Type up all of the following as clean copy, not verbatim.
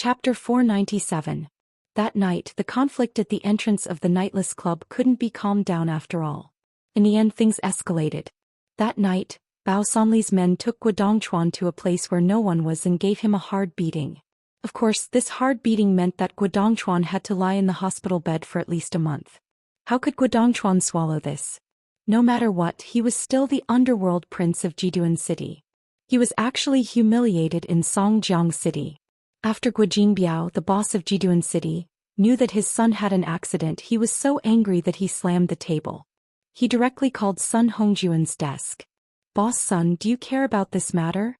Chapter 497. That night, the conflict at the entrance of the Nightless Club couldn't be calmed down after all. In the end, things escalated. That night, Bao Sanli's men took Guodongchuan to a place where no one was and gave him a hard beating. Of course, this hard beating meant that Guodongchuan had to lie in the hospital bed for at least a month. How could Guodongchuan swallow this? No matter what, he was still the underworld prince of Jiduan City. He was actually humiliated in Songjiang City. After Guo Jinbiao, the boss of Jiduan City, knew that his son had an accident, he was so angry that he slammed the table. He directly called Sun Hongjuan's desk. "Boss Sun, do you care about this matter?"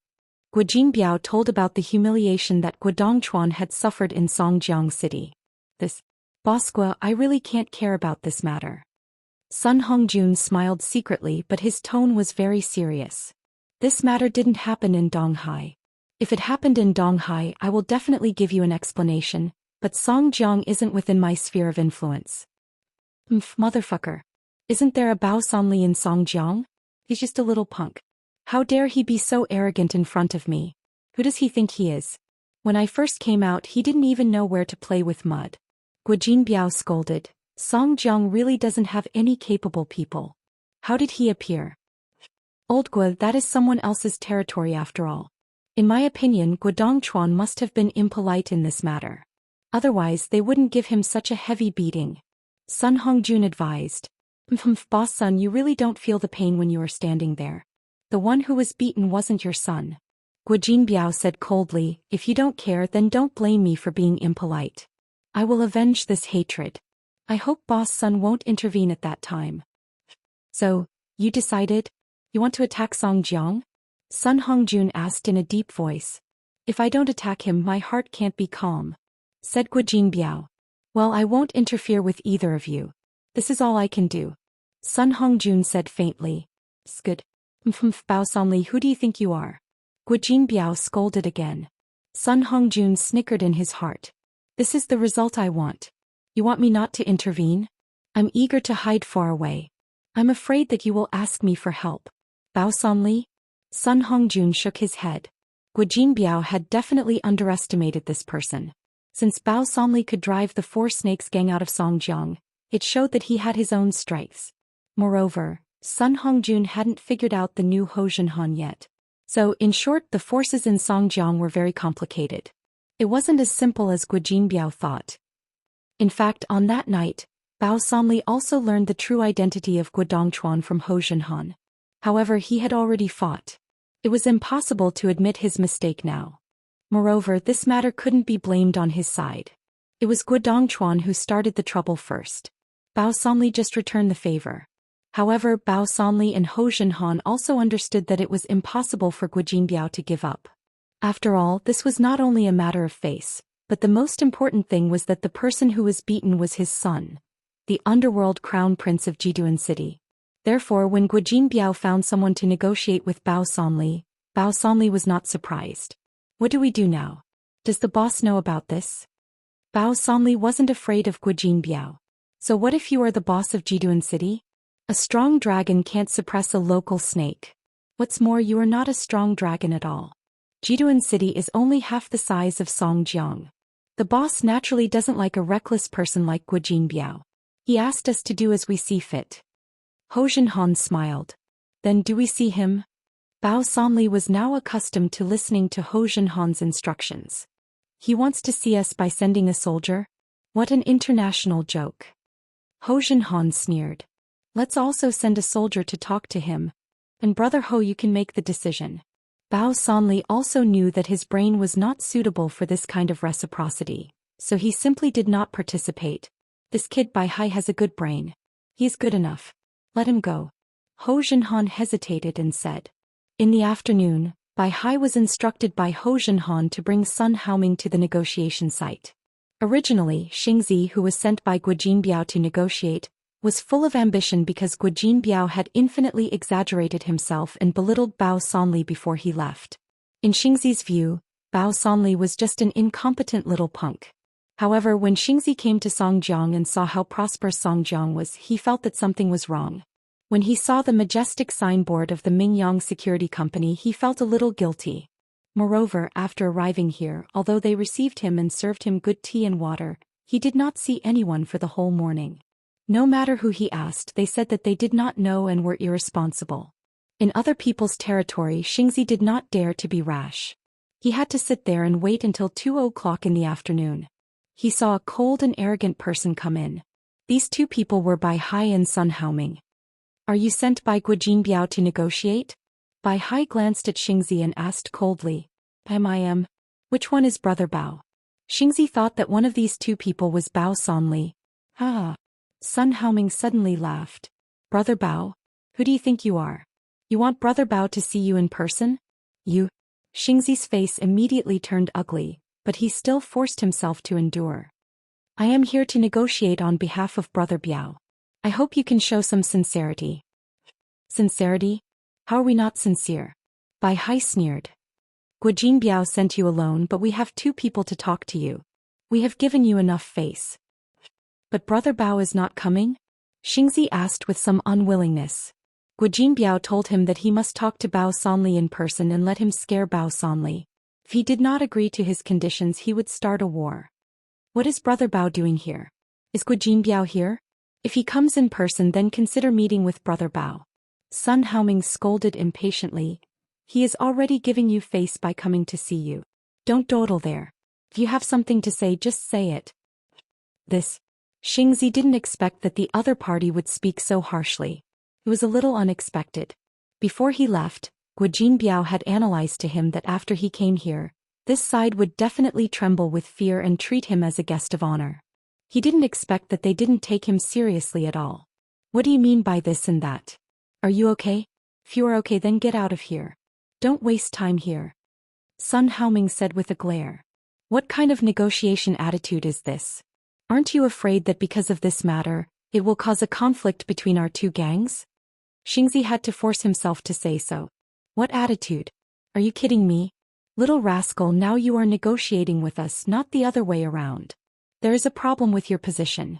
Guo Jinbiao told about the humiliation that Guodongchuan had suffered in Songjiang City. "Boss Guo, I really can't care about this matter." Sun Hongjun smiled secretly, but his tone was very serious. "This matter didn't happen in Donghai. If it happened in Donghai, I will definitely give you an explanation, but Songjiang isn't within my sphere of influence." Motherfucker. Isn't there a Bao Sanli in Songjiang? He's just a little punk. How dare he be so arrogant in front of me? Who does he think he is? When I first came out, he didn't even know where to play with mud. Guo Jinbiao scolded. Songjiang really doesn't have any capable people. How did he appear? Old Guo, that is someone else's territory after all. In my opinion, Guodongchuan must have been impolite in this matter. Otherwise, they wouldn't give him such a heavy beating. Sun Hongjun advised. Boss Sun, you really don't feel the pain when you are standing there. The one who was beaten wasn't your son. Guo Jinbiao said coldly, "If you don't care, then don't blame me for being impolite. I will avenge this hatred. I hope Boss Sun won't intervene at that time." "So, you decided? You want to attack Songjiang?" Sun Hongjun asked in a deep voice. "If I don't attack him, my heart can't be calm," said Guo Jinbiao. "Well, I won't interfere with either of you. This is all I can do," Sun Hongjun said faintly. "Skid. Bao Sanli, who do you think you are?" Guo Jinbiao scolded again. Sun Hongjun snickered in his heart. "This is the result I want. You want me not to intervene? I'm eager to hide far away. I'm afraid that you will ask me for help. Bao Sanli?" Sun Hongjun shook his head. Guo Jinbiao had definitely underestimated this person. Since Bao Sanli could drive the Four Snakes gang out of Songjiang, it showed that he had his own strengths. Moreover, Sun Hongjun hadn't figured out the new Hozhenhan yet. So, in short, the forces in Songjiang were very complicated. It wasn't as simple as Guo Jinbiao thought. In fact, on that night, Bao Sanli also learned the true identity of Guodongchuan from Hozhenhan. However, he had already fought. It was impossible to admit his mistake now. Moreover, this matter couldn't be blamed on his side. It was Guodongchuan who started the trouble first. Bao Sanli just returned the favor. However, Bao Sanli and Hozhenhan also understood that it was impossible for Guo Jinbiao to give up. After all, this was not only a matter of face, but the most important thing was that the person who was beaten was his son, the underworld crown prince of Jiduan City. Therefore, when Guo Jinbiao found someone to negotiate with Bao Sanli was not surprised. "What do we do now? Does the boss know about this?" Bao Sanli wasn't afraid of Guo Jinbiao. "So what if you are the boss of Jiduan City? A strong dragon can't suppress a local snake. What's more, you are not a strong dragon at all. Jiduan City is only half the size of Songjiang. The boss naturally doesn't like a reckless person like Guo Jinbiao. He asked us to do as we see fit." Hozhenhan smiled. "Then do we see him?" Bao Sanli was now accustomed to listening to Hozhenhan's instructions. "He wants to see us by sending a soldier? What an international joke." Hozhenhan sneered. "Let's also send a soldier to talk to him. And Brother Ho, you can make the decision." Bao Sanli also knew that his brain was not suitable for this kind of reciprocity, so he simply did not participate. "This kid Bai Hai has a good brain. He's good enough. Let him go." Hozhenhan hesitated and said. In the afternoon, Bai Hai was instructed by Hozhenhan to bring Sun Haoming to the negotiation site. Originally, Xingzi, who was sent by Guo Jinbiao to negotiate, was full of ambition because Guo Jinbiao had infinitely exaggerated himself and belittled Bao Sanli before he left. In Xingzi's view, Bao Sanli was just an incompetent little punk. However, when Xingzi came to Songjiang and saw how prosperous Songjiang was, he felt that something was wrong. When he saw the majestic signboard of the Mingyang Security Company, he felt a little guilty. Moreover, after arriving here, although they received him and served him good tea and water, he did not see anyone for the whole morning. No matter who he asked, they said that they did not know and were irresponsible. In other people's territory, Xingzi did not dare to be rash. He had to sit there and wait until 2 o'clock in the afternoon. He saw a cold and arrogant person come in. These two people were Bai Hai and Sun Haoming. Are you sent by Guojin Biao to negotiate? Bai Hai glanced at Xingzi and asked coldly, I am. Which one is Brother Bao? Xingzi thought that one of these two people was Bao Sanli. Ha! Sun Haoming suddenly laughed. Brother Bao? Who do you think you are? You want Brother Bao to see you in person? You? Xingzi's face immediately turned ugly, but he still forced himself to endure. I am here to negotiate on behalf of Brother Biao. I hope you can show some sincerity. Sincerity? How are we not sincere? Bai Hai sneered. Guojin Biao sent you alone, but we have two people to talk to you. We have given you enough face. But Brother Bao is not coming? Xingzi asked with some unwillingness. Guojin Biao told him that he must talk to Bao Sanli in person and let him scare Bao Sanli. If he did not agree to his conditions, he would start a war. What is Brother Bao doing here? Is Guojin Biao here? If he comes in person, then consider meeting with Brother Bao. Sun Haoming scolded impatiently. He is already giving you face by coming to see you. Don't dawdle there. If you have something to say, just say it. Xingzi didn't expect that the other party would speak so harshly. It was a little unexpected. Before he left, Guojin Biao had analyzed to him that after he came here, this side would definitely tremble with fear and treat him as a guest of honor. He didn't expect that they didn't take him seriously at all. What do you mean by this and that? Are you okay? If you are okay, then get out of here. Don't waste time here. Sun Haoming said with a glare. What kind of negotiation attitude is this? Aren't you afraid that because of this matter, it will cause a conflict between our two gangs? Xingzi had to force himself to say so. What attitude? Are you kidding me? Little rascal, now you are negotiating with us, not the other way around. There is a problem with your position.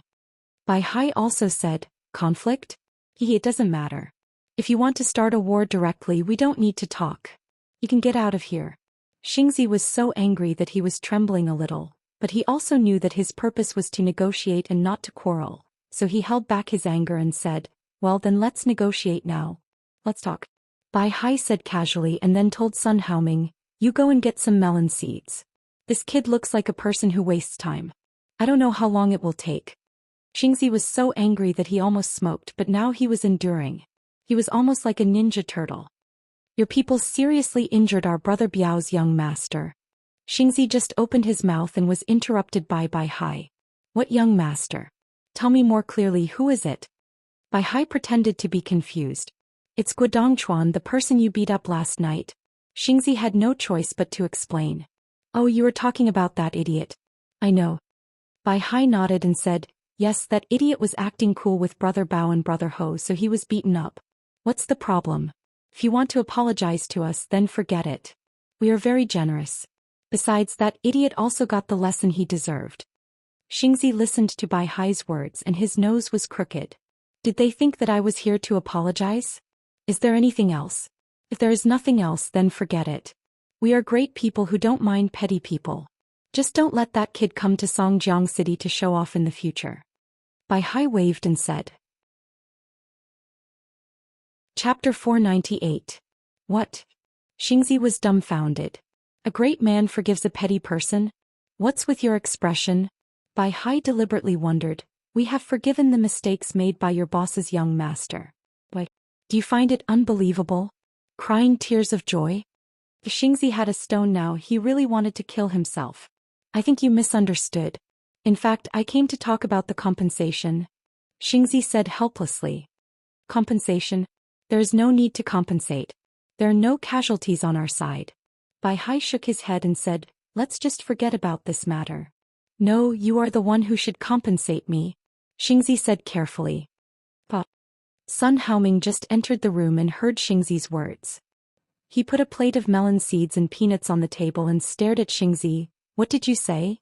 Bai Hai also said, conflict? It doesn't matter. If you want to start a war directly, we don't need to talk. You can get out of here. Xingzi was so angry that he was trembling a little, but he also knew that his purpose was to negotiate and not to quarrel, so he held back his anger and said, well then let's negotiate now. Let's talk. Bai Hai said casually and then told Sun Haoming, you go and get some melon seeds. This kid looks like a person who wastes time. I don't know how long it will take. Xingzi was so angry that he almost smoked, but now he was enduring. He was almost like a ninja turtle. Your people seriously injured our Brother Biao's young master. Xingzi just opened his mouth and was interrupted by Bai Hai. What young master? Tell me more clearly, who is it? Bai Hai pretended to be confused. It's Guodongchuan, the person you beat up last night. Xingzi had no choice but to explain. Oh, you were talking about that idiot. I know. Bai Hai nodded and said, yes, that idiot was acting cool with Brother Bao and Brother Ho, so he was beaten up. What's the problem? If you want to apologize to us, then forget it. We are very generous. Besides, that idiot also got the lesson he deserved. Xingzi listened to Bai Hai's words and his nose was crooked. Did they think that I was here to apologize? Is there anything else? If there is nothing else, then forget it. We are great people who don't mind petty people. Just don't let that kid come to Songjiang City to show off in the future. Bai Hai waved and said. Chapter 498. What? Xingzi was dumbfounded. A great man forgives a petty person? What's with your expression? Bai Hai deliberately wondered. We have forgiven the mistakes made by your boss's young master. Why? Do you find it unbelievable? Crying tears of joy? If Xingzi had a stone now, he really wanted to kill himself. I think you misunderstood. In fact, I came to talk about the compensation. Xingzi said helplessly. Compensation? There is no need to compensate. There are no casualties on our side. Bai Hai shook his head and said, let's just forget about this matter. No, you are the one who should compensate me. Xingzi said carefully. Pa. Sun Haoming just entered the room and heard Xingzi's words. He put a plate of melon seeds and peanuts on the table and stared at Xingzi. What did you say?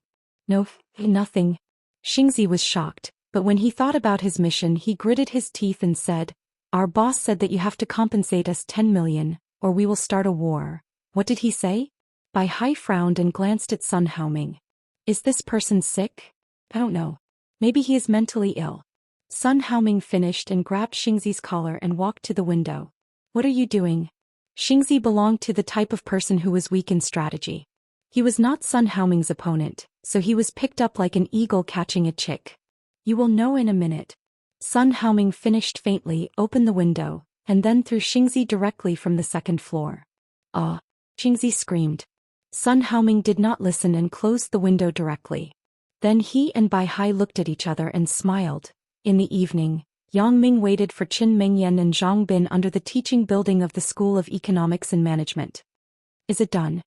No, nothing. Xingzi was shocked, but when he thought about his mission, he gritted his teeth and said, our boss said that you have to compensate us 10 million, or we will start a war. What did he say? Bai Hai frowned and glanced at Sun Haoming. Is this person sick? I don't know. Maybe he is mentally ill. Sun Haoming finished and grabbed Xingzi's collar and walked to the window. What are you doing? Xingzi belonged to the type of person who was weak in strategy. He was not Sun Haoming's opponent, so he was picked up like an eagle catching a chick. You will know in a minute. Sun Haoming finished faintly, opened the window, and then threw Xingzi directly from the second floor. Ah! Xingzi screamed. Sun Haoming did not listen and closed the window directly. Then he and Bai Hai looked at each other and smiled. In the evening, Yang Ming waited for Qin Mengyan and Zhang Bin under the teaching building of the School of Economics and Management. Is it done?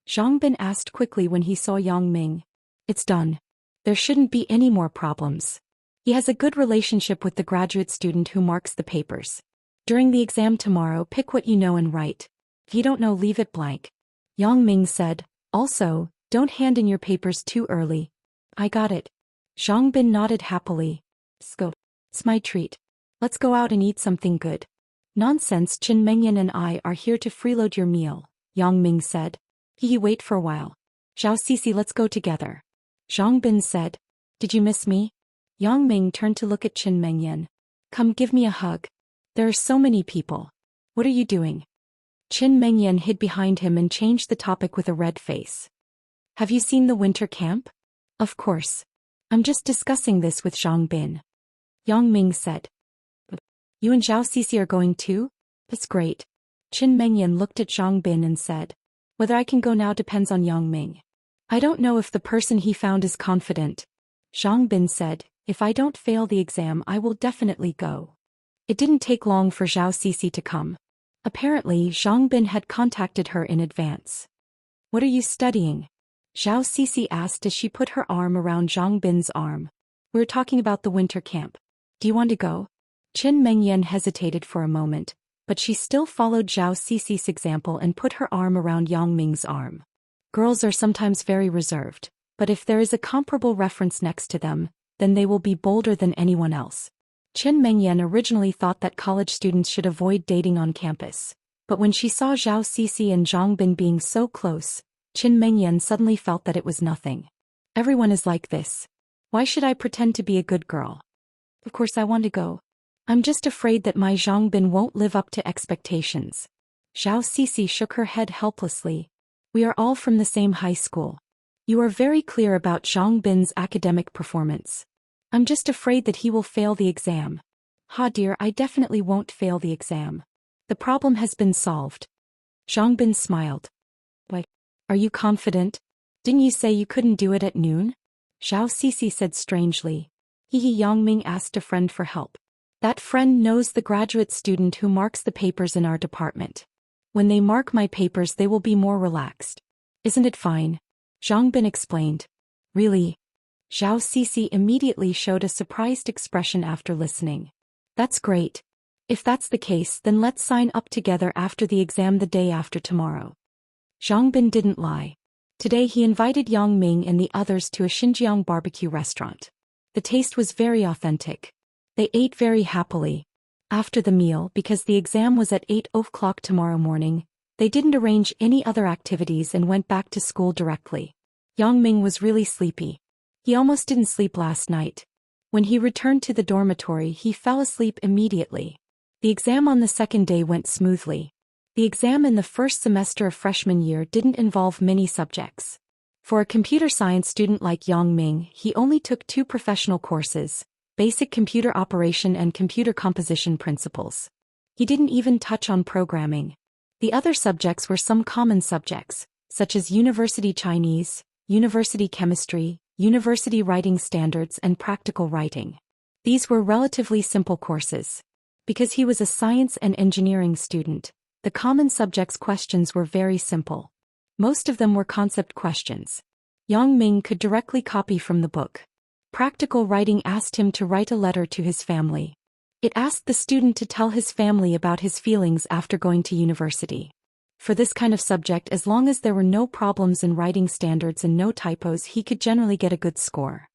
Zhang Bin asked quickly when he saw Yang Ming. It's done. There shouldn't be any more problems. He has a good relationship with the graduate student who marks the papers. During the exam tomorrow, pick what you know and write. If you don't know, leave it blank. Yang Ming said. Also, don't hand in your papers too early. I got it. Zhang Bin nodded happily. Go. It's my treat. Let's go out and eat something good. Nonsense, Qin Mengyan and I are here to freeload your meal, Yang Ming said. Wait for a while. Zhao Sisi, let's go together. Zhang Bin said. Did you miss me? Yang Ming turned to look at Qin Mengyan. Come give me a hug. There are so many people. What are you doing? Qin Mengyan hid behind him and changed the topic with a red face. Have you seen the winter camp? Of course. I'm just discussing this with Zhang Bin. Yang Ming said. You and Zhao Sisi are going too? That's great. Qin Mengyan looked at Zhang Bin and said. Whether I can go now depends on Yang Ming. I don't know if the person he found is confident. Zhang Bin said, if I don't fail the exam I will definitely go. It didn't take long for Zhao Sisi to come. Apparently Zhang Bin had contacted her in advance. What are you studying? Zhao Sisi asked as she put her arm around Zhang Bin's arm. We're talking about the winter camp. Do you want to go? Qin Mengyan hesitated for a moment, but she still followed Zhao Sisi's example and put her arm around Yang Ming's arm. Girls are sometimes very reserved, but if there is a comparable reference next to them, then they will be bolder than anyone else. Qin Mengyan originally thought that college students should avoid dating on campus, but when she saw Zhao Sisi and Zhang Bin being so close, Qin Mengyan suddenly felt that it was nothing. Everyone is like this. Why should I pretend to be a good girl? Of course I want to go. I'm just afraid that my Zhang Bin won't live up to expectations. Zhao Sisi shook her head helplessly. We are all from the same high school. You are very clear about Zhang Bin's academic performance. I'm just afraid that he will fail the exam. Ha dear, I definitely won't fail the exam. The problem has been solved. Zhang Bin smiled. Why? Are you confident? Didn't you say you couldn't do it at noon? Zhao Sisi said strangely. Yang Ming asked a friend for help. That friend knows the graduate student who marks the papers in our department. When they mark my papers they will be more relaxed. Isn't it fine? Zhang Bin explained. Really? Zhao Sisi immediately showed a surprised expression after listening. That's great. If that's the case then let's sign up together after the exam the day after tomorrow. Zhang Bin didn't lie. Today he invited Yang Ming and the others to a Xinjiang barbecue restaurant. The taste was very authentic. They ate very happily. After the meal, because the exam was at 8 o'clock tomorrow morning, they didn't arrange any other activities and went back to school directly. Yang Ming was really sleepy. He almost didn't sleep last night. When he returned to the dormitory he fell asleep immediately. The exam on the second day went smoothly. The exam in the first semester of freshman year didn't involve many subjects. For a computer science student like Yang Ming, he only took 2 professional courses, Basic Computer Operation and Computer Composition Principles. He didn't even touch on programming. The other subjects were some common subjects, such as University Chinese, University Chemistry, University Writing Standards and Practical Writing. These were relatively simple courses. Because he was a science and engineering student, the common subjects questions were very simple. Most of them were concept questions. Yang Ming could directly copy from the book. Practical writing asked him to write a letter to his family. It asked the student to tell his family about his feelings after going to university. For this kind of subject, as long as there were no problems in writing standards and no typos, he could generally get a good score.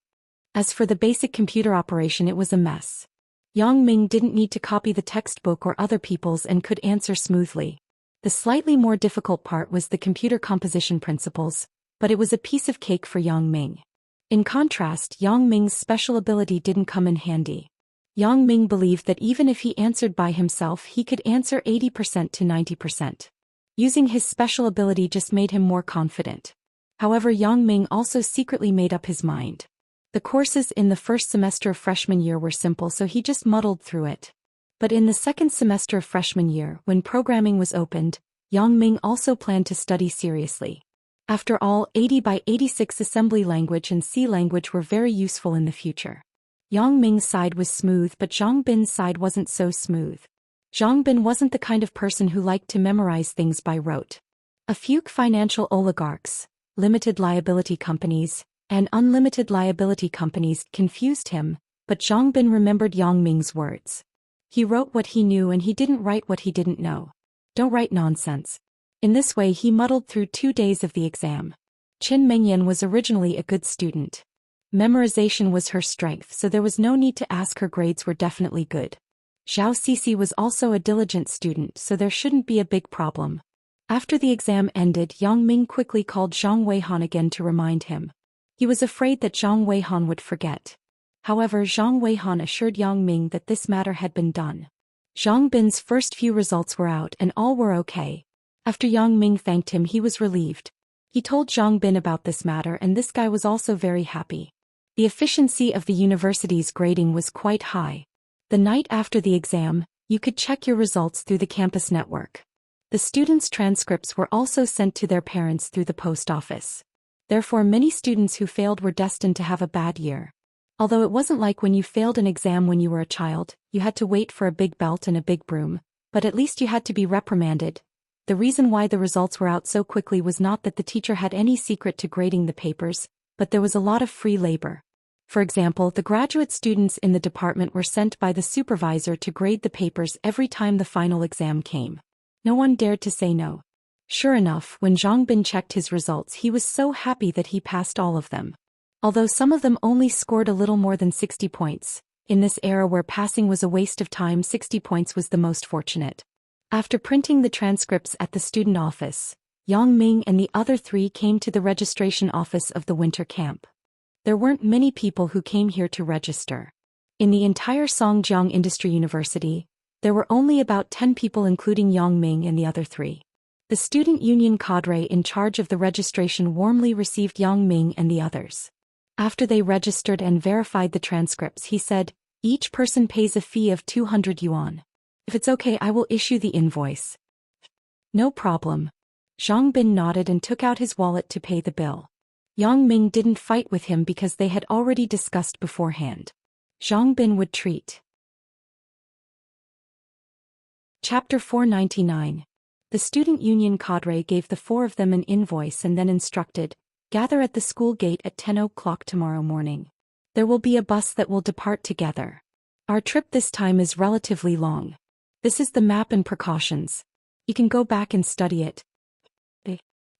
As for the basic computer operation, it was a mess. Yang Ming didn't need to copy the textbook or other people's and could answer smoothly. The slightly more difficult part was the computer composition principles, but it was a piece of cake for Yang Ming. In contrast, Yang Ming's special ability didn't come in handy. Yang Ming believed that even if he answered by himself, he could answer 80% to 90%. Using his special ability just made him more confident. However, Yang Ming also secretly made up his mind. The courses in the first semester of freshman year were simple, so he just muddled through it. But in the second semester of freshman year, when programming was opened, Yang Ming also planned to study seriously. After all, 80 by 86 assembly language and C language were very useful in the future. Yang Ming's side was smooth, but Zhang Bin's side wasn't so smooth. Zhang Bin wasn't the kind of person who liked to memorize things by rote. A few financial oligarchs, limited liability companies, and unlimited liability companies confused him, but Zhang Bin remembered Yang Ming's words. He wrote what he knew and he didn't write what he didn't know. Don't write nonsense. In this way he muddled through 2 days of the exam. Qin Mengyan was originally a good student. Memorization was her strength, so there was no need to ask. Her grades were definitely good. Zhao Sisi was also a diligent student, so there shouldn't be a big problem. After the exam ended, Yang Ming quickly called Zhang Weihan again to remind him. He was afraid that Zhang Weihan would forget. However, Zhang Weihan assured Yang Ming that this matter had been done. Zhang Bin's first few results were out and all were okay. After Yang Ming thanked him, he was relieved. He told Zhang Bin about this matter, and this guy was also very happy. The efficiency of the university's grading was quite high. The night after the exam, you could check your results through the campus network. The students' transcripts were also sent to their parents through the post office. Therefore, many students who failed were destined to have a bad year. Although it wasn't like when you failed an exam when you were a child, you had to wait for a big belt and a big broom, but at least you had to be reprimanded. The reason why the results were out so quickly was not that the teacher had any secret to grading the papers, but there was a lot of free labor. For example, the graduate students in the department were sent by the supervisor to grade the papers every time the final exam came. No one dared to say no. Sure enough, when Zhang Bin checked his results, he was so happy that he passed all of them. Although some of them only scored a little more than 60 points, in this era where passing was a waste of time, 60 points was the most fortunate. After printing the transcripts at the student office, Yang Ming and the other 3 came to the registration office of the winter camp. There weren't many people who came here to register. In the entire Songjiang Industry University, there were only about 10 people, including Yang Ming and the other 3. The student union cadre in charge of the registration warmly received Yang Ming and the others. After they registered and verified the transcripts, he said, "Each person pays a fee of 200 yuan. If it's okay, I will issue the invoice." "No problem." Zhang Bin nodded and took out his wallet to pay the bill. Yang Ming didn't fight with him because they had already discussed beforehand. Zhang Bin would treat. Chapter 499. The student union cadre gave the 4 of them an invoice and then instructed, "Gather at the school gate at 10 o'clock tomorrow morning. There will be a bus that will depart together. Our trip this time is relatively long. This is the map and precautions. You can go back and study it."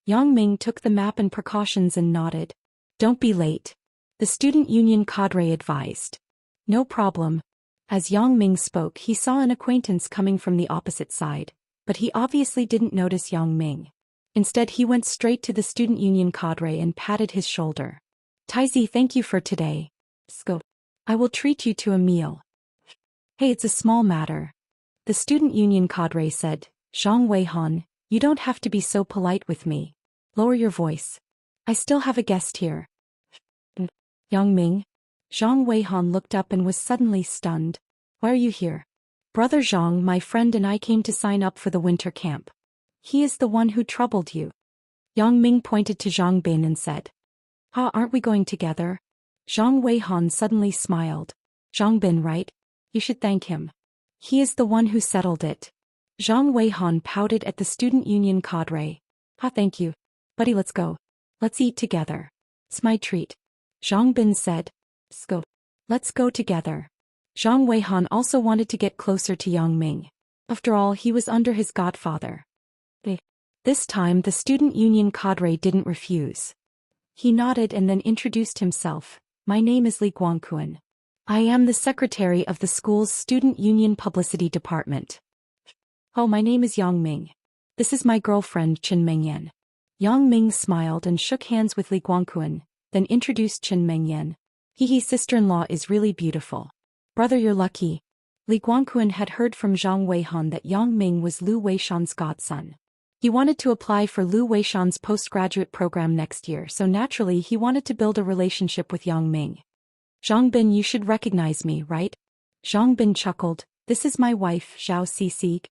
Yang Ming took the map and precautions and nodded. "Don't be late," the student union cadre advised. "No problem." As Yang Ming spoke, he saw an acquaintance coming from the opposite side, but he obviously didn't notice Yang Ming. Instead, he went straight to the student union cadre and patted his shoulder. "Taizi, thank you for today. Sco. I will treat you to a meal." "Hey, it's a small matter," the student union cadre said. "Zhang Weihan, you don't have to be so polite with me. Lower your voice. I still have a guest here." "Yang Ming?" Zhang Weihan looked up and was suddenly stunned. "Why are you here?" "Brother Zhang, my friend and I came to sign up for the winter camp. He is the one who troubled you." Yang Ming pointed to Zhang Bin and said, Aren't we going together?" Zhang Weihan suddenly smiled. "Zhang Bin, right? You should thank him. He is the one who settled it." Zhang Weihan pouted at the student union cadre. Thank you. Buddy, let's go. Let's eat together. It's my treat." Zhang Bin said. "Go. Let's go together." Zhang Weihan also wanted to get closer to Yang Ming. After all, he was under his godfather. This time the student union cadre didn't refuse. He nodded and then introduced himself. "My name is Li Guangquan. I am the secretary of the school's student union publicity department." "Oh, my name is Yang Ming." This is my girlfriend Qin Mengyan. Yang Ming smiled and shook hands with Li Guangquan, then introduced Qin Mengyan. Hee sister-in-law is really beautiful. Brother, you're lucky. Li Guangquan had heard from Zhang Weihan that Yang Ming was Lu Weishan's godson. He wanted to apply for Lu Weishan's postgraduate program next year, so naturally he wanted to build a relationship with Yang Ming. Zhang Bin, you should recognize me, right? Zhang Bin chuckled. This is my wife, Zhao Cixi.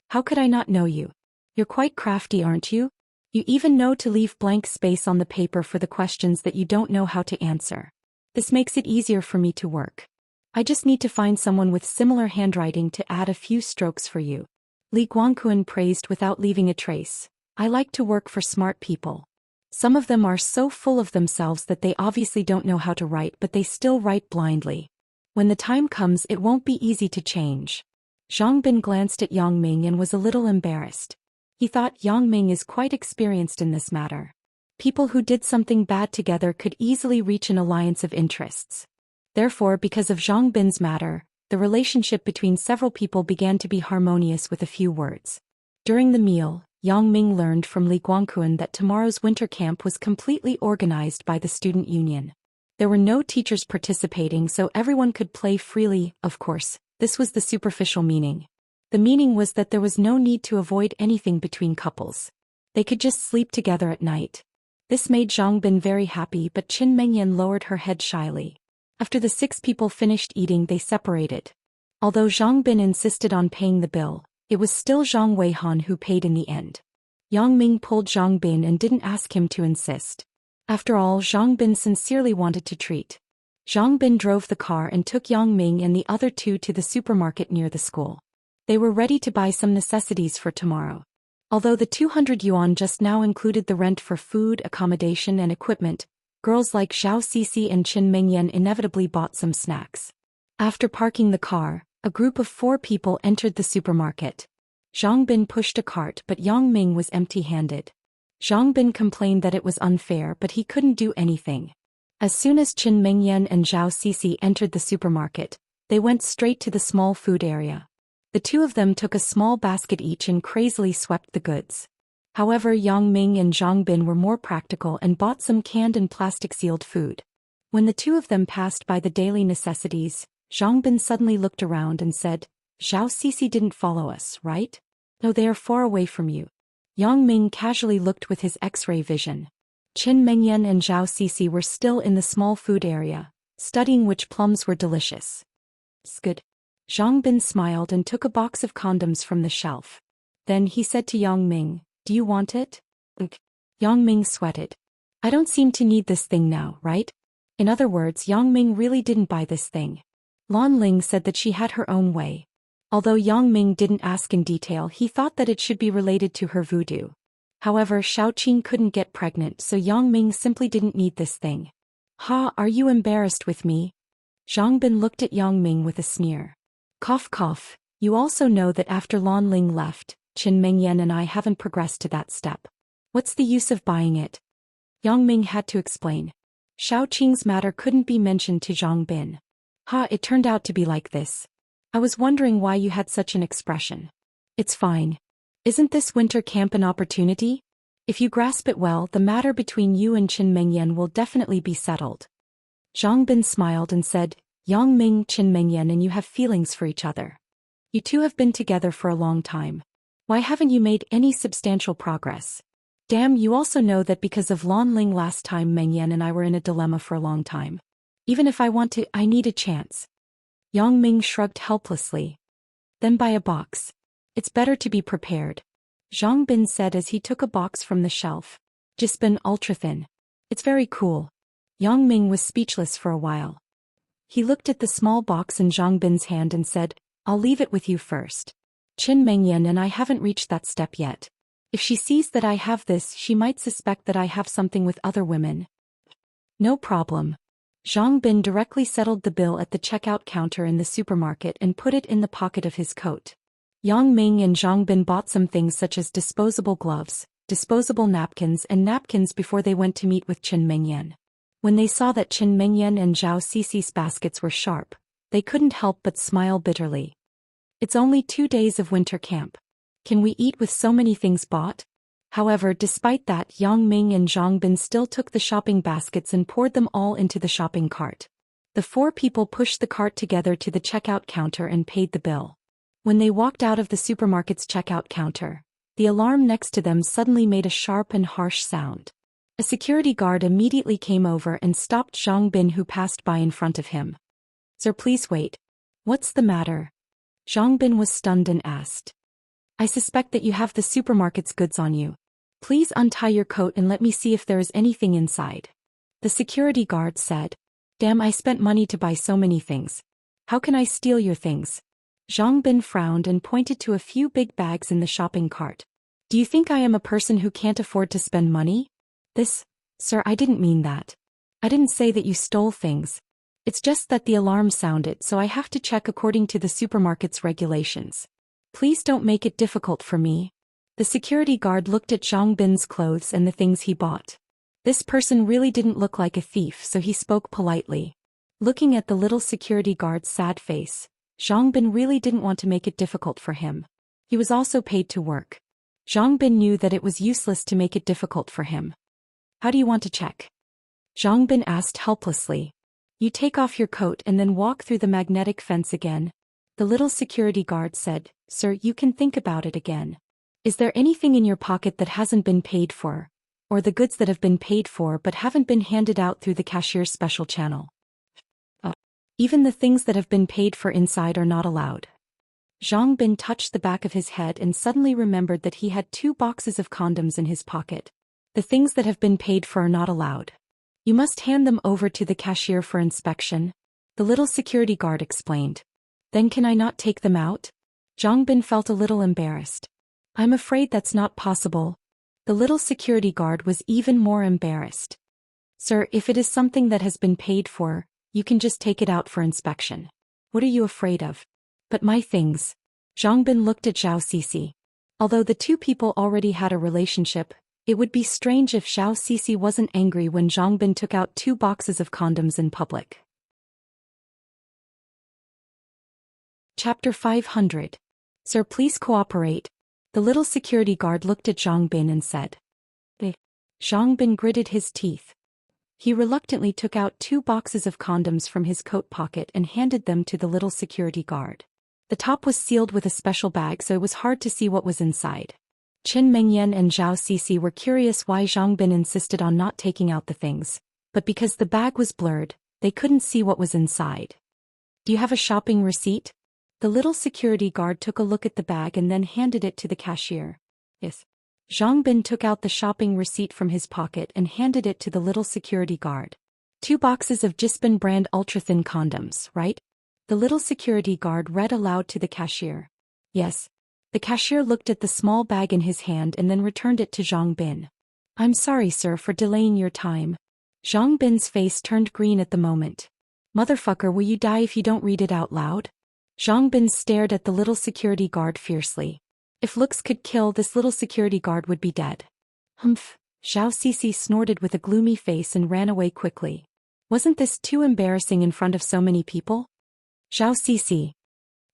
How could I not know you? You're quite crafty, aren't you? You even know to leave blank space on the paper for the questions that you don't know how to answer. This makes it easier for me to work. I just need to find someone with similar handwriting to add a few strokes for you. Li Guangquan praised without leaving a trace. I like to work for smart people. Some of them are so full of themselves that they obviously don't know how to write, but they still write blindly. When the time comes, it won't be easy to change. Zhang Bin glanced at Yang Ming and was a little embarrassed. He thought Yang Ming is quite experienced in this matter. People who did something bad together could easily reach an alliance of interests. Therefore, because of Zhang Bin's matter, the relationship between several people began to be harmonious with a few words. During the meal, Yang Ming learned from Li Guangquan that tomorrow's winter camp was completely organized by the student union. There were no teachers participating, so everyone could play freely. Of course, this was the superficial meaning. The meaning was that there was no need to avoid anything between couples. They could just sleep together at night. This made Zhang Bin very happy, but Qin Mengyan lowered her head shyly. After the 6 people finished eating, they separated. Although Zhang Bin insisted on paying the bill, it was still Zhang Weihan who paid in the end. Yang Ming pulled Zhang Bin and didn't ask him to insist. After all, Zhang Bin sincerely wanted to treat. Zhang Bin drove the car and took Yang Ming and the other 2 to the supermarket near the school. They were ready to buy some necessities for tomorrow. Although the 200 yuan just now included the rent for food, accommodation and equipment, girls like Zhao Cixi and Qin Mengyan inevitably bought some snacks. After parking the car, a group of 4 people entered the supermarket. Zhang Bin pushed a cart, but Yang Ming was empty-handed. Zhang Bin complained that it was unfair, but he couldn't do anything. As soon as Qin Mengyan and Zhao Cixi entered the supermarket, they went straight to the small food area. The 2 of them took a small basket each and crazily swept the goods. However, Yang Ming and Zhang Bin were more practical and bought some canned and plastic-sealed food. When the 2 of them passed by the daily necessities, Zhang Bin suddenly looked around and said, Zhao Cixi didn't follow us, right? No, they are far away from you. Yang Ming casually looked with his X-ray vision. Qin Mengyan and Zhao Cixi were still in the small food area, studying which plums were delicious. It's good. Zhang Bin smiled and took a box of condoms from the shelf. Then he said to Yang Ming, do you want it? Yang Ming sweated. I don't seem to need this thing now, right? In other words, Yang Ming really didn't buy this thing. Lan Ling said that she had her own way. Although Yang Ming didn't ask in detail, he thought that it should be related to her voodoo. However, Xiaoqing couldn't get pregnant, so Yang Ming simply didn't need this thing. Ha, are you embarrassed with me? Zhang Bin looked at Yang Ming with a sneer. Cough cough, you also know that after Lan Ling left, Qin Mengyan and I haven't progressed to that step. What's the use of buying it? Yang Ming had to explain. Xiaoqing's matter couldn't be mentioned to Zhang Bin. Ha, it turned out to be like this. I was wondering why you had such an expression. It's fine. Isn't this winter camp an opportunity? If you grasp it well, the matter between you and Qin Mengyan will definitely be settled. Zhang Bin smiled and said, Yang Ming, Qin Mengyan and you have feelings for each other. You 2 have been together for a long time. Why haven't you made any substantial progress? Damn, you also know that because of Lan Ling last time Mengyan and I were in a dilemma for a long time. Even if I want to, I need a chance. Yang Ming shrugged helplessly. Then buy a box. It's better to be prepared. Zhang Bin said as he took a box from the shelf. Jispin ultra thin. It's very cool. Yang Ming was speechless for a while. He looked at the small box in Zhang Bin's hand and said, I'll leave it with you first. Qin Mengyan and I haven't reached that step yet. If she sees that I have this, she might suspect that I have something with other women. No problem. Zhang Bin directly settled the bill at the checkout counter in the supermarket and put it in the pocket of his coat. Yang Ming and Zhang Bin bought some things such as disposable gloves, disposable napkins and napkins before they went to meet with Qin Mengyan. When they saw that Qin Mengyan and Zhao Cixi's baskets were sharp, they couldn't help but smile bitterly. It's only 2 days of winter camp. Can we eat with so many things bought? However, despite that, Yang Ming and Zhang Bin still took the shopping baskets and poured them all into the shopping cart. The four people pushed the cart together to the checkout counter and paid the bill. When they walked out of the supermarket's checkout counter, the alarm next to them suddenly made a sharp and harsh sound. A security guard immediately came over and stopped Zhang Bin, who passed by in front of him. "Sir, please wait. What's the matter?" Zhang Bin was stunned and asked. "I suspect that you have the supermarket's goods on you. Please untie your coat and let me see if there is anything inside." The security guard said. "Damn, I spent money to buy so many things. How can I steal your things?" Zhang Bin frowned and pointed to a few big bags in the shopping cart. "Do you think I am a person who can't afford to spend money?" Sir, I didn't mean that. I didn't say that you stole things. It's just that the alarm sounded, so I have to check according to the supermarket's regulations. Please don't make it difficult for me." The security guard looked at Zhang Bin's clothes and the things he bought. This person really didn't look like a thief, so he spoke politely. Looking at the little security guard's sad face, Zhang Bin really didn't want to make it difficult for him. He was also paid to work. Zhang Bin knew that it was useless to make it difficult for him. "How do you want to check?" Zhang Bin asked helplessly. "You take off your coat and then walk through the magnetic fence again." The little security guard said. "Sir, you can think about it again. Is there anything in your pocket that hasn't been paid for? Or the goods that have been paid for but haven't been handed out through the cashier's special channel?" Even the things that have been paid for inside are not allowed." Zhang Bin touched the back of his head and suddenly remembered that he had 2 boxes of condoms in his pocket. "The things that have been paid for are not allowed. You must hand them over to the cashier for inspection," the little security guard explained. "Then can I not take them out?" Zhang Bin felt a little embarrassed. "I'm afraid that's not possible." The little security guard was even more embarrassed. "Sir, if it is something that has been paid for, you can just take it out for inspection. What are you afraid of?" "But my things." Zhang Bin looked at Zhao Sisi. Although the two people already had a relationship, it would be strange if Zhao Sisi wasn't angry when Zhang Bin took out 2 boxes of condoms in public. Chapter 500. "Sir, please cooperate." The little security guard looked at Zhang Bin and said. Zhang Bin gritted his teeth. He reluctantly took out 2 boxes of condoms from his coat pocket and handed them to the little security guard. The top was sealed with a special bag, so it was hard to see what was inside. Qin Mengyan and Zhao Sisi were curious why Zhang Bin insisted on not taking out the things, but because the bag was blurred, they couldn't see what was inside. "Do you have a shopping receipt?" The little security guard took a look at the bag and then handed it to the cashier. "Yes." Zhang Bin took out the shopping receipt from his pocket and handed it to the little security guard. 2 boxes of Jispin brand ultra-thin condoms, right?" The little security guard read aloud to the cashier. "Yes." The cashier looked at the small bag in his hand and then returned it to Zhang Bin. "I'm sorry, sir, for delaying your time." Zhang Bin's face turned green at the moment. "Motherfucker, will you die if you don't read it out loud?" Zhang Bin stared at the little security guard fiercely. If looks could kill, this little security guard would be dead. "Humph." Zhao Sisi snorted with a gloomy face and ran away quickly. Wasn't this too embarrassing in front of so many people? "Zhao Sisi."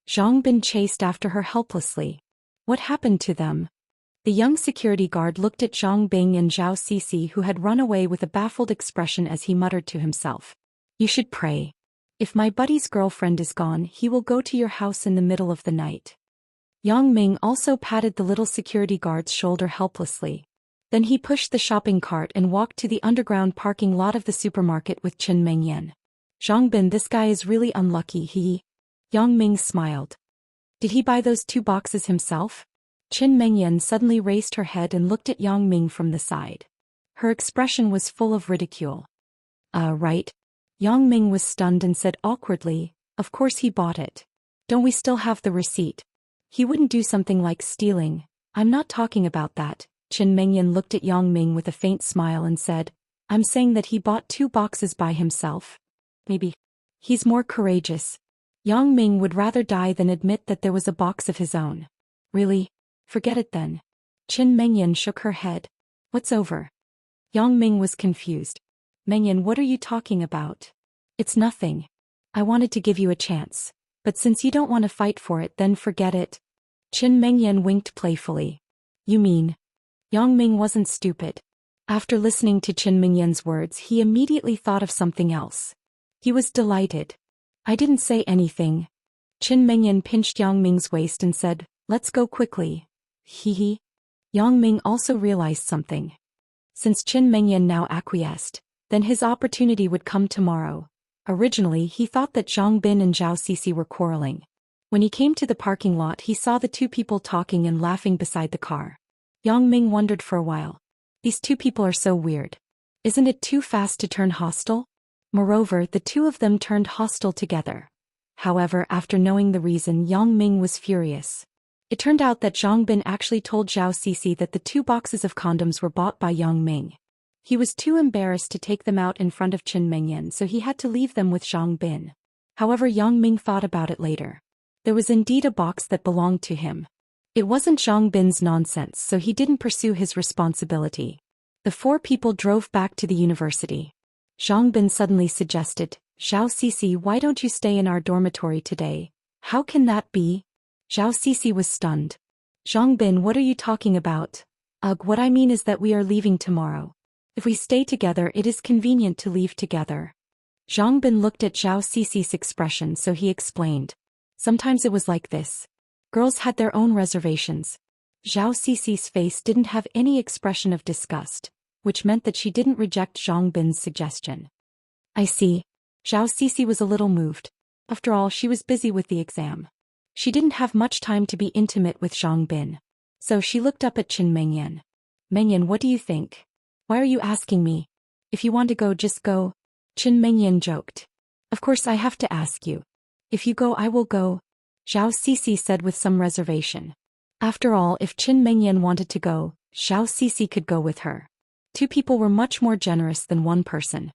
Zhang Bin chased after her helplessly. What happened to them? The young security guard looked at Zhang Bing and Zhao Sisi, who had run away, with a baffled expression as he muttered to himself. "You should pray. If my buddy's girlfriend is gone, he will go to your house in the middle of the night." Yang Ming also patted the little security guard's shoulder helplessly. Then he pushed the shopping cart and walked to the underground parking lot of the supermarket with Qin Mengyan. "Zhang Bin, this guy is really unlucky, Yang Ming smiled. "Did he buy those 2 boxes himself?" Qin Mengyan suddenly raised her head and looked at Yang Ming from the side. Her expression was full of ridicule. Right." Yang Ming was stunned and said awkwardly, "Of course he bought it. Don't we still have the receipt? He wouldn't do something like stealing." "I'm not talking about that." Qin Mengyan looked at Yang Ming with a faint smile and said, "I'm saying that he bought 2 boxes by himself. Maybe he's more courageous." Yang Ming would rather die than admit that there was a box of his own. "Really? Forget it then." Qin Mengyan shook her head. "What's over?" Yang Ming was confused. "Mengyan, what are you talking about?" "It's nothing. I wanted to give you a chance. But since you don't want to fight for it, then forget it." Qin Mengyan winked playfully. You mean? Yang Ming wasn't stupid. After listening to Qin Mengyan's words, he immediately thought of something else. He was delighted. I didn't say anything. Qin Mengyan pinched Yang Ming's waist and said, let's go quickly. Hee. Yang Ming also realized something. Since Qin Mengyan now acquiesced, then his opportunity would come tomorrow. Originally he thought that Zhang Bin and Zhao Sisi were quarreling. When he came to the parking lot he saw the two people talking and laughing beside the car. Yang Ming wondered for a while. These two people are so weird. Isn't it too fast to turn hostile? Moreover, the two of them turned hostile together. However, after knowing the reason, Yang Ming was furious. It turned out that Zhang Bin actually told Zhao Sisi that the 2 boxes of condoms were bought by Yang Ming. He was too embarrassed to take them out in front of Qin Mengyan, so he had to leave them with Zhang Bin. However, Yang Ming thought about it later. There was indeed a box that belonged to him. It wasn't Zhang Bin's nonsense, so he didn't pursue his responsibility. The 4 people drove back to the university. Zhang Bin suddenly suggested, Zhao Sisi, why don't you stay in our dormitory today? How can that be? Zhao Sisi was stunned. Zhang Bin, what are you talking about? Ugh, what I mean is that we are leaving tomorrow. If we stay together, it is convenient to leave together. Zhang Bin looked at Zhao Sisi's expression, so he explained. Sometimes it was like this. Girls had their own reservations. Zhao Sisi's face didn't have any expression of disgust, which meant that she didn't reject Zhang Bin's suggestion. I see. Zhao Sisi was a little moved. After all, she was busy with the exam. She didn't have much time to be intimate with Zhang Bin. So she looked up at Qin Mengyan. Mengyan, what do you think? Why are you asking me? If you want to go, just go. Qin Mengyan joked. Of course I have to ask you. If you go, I will go. Zhao Sisi said with some reservation. After all, if Qin Mengyan wanted to go, Zhao Sisi could go with her. 2 people were much more generous than 1 person.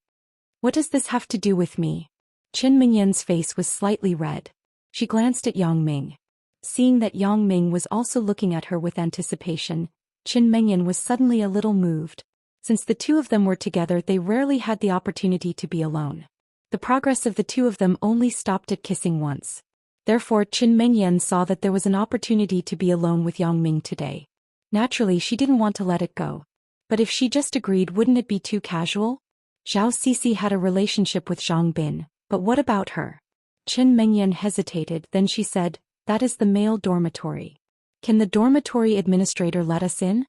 What does this have to do with me? Qin Mengyan's face was slightly red. She glanced at Yang Ming. Seeing that Yang Ming was also looking at her with anticipation, Qin Mengyan was suddenly a little moved. Since the 2 of them were together, they rarely had the opportunity to be alone. The progress of the 2 of them only stopped at kissing once. Therefore, Qin Mengyan saw that there was an opportunity to be alone with Yang Ming today. Naturally, she didn't want to let it go. But if she just agreed, wouldn't it be too casual? Zhao Sisi had a relationship with Zhang Bin, but what about her? Qin Mengyan hesitated, then she said, that is the male dormitory. Can the dormitory administrator let us in?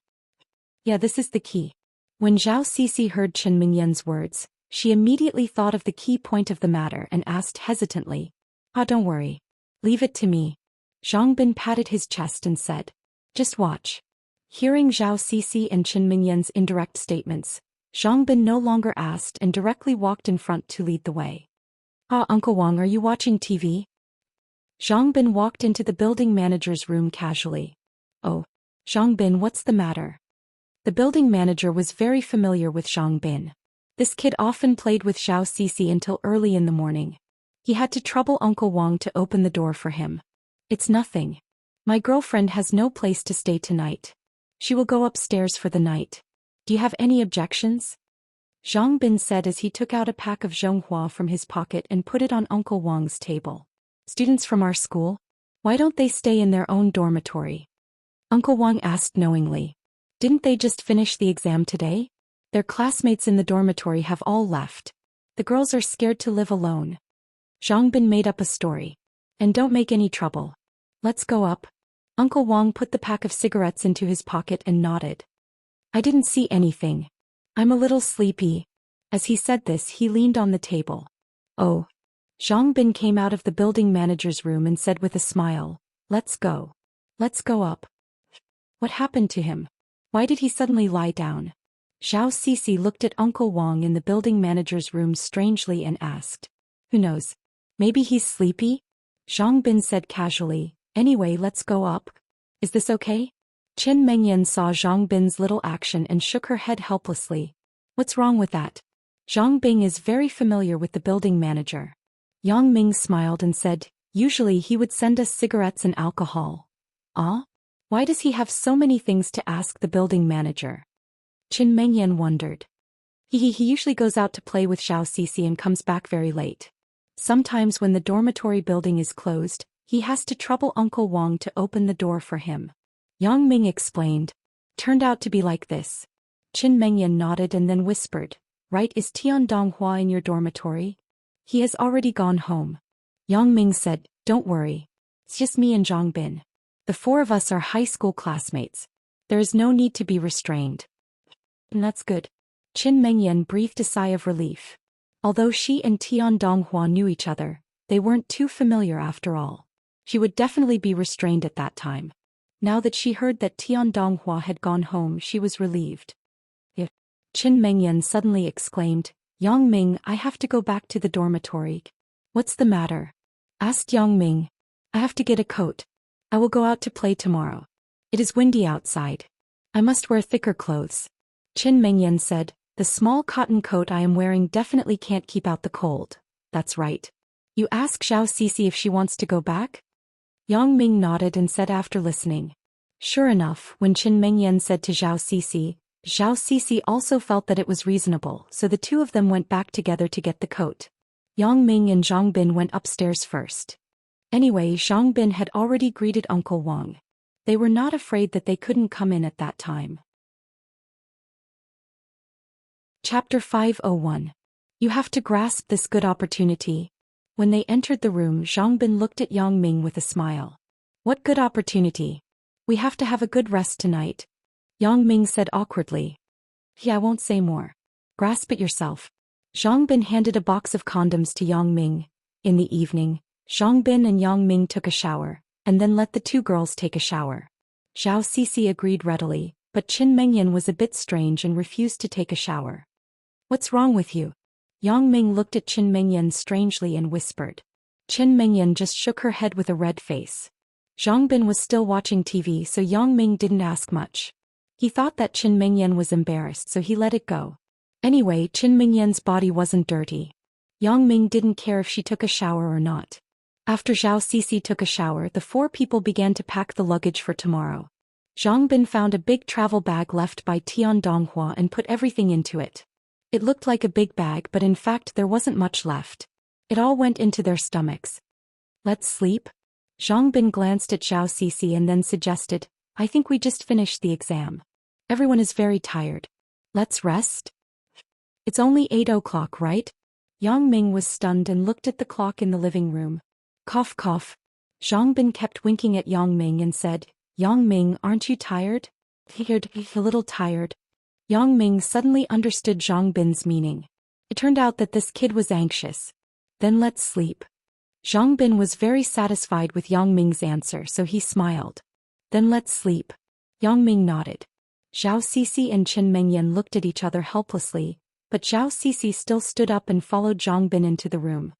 Yeah, this is the key. When Zhao Sisi heard Qin Mengyan's words, she immediately thought of the key point of the matter and asked hesitantly, don't worry. Leave it to me. Zhang Bin patted his chest and said, just watch. Hearing Zhao Sisi and Qin Mengyan's indirect statements, Zhang Bin no longer asked and directly walked in front to lead the way. Uncle Wang, are you watching TV? Zhang Bin walked into the building manager's room casually. Oh, Zhang Bin, what's the matter? The building manager was very familiar with Zhang Bin. This kid often played with Zhao Sisi until early in the morning. He had to trouble Uncle Wang to open the door for him. It's nothing. My girlfriend has no place to stay tonight. She will go upstairs for the night. Do you have any objections? Zhang Bin said as he took out a pack of zhonghua from his pocket and put it on Uncle Wang's table. Students from our school? Why don't they stay in their own dormitory? Uncle Wang asked knowingly. Didn't they just finish the exam today? Their classmates in the dormitory have all left. The girls are scared to live alone. Zhang Bin made up a story. And don't make any trouble. Let's go up. Uncle Wang put the pack of cigarettes into his pocket and nodded. I didn't see anything. I'm a little sleepy. As he said this, he leaned on the table. Oh. Zhang Bin came out of the building manager's room and said with a smile, let's go. Let's go up. What happened to him? Why did he suddenly lie down? Zhao Sisi looked at Uncle Wang in the building manager's room strangely and asked. Who knows? Maybe he's sleepy? Zhang Bin said casually, anyway, let's go up. Is this okay? Qin Mengyan saw Zhang Bin's little action and shook her head helplessly. What's wrong with that? Zhang Bin is very familiar with the building manager. Yang Ming smiled and said, usually he would send us cigarettes and alcohol. Why does he have so many things to ask the building manager? Qin Mengyan wondered. He usually goes out to play with Zhao Sisi and comes back very late. Sometimes when the dormitory building is closed, He has to trouble Uncle Wang to open the door for him. Yang Ming explained. Turned out to be like this. Qin Mengyan nodded and then whispered, right, is Tian Donghua in your dormitory? He has already gone home. Yang Ming said, don't worry. It's just me and Zhang Bin. The four of us are high school classmates. There is no need to be restrained. And that's good. Qin Mengyan breathed a sigh of relief. Although she and Tian Donghua knew each other, they weren't too familiar after all. She would definitely be restrained at that time. Now that she heard that Tian Donghua had gone home, she was relieved. If Qin Mengyan suddenly exclaimed, Yang Ming, I have to go back to the dormitory. What's the matter? Asked Yang Ming. I have to get a coat. I will go out to play tomorrow. It is windy outside. I must wear thicker clothes. Qin Mengyan said, the small cotton coat I am wearing definitely can't keep out the cold. That's right. You ask Zhao Sisi if she wants to go back? Yang Ming nodded and said after listening. Sure enough, when Qin Mengyan said to Zhao Sisi also felt that it was reasonable, so the two of them went back together to get the coat. Yang Ming and Zhang Bin went upstairs first. Anyway, Zhang Bin had already greeted Uncle Wang. They were not afraid that they couldn't come in at that time. Chapter 501. You have to grasp this good opportunity. When they entered the room, Zhang Bin looked at Yang Ming with a smile. What good opportunity? We have to have a good rest tonight. Yang Ming said awkwardly. Yeah, I won't say more. Grasp it yourself. Zhang Bin handed a box of condoms to Yang Ming. In the evening, Zhang Bin and Yang Ming took a shower, and then let the two girls take a shower. Zhao Sisi agreed readily, but Qin Mengyan was a bit strange and refused to take a shower. What's wrong with you? Yang Ming looked at Qin Mengyan strangely and whispered. Qin Mengyan just shook her head with a red face. Zhang Bin was still watching TV, so Yang Ming didn't ask much. He thought that Qin Mengyan was embarrassed, so he let it go. Anyway, Qin Mengyan's body wasn't dirty. Yang Ming didn't care if she took a shower or not. After Zhao Sisi took a shower, the four people began to pack the luggage for tomorrow. Zhang Bin found a big travel bag left by Tian Donghua and put everything into it. It looked like a big bag, but in fact there wasn't much left. It all went into their stomachs. Let's sleep? Zhang Bin glanced at Zhao Sisi and then suggested, I think we just finished the exam. Everyone is very tired. Let's rest? It's only 8 o'clock, right? Yang Ming was stunned and looked at the clock in the living room. Cough cough. Zhang Bin kept winking at Yang Ming and said, Yang Ming, aren't you tired? A little tired. Yang Ming suddenly understood Zhang Bin's meaning. It turned out that this kid was anxious. Then let's sleep. Zhang Bin was very satisfied with Yang Ming's answer, so he smiled. Then let's sleep. Yang Ming nodded. Zhao Sisi and Qin Mengyan looked at each other helplessly, but Zhao Sisi still stood up and followed Zhang Bin into the room.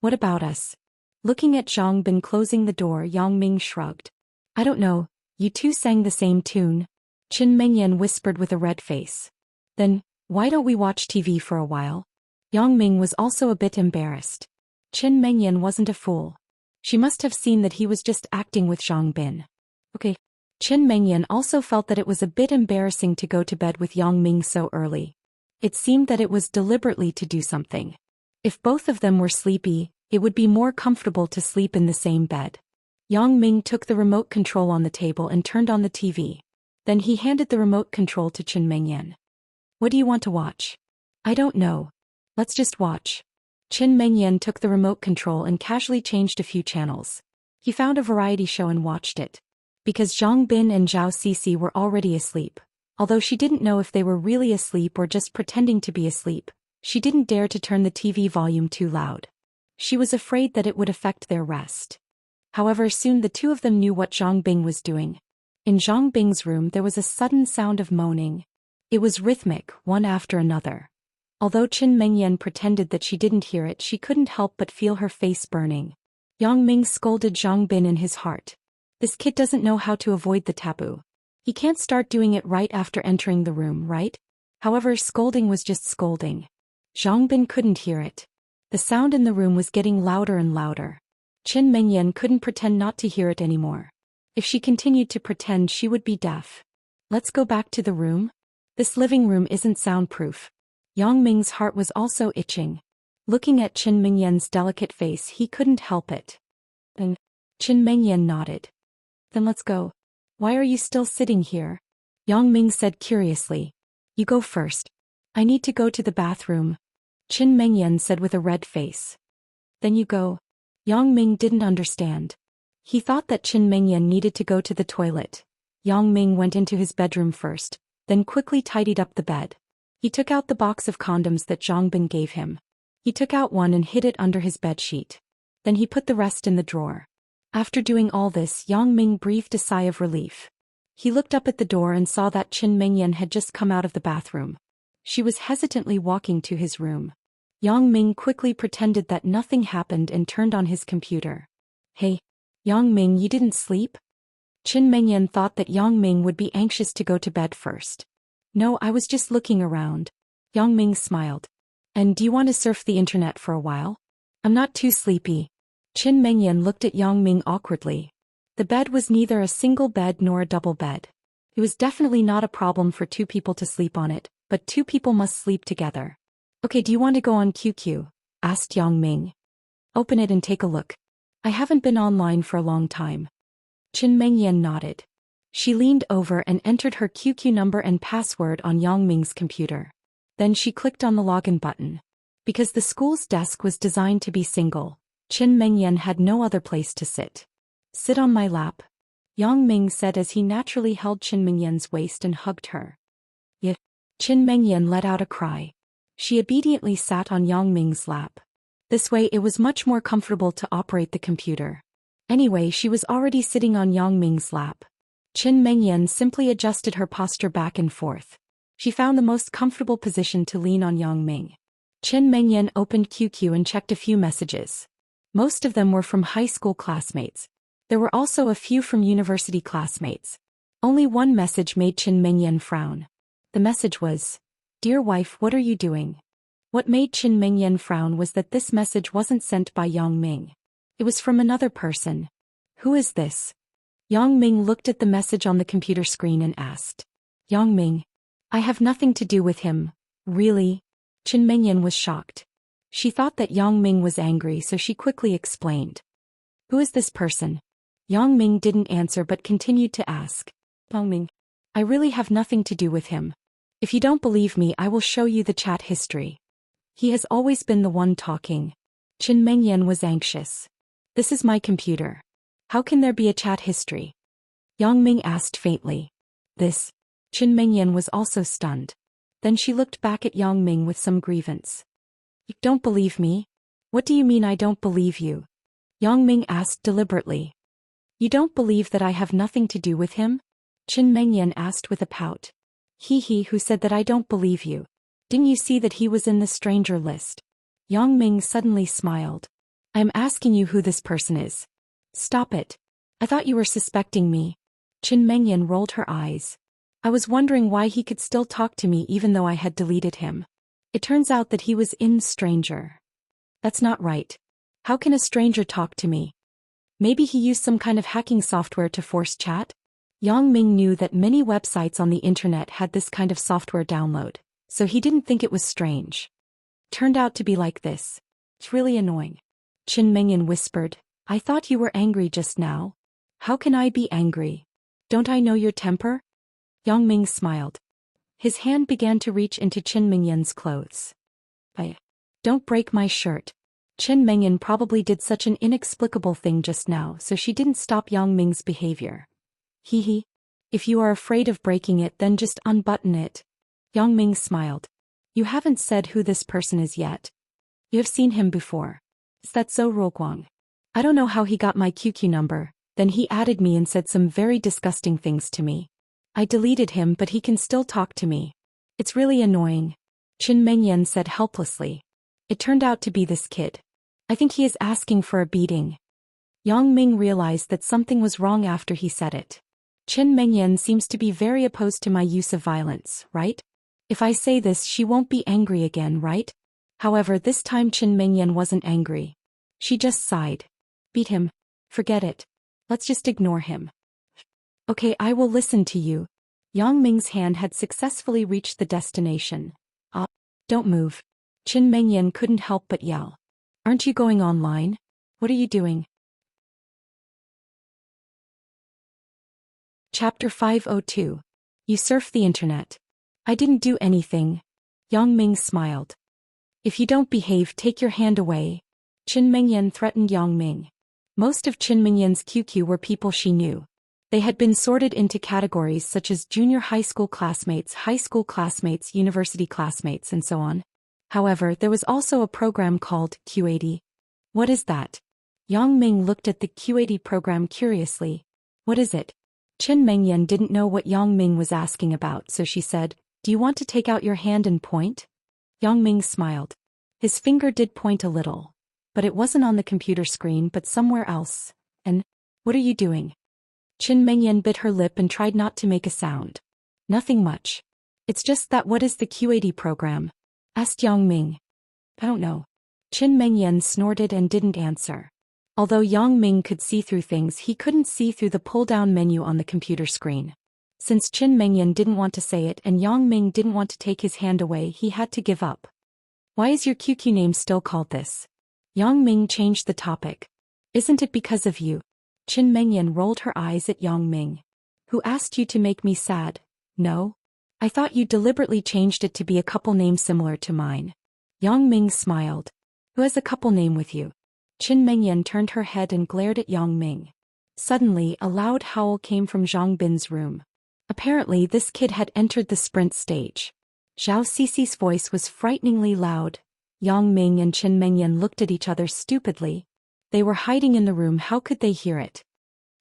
What about us? Looking at Zhang Bin closing the door, Yang Ming shrugged. I don't know, you two sang the same tune. Qin Mengyan whispered with a red face. Then, why don't we watch TV for a while? Yang Ming was also a bit embarrassed. Qin Mengyan wasn't a fool. She must have seen that he was just acting with Zhang Bin. Okay. Qin Mengyan also felt that it was a bit embarrassing to go to bed with Yang Ming so early. It seemed that it was deliberately to do something. If both of them were sleepy, it would be more comfortable to sleep in the same bed. Yang Ming took the remote control on the table and turned on the TV. Then he handed the remote control to Qin Mengyan. What do you want to watch? I don't know. Let's just watch. Qin Mengyan took the remote control and casually changed a few channels. He found a variety show and watched it. Because Zhang Bin and Zhao Sisi were already asleep, although she didn't know if they were really asleep or just pretending to be asleep, she didn't dare to turn the TV volume too loud. She was afraid that it would affect their rest. However, soon the two of them knew what Zhang Bing was doing. In Zhang Bing's room there was a sudden sound of moaning. It was rhythmic, one after another. Although Qin Mengyan pretended that she didn't hear it, she couldn't help but feel her face burning. Yang Ming scolded Zhang Bin in his heart. This kid doesn't know how to avoid the taboo. He can't start doing it right after entering the room, right? However, scolding was just scolding. Zhang Bin couldn't hear it. The sound in the room was getting louder and louder. Qin Mengyan couldn't pretend not to hear it anymore. If she continued to pretend, she would be deaf. Let's go back to the room? This living room isn't soundproof. Yang Ming's heart was also itching. Looking at Qin Mengyan's delicate face, he couldn't help it. And Qin Mengyan nodded. Then let's go. Why are you still sitting here? Yang Ming said curiously. You go first. I need to go to the bathroom. Qin Mengyan said with a red face. Then you go. Yang Ming didn't understand. He thought that Qin Mengyan needed to go to the toilet. Yang Ming went into his bedroom first, then quickly tidied up the bed. He took out the box of condoms that Zhang Bin gave him. He took out one and hid it under his bedsheet. Then he put the rest in the drawer. After doing all this, Yang Ming breathed a sigh of relief. He looked up at the door and saw that Qin Mengyan had just come out of the bathroom. She was hesitantly walking to his room. Yang Ming quickly pretended that nothing happened and turned on his computer. Hey, Yang Ming, you didn't sleep? Qin Mengyan thought that Yang Ming would be anxious to go to bed first. No, I was just looking around. Yang Ming smiled. And do you want to surf the internet for a while? I'm not too sleepy. Qin Mengyan looked at Yang Ming awkwardly. The bed was neither a single bed nor a double bed. It was definitely not a problem for two people to sleep on it, but two people must sleep together. Okay, do you want to go on QQ? Asked Yang Ming. Open it and take a look. I haven't been online for a long time. Qin Mengyan nodded. She leaned over and entered her QQ number and password on Yang Ming's computer. Then she clicked on the login button. Because the school's desk was designed to be single, Qin Mengyan had no other place to sit. Sit on my lap, Yang Ming said as he naturally held Qin Mengyan's waist and hugged her. Yeah. Qin Mengyan let out a cry. She obediently sat on Yang Ming's lap. This way it was much more comfortable to operate the computer. Anyway, she was already sitting on Yang Ming's lap. Qin Mengyan simply adjusted her posture back and forth. She found the most comfortable position to lean on Yang Ming. Qin Mengyan opened QQ and checked a few messages. Most of them were from high school classmates. There were also a few from university classmates. Only one message made Qin Mengyan frown. The message was, "Dear wife, what are you doing?" What made Qin Mengyan frown was that this message wasn't sent by Yang Ming. It was from another person. Who is this? Yang Ming looked at the message on the computer screen and asked. Yang Ming. I have nothing to do with him. Really? Qin Mengyan was shocked. She thought that Yang Ming was angry, so she quickly explained. Who is this person? Yang Ming didn't answer but continued to ask. Yang Ming. I really have nothing to do with him. If you don't believe me, I will show you the chat history. He has always been the one talking. Qin Mengyan was anxious. This is my computer. How can there be a chat history? Yang Ming asked faintly. This. Qin Mengyan was also stunned. Then she looked back at Yang Ming with some grievance. You don't believe me? What do you mean I don't believe you? Yang Ming asked deliberately. You don't believe that I have nothing to do with him? Qin Mengyan asked with a pout. He who said that I don't believe you. Didn't you see that he was in the stranger list? Yang Ming suddenly smiled. I am asking you who this person is. Stop it. I thought you were suspecting me. Qin Mengyan rolled her eyes. I was wondering why he could still talk to me even though I had deleted him. It turns out that he was in stranger. That's not right. How can a stranger talk to me? Maybe he used some kind of hacking software to force chat? Yang Ming knew that many websites on the internet had this kind of software download, so he didn't think it was strange. Turned out to be like this. It's really annoying. Qin Mengyan whispered, I thought you were angry just now. How can I be angry? Don't I know your temper? Yang Ming smiled. His hand began to reach into Qin Mengyan's clothes. Don't break my shirt. Qin Mengyan probably did such an inexplicable thing just now, so she didn't stop Yang Ming's behavior. If you are afraid of breaking it, then just unbutton it. Yang Ming smiled. You haven't said who this person is yet. You have seen him before. Is that so, Ruoguang? I don't know how he got my QQ number, then he added me and said some very disgusting things to me. I deleted him, but he can still talk to me. It's really annoying. Qin Mengyan said helplessly. It turned out to be this kid. I think he is asking for a beating. Yang Ming realized that something was wrong after he said it. Qin Mengyan seems to be very opposed to my use of violence, right? If I say this, she won't be angry again, right? However, this time Qin Mengyan wasn't angry. She just sighed. Beat him. Forget it. Let's just ignore him. Okay, I will listen to you. Yang Ming's hand had successfully reached the destination. Don't move. Qin Mengyan couldn't help but yell. Aren't you going online? What are you doing? Chapter 502. You surf the internet. I didn't do anything. Yang Ming smiled. If you don't behave, take your hand away. Qin Mengyan threatened Yang Ming. Most of Qin Mengyan's QQ were people she knew. They had been sorted into categories such as junior high school classmates, university classmates, and so on. However, there was also a program called Q80. What is that? Yang Ming looked at the Q80 program curiously. What is it? Qin Mengyan didn't know what Yang Ming was asking about, so she said, Do you want to take out your hand and point? Yang Ming smiled. His finger did point a little. But it wasn't on the computer screen but somewhere else. And, what are you doing? Qin Mengyan bit her lip and tried not to make a sound. Nothing much. It's just that what is the Q80 program? Asked Yang Ming. I don't know. Qin Mengyan snorted and didn't answer. Although Yang Ming could see through things, he couldn't see through the pull-down menu on the computer screen. Since Qin Mengyan didn't want to say it and Yang Ming didn't want to take his hand away, he had to give up. Why is your QQ name still called this? Yang Ming changed the topic. Isn't it because of you? Qin Mengyan rolled her eyes at Yang Ming. Who asked you to make me sad? No? I thought you deliberately changed it to be a couple name similar to mine. Yang Ming smiled. Who has a couple name with you? Qin Mengyan turned her head and glared at Yang Ming. Suddenly, a loud howl came from Zhang Bin's room. Apparently, this kid had entered the sprint stage. Zhao Cici's voice was frighteningly loud. Yang Ming and Qin Mengyan looked at each other stupidly. They were hiding in the room, how could they hear it?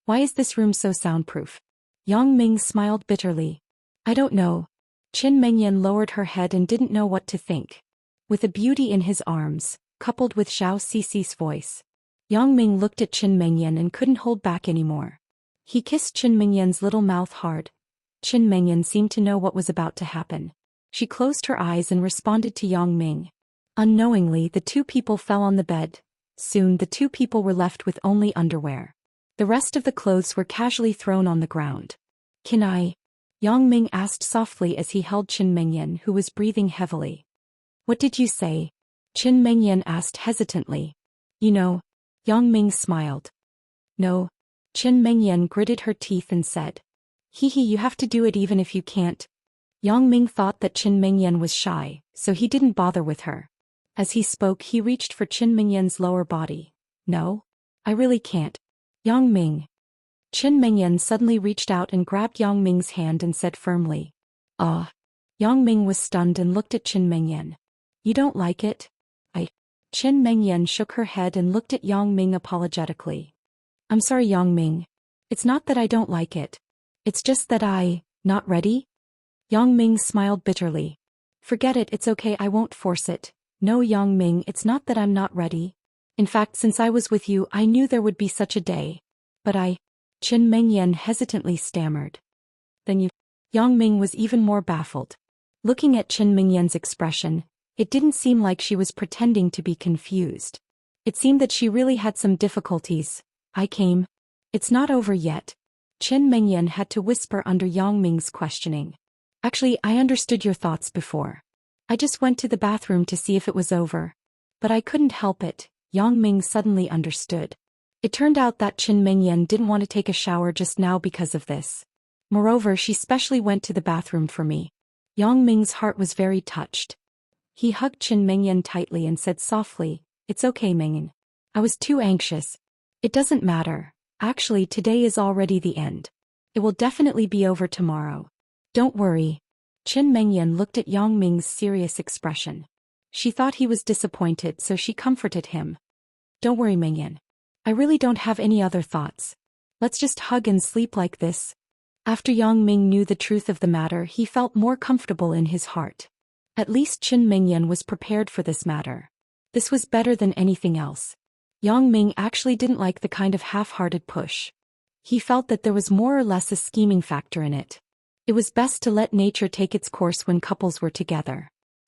Why is this room so soundproof? Yang Ming smiled bitterly. I don't know. Qin Mengyan lowered her head and didn't know what to think. With a beauty in his arms, coupled with Zhao Cici's voice, Yang Ming looked at Qin Mengyan and couldn't hold back anymore. He kissed Qin Mengyan's little mouth hard. Qin Mengyan seemed to know what was about to happen. She closed her eyes and responded to Yang Ming. Unknowingly, the two people fell on the bed. Soon the two people were left with only underwear. The rest of the clothes were casually thrown on the ground. Can I? Yang Ming asked softly as he held Qin Mengyan, who was breathing heavily. What did you say? Qin Mengyan asked hesitantly. You know. Yang Ming smiled. No. Qin Mengyan gritted her teeth and said. Hee, you have to do it even if you can't. Yang Ming thought that Qin Mengyan was shy, so he didn't bother with her. As he spoke, he reached for Qin Mengyan's lower body. No? I really can't. Yang Ming. Qin Mengyan suddenly reached out and grabbed Yang Ming's hand and said firmly. Yang Ming was stunned and looked at Qin Mengyan. You don't like it? Qin Mengyan shook her head and looked at Yang Ming apologetically. I'm sorry, Yang Ming. It's not that I don't like it. It's just that not ready? Yang Ming smiled bitterly. Forget it, it's okay, I won't force it. No, Yang Ming, it's not that I'm not ready. In fact, since I was with you, I knew there would be such a day. But Qin Mengyan hesitantly stammered. Then you. Yang Ming was even more baffled. Looking at Qin Mengyan's expression, it didn't seem like she was pretending to be confused. It seemed that she really had some difficulties. I came. It's not over yet. Qin Mengyan had to whisper under Yang Ming's questioning. Actually, I understood your thoughts before. I just went to the bathroom to see if it was over. But I couldn't help it. Yang Ming suddenly understood. It turned out that Qin Mengyan didn't want to take a shower just now because of this. Moreover, she specially went to the bathroom for me. Yang Ming's heart was very touched. He hugged Qin Mengyan tightly and said softly, It's okay, Mengyan. I was too anxious. It doesn't matter. Actually, today is already the end. It will definitely be over tomorrow. Don't worry. Qin Mengyan looked at Yang Ming's serious expression. She thought he was disappointed, so she comforted him. Don't worry, Mengyan. I really don't have any other thoughts. Let's just hug and sleep like this. After Yang Ming knew the truth of the matter, he felt more comfortable in his heart. At least Qin Mengyan was prepared for this matter. This was better than anything else. Yang Ming actually didn't like the kind of half-hearted push. He felt that there was more or less a scheming factor in it. It was best to let nature take its course when couples were together.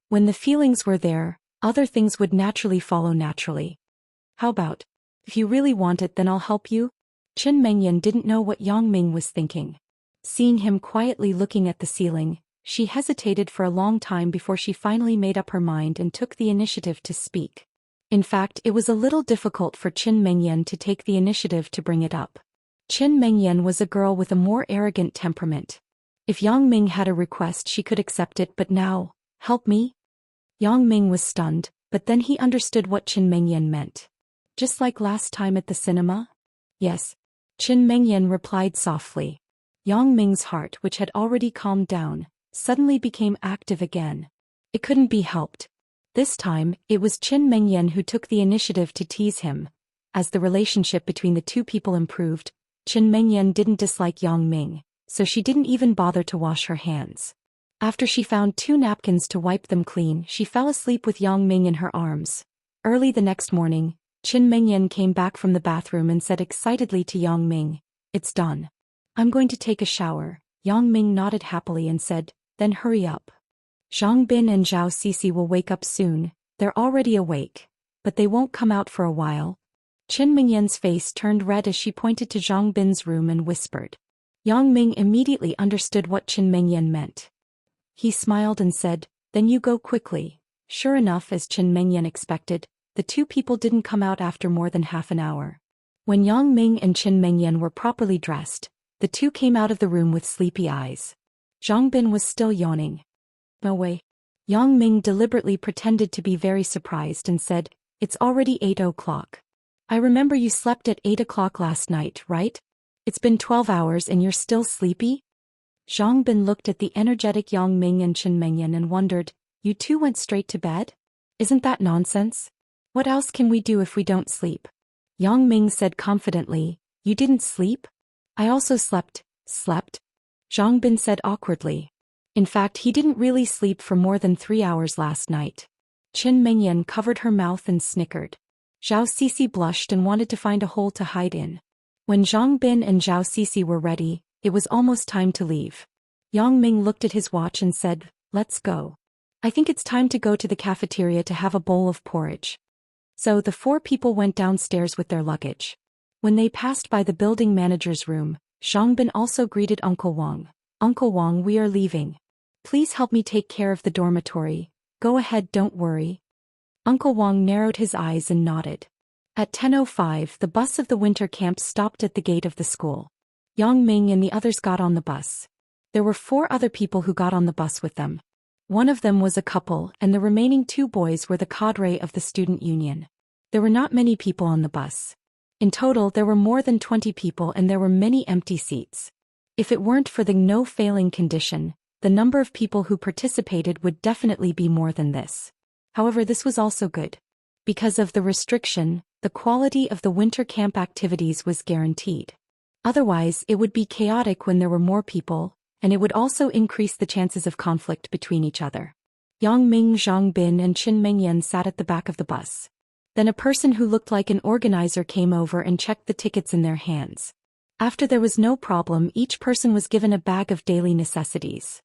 When the feelings were there, other things would naturally follow naturally. How about, if you really want it, then I'll help you? Qin Mengyan didn't know what Yang Ming was thinking. Seeing him quietly looking at the ceiling, she hesitated for a long time before she finally made up her mind and took the initiative to speak. In fact, it was a little difficult for Qin Mengyan to take the initiative to bring it up. Qin Mengyan was a girl with a more arrogant temperament. If Yang Ming had a request she could accept it, but now, help me? Yang Ming was stunned, but then he understood what Qin Mengyan meant. Just like last time at the cinema? Yes. Qin Mengyan replied softly. Yang Ming's heart, which had already calmed down, suddenly became active again. It couldn't be helped. This time, it was Qin Mengyan who took the initiative to tease him. As the relationship between the two people improved, Qin Mengyan didn't dislike Yang Ming, so she didn't even bother to wash her hands. After she found 2 napkins to wipe them clean, she fell asleep with Yang Ming in her arms. Early the next morning, Qin Mengyan came back from the bathroom and said excitedly to Yang Ming, "It's done. I'm going to take a shower." Yang Ming nodded happily and said, "Then hurry up. Zhang Bin and Zhao Sisi will wake up soon. They're already awake, but they won't come out for a while." Qin Mengyan's face turned red as she pointed to Zhang Bin's room and whispered. Yang Ming immediately understood what Qin Mengyan meant. He smiled and said, "Then you go quickly." Sure enough, as Qin Mengyan expected, the two people didn't come out after more than half an hour. When Yang Ming and Qin Mengyan were properly dressed, the two came out of the room with sleepy eyes. Zhang Bin was still yawning. "No way." Yang Ming deliberately pretended to be very surprised and said, "It's already 8 o'clock. I remember you slept at 8 o'clock last night, right? It's been 12 hours and you're still sleepy?" Zhang Bin looked at the energetic Yang Ming and Qin Mengyan and wondered, "You two went straight to bed? Isn't that nonsense? What else can we do if we don't sleep?" Yang Ming said confidently, "You didn't sleep? I also slept." "Slept?" Zhang Bin said awkwardly. In fact, he didn't really sleep for more than 3 hours last night. Qin Mengyan covered her mouth and snickered. Zhao Sisi blushed and wanted to find a hole to hide in. When Zhang Bin and Zhao Sisi were ready, it was almost time to leave. Yang Ming looked at his watch and said, "Let's go. I think it's time to go to the cafeteria to have a bowl of porridge." So the 4 people went downstairs with their luggage. When they passed by the building manager's room, Zhang Bin also greeted Uncle Wang. "Uncle Wang, we are leaving. Please help me take care of the dormitory." "Go ahead, don't worry." Uncle Wang narrowed his eyes and nodded. At 10:05, the bus of the winter camp stopped at the gate of the school. Yang Ming and the others got on the bus. There were 4 other people who got on the bus with them. One of them was a couple, and the remaining 2 boys were the cadre of the student union. There were not many people on the bus. In total, there were more than 20 people and there were many empty seats. If it weren't for the no-failing condition, the number of people who participated would definitely be more than this. However, this was also good. Because of the restriction, the quality of the winter camp activities was guaranteed. Otherwise, it would be chaotic when there were more people, and it would also increase the chances of conflict between each other. Yang Ming, Zhang Bin and Qin Mengyan sat at the back of the bus. Then a person who looked like an organizer came over and checked the tickets in their hands. After there was no problem, each person was given a bag of daily necessities.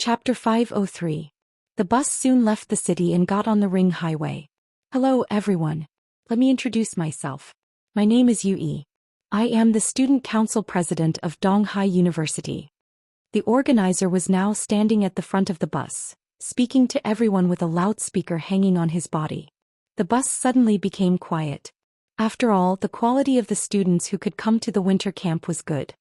Chapter 503. The bus soon left the city and got on the Ring Highway. Hello everyone. Let me introduce myself. My name is Yui. I am the Student Council President of Donghai University. The organizer was now standing at the front of the bus, speaking to everyone with a loudspeaker hanging on his body. The bus suddenly became quiet. After all, the quality of the students who could come to the winter camp was good.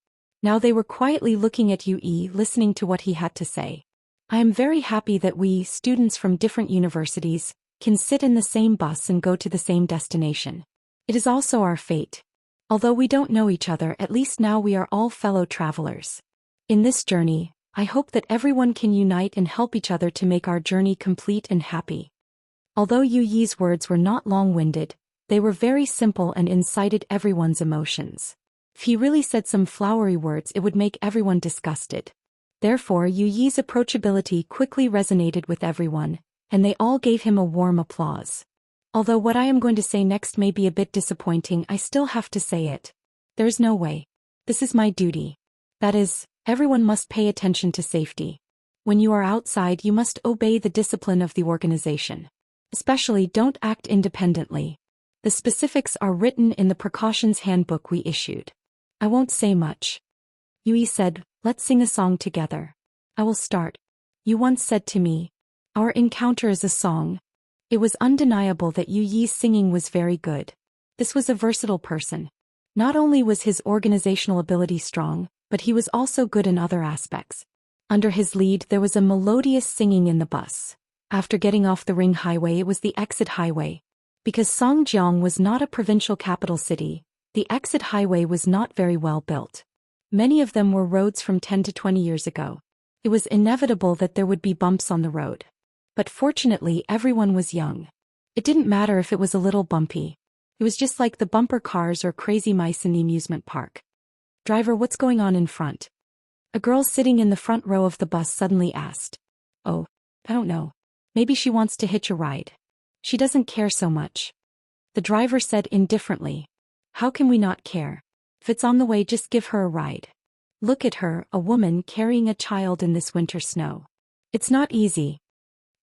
Now they were quietly looking at Yui, listening to what he had to say. I am very happy that we, students from different universities, can sit in the same bus and go to the same destination. It is also our fate. Although we don't know each other, at least now we are all fellow travelers. In this journey, I hope that everyone can unite and help each other to make our journey complete and happy. Although Yuyi's words were not long-winded, they were very simple and incited everyone's emotions. If he really said some flowery words, it would make everyone disgusted. Therefore, Yuyi's approachability quickly resonated with everyone, and they all gave him a warm applause. Although what I am going to say next may be a bit disappointing, I still have to say it. There's no way. This is my duty. That is, everyone must pay attention to safety. When you are outside, you must obey the discipline of the organization. Especially, don't act independently. The specifics are written in the precautions handbook we issued. I won't say much. Yui said, "Let's sing a song together." I will start. You once said to me, "Our encounter is a song." It was undeniable that Yuyi's singing was very good. This was a versatile person. Not only was his organizational ability strong, but he was also good in other aspects. Under his lead there was a melodious singing in the bus. After getting off the ring highway it was the exit highway. Because Songjiang was not a provincial capital city, the exit highway was not very well built. Many of them were roads from 10 to 20 years ago. It was inevitable that there would be bumps on the road. But fortunately everyone was young. It didn't matter if it was a little bumpy. It was just like the bumper cars or crazy mice in the amusement park. "Driver, what's going on in front?" A girl sitting in the front row of the bus suddenly asked. "Oh, I don't know. Maybe she wants to hitch a ride. She doesn't care so much." The driver said indifferently. "How can we not care? If it's on the way, just give her a ride. Look at her, a woman carrying a child in this winter snow. It's not easy."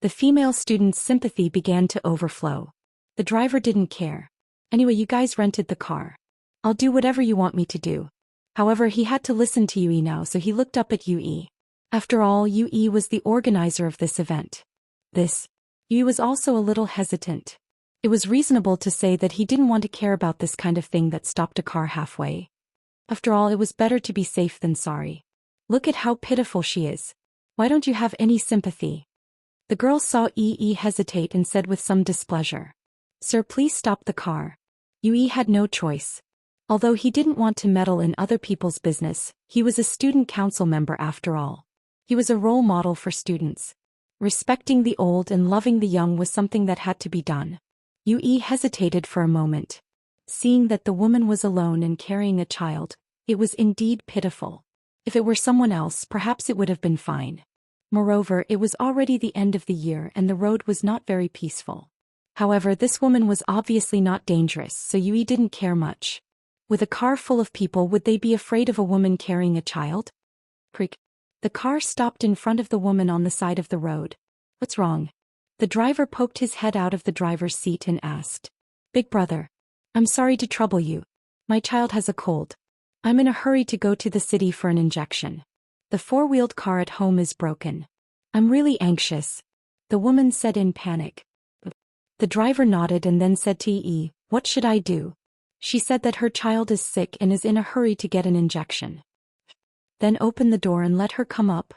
The female student's sympathy began to overflow. The driver didn't care. "Anyway, you guys rented the car. I'll do whatever you want me to do." However, he had to listen to Yui now, so he looked up at Yui. After all, Yui was the organizer of this event. Yui was also a little hesitant. It was reasonable to say that he didn't want to care about this kind of thing that stopped a car halfway. After all, it was better to be safe than sorry. "Look at how pitiful she is. Why don't you have any sympathy?" The girl saw Yi hesitate and said with some displeasure, "Sir, please stop the car." Yui had no choice. Although he didn't want to meddle in other people's business, he was a student council member after all. He was a role model for students. Respecting the old and loving the young was something that had to be done. Yui hesitated for a moment. Seeing that the woman was alone and carrying a child, it was indeed pitiful. If it were someone else, perhaps it would have been fine. Moreover, it was already the end of the year and the road was not very peaceful. However, this woman was obviously not dangerous, so Yui didn't care much. With a car full of people, would they be afraid of a woman carrying a child? Creak. The car stopped in front of the woman on the side of the road. "What's wrong?" The driver poked his head out of the driver's seat and asked. "Big brother. I'm sorry to trouble you. My child has a cold. I'm in a hurry to go to the city for an injection. The four-wheeled car at home is broken. I'm really anxious," the woman said in panic. The driver nodded and then said to Yi, "What should I do?" She said that her child is sick and is in a hurry to get an injection. "Then open the door and let her come up."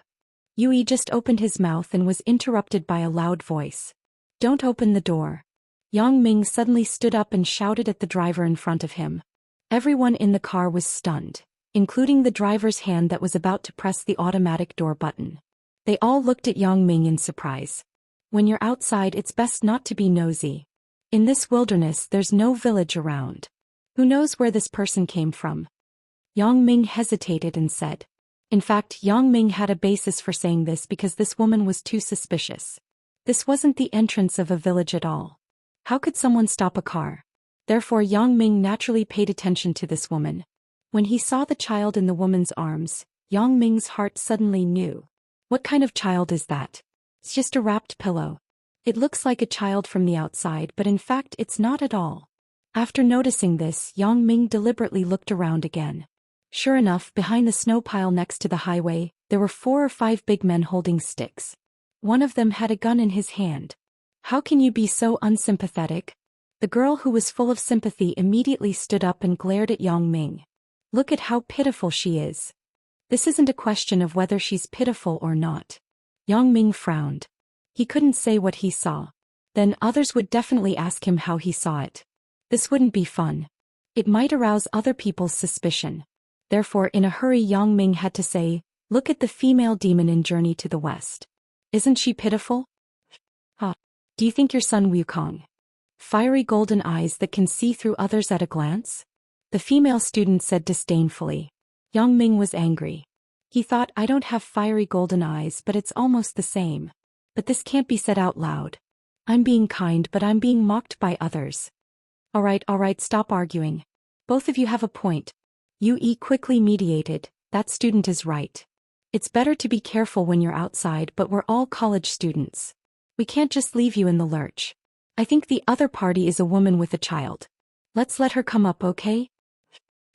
Yui just opened his mouth and was interrupted by a loud voice. "Don't open the door." Yang Ming suddenly stood up and shouted at the driver in front of him. Everyone in the car was stunned, including the driver's hand that was about to press the automatic door button. They all looked at Yang Ming in surprise. When you're outside, it's best not to be nosy. In this wilderness, there's no village around. Who knows where this person came from? Yang Ming hesitated and said. In fact, Yang Ming had a basis for saying this because this woman was too suspicious. This wasn't the entrance of a village at all. How could someone stop a car? Therefore, Yang Ming naturally paid attention to this woman. When he saw the child in the woman's arms, Yang Ming's heart suddenly knew. What kind of child is that? It's just a wrapped pillow. It looks like a child from the outside, but in fact it's not at all. After noticing this, Yang Ming deliberately looked around again. Sure enough, behind the snow pile next to the highway, there were 4 or 5 big men holding sticks. One of them had a gun in his hand. How can you be so unsympathetic? The girl, who was full of sympathy, immediately stood up and glared at Yang Ming. Look at how pitiful she is. This isn't a question of whether she's pitiful or not. Yang Ming frowned. He couldn't say what he saw. Then others would definitely ask him how he saw it. This wouldn't be fun. It might arouse other people's suspicion. Therefore, in a hurry, Yang Ming had to say, "Look at the female demon in Journey to the West. Isn't she pitiful? Do you think your son Wukong? Fiery golden eyes that can see through others at a glance?" The female student said disdainfully. Yang Ming was angry. He thought, I don't have fiery golden eyes, but it's almost the same. But this can't be said out loud. I'm being kind, but I'm being mocked by others. All right, stop arguing. Both of you have a point. Yui quickly mediated. That student is right. It's better to be careful when you're outside, but we're all college students. We can't just leave you in the lurch. I think the other party is a woman with a child. Let's let her come up, okay?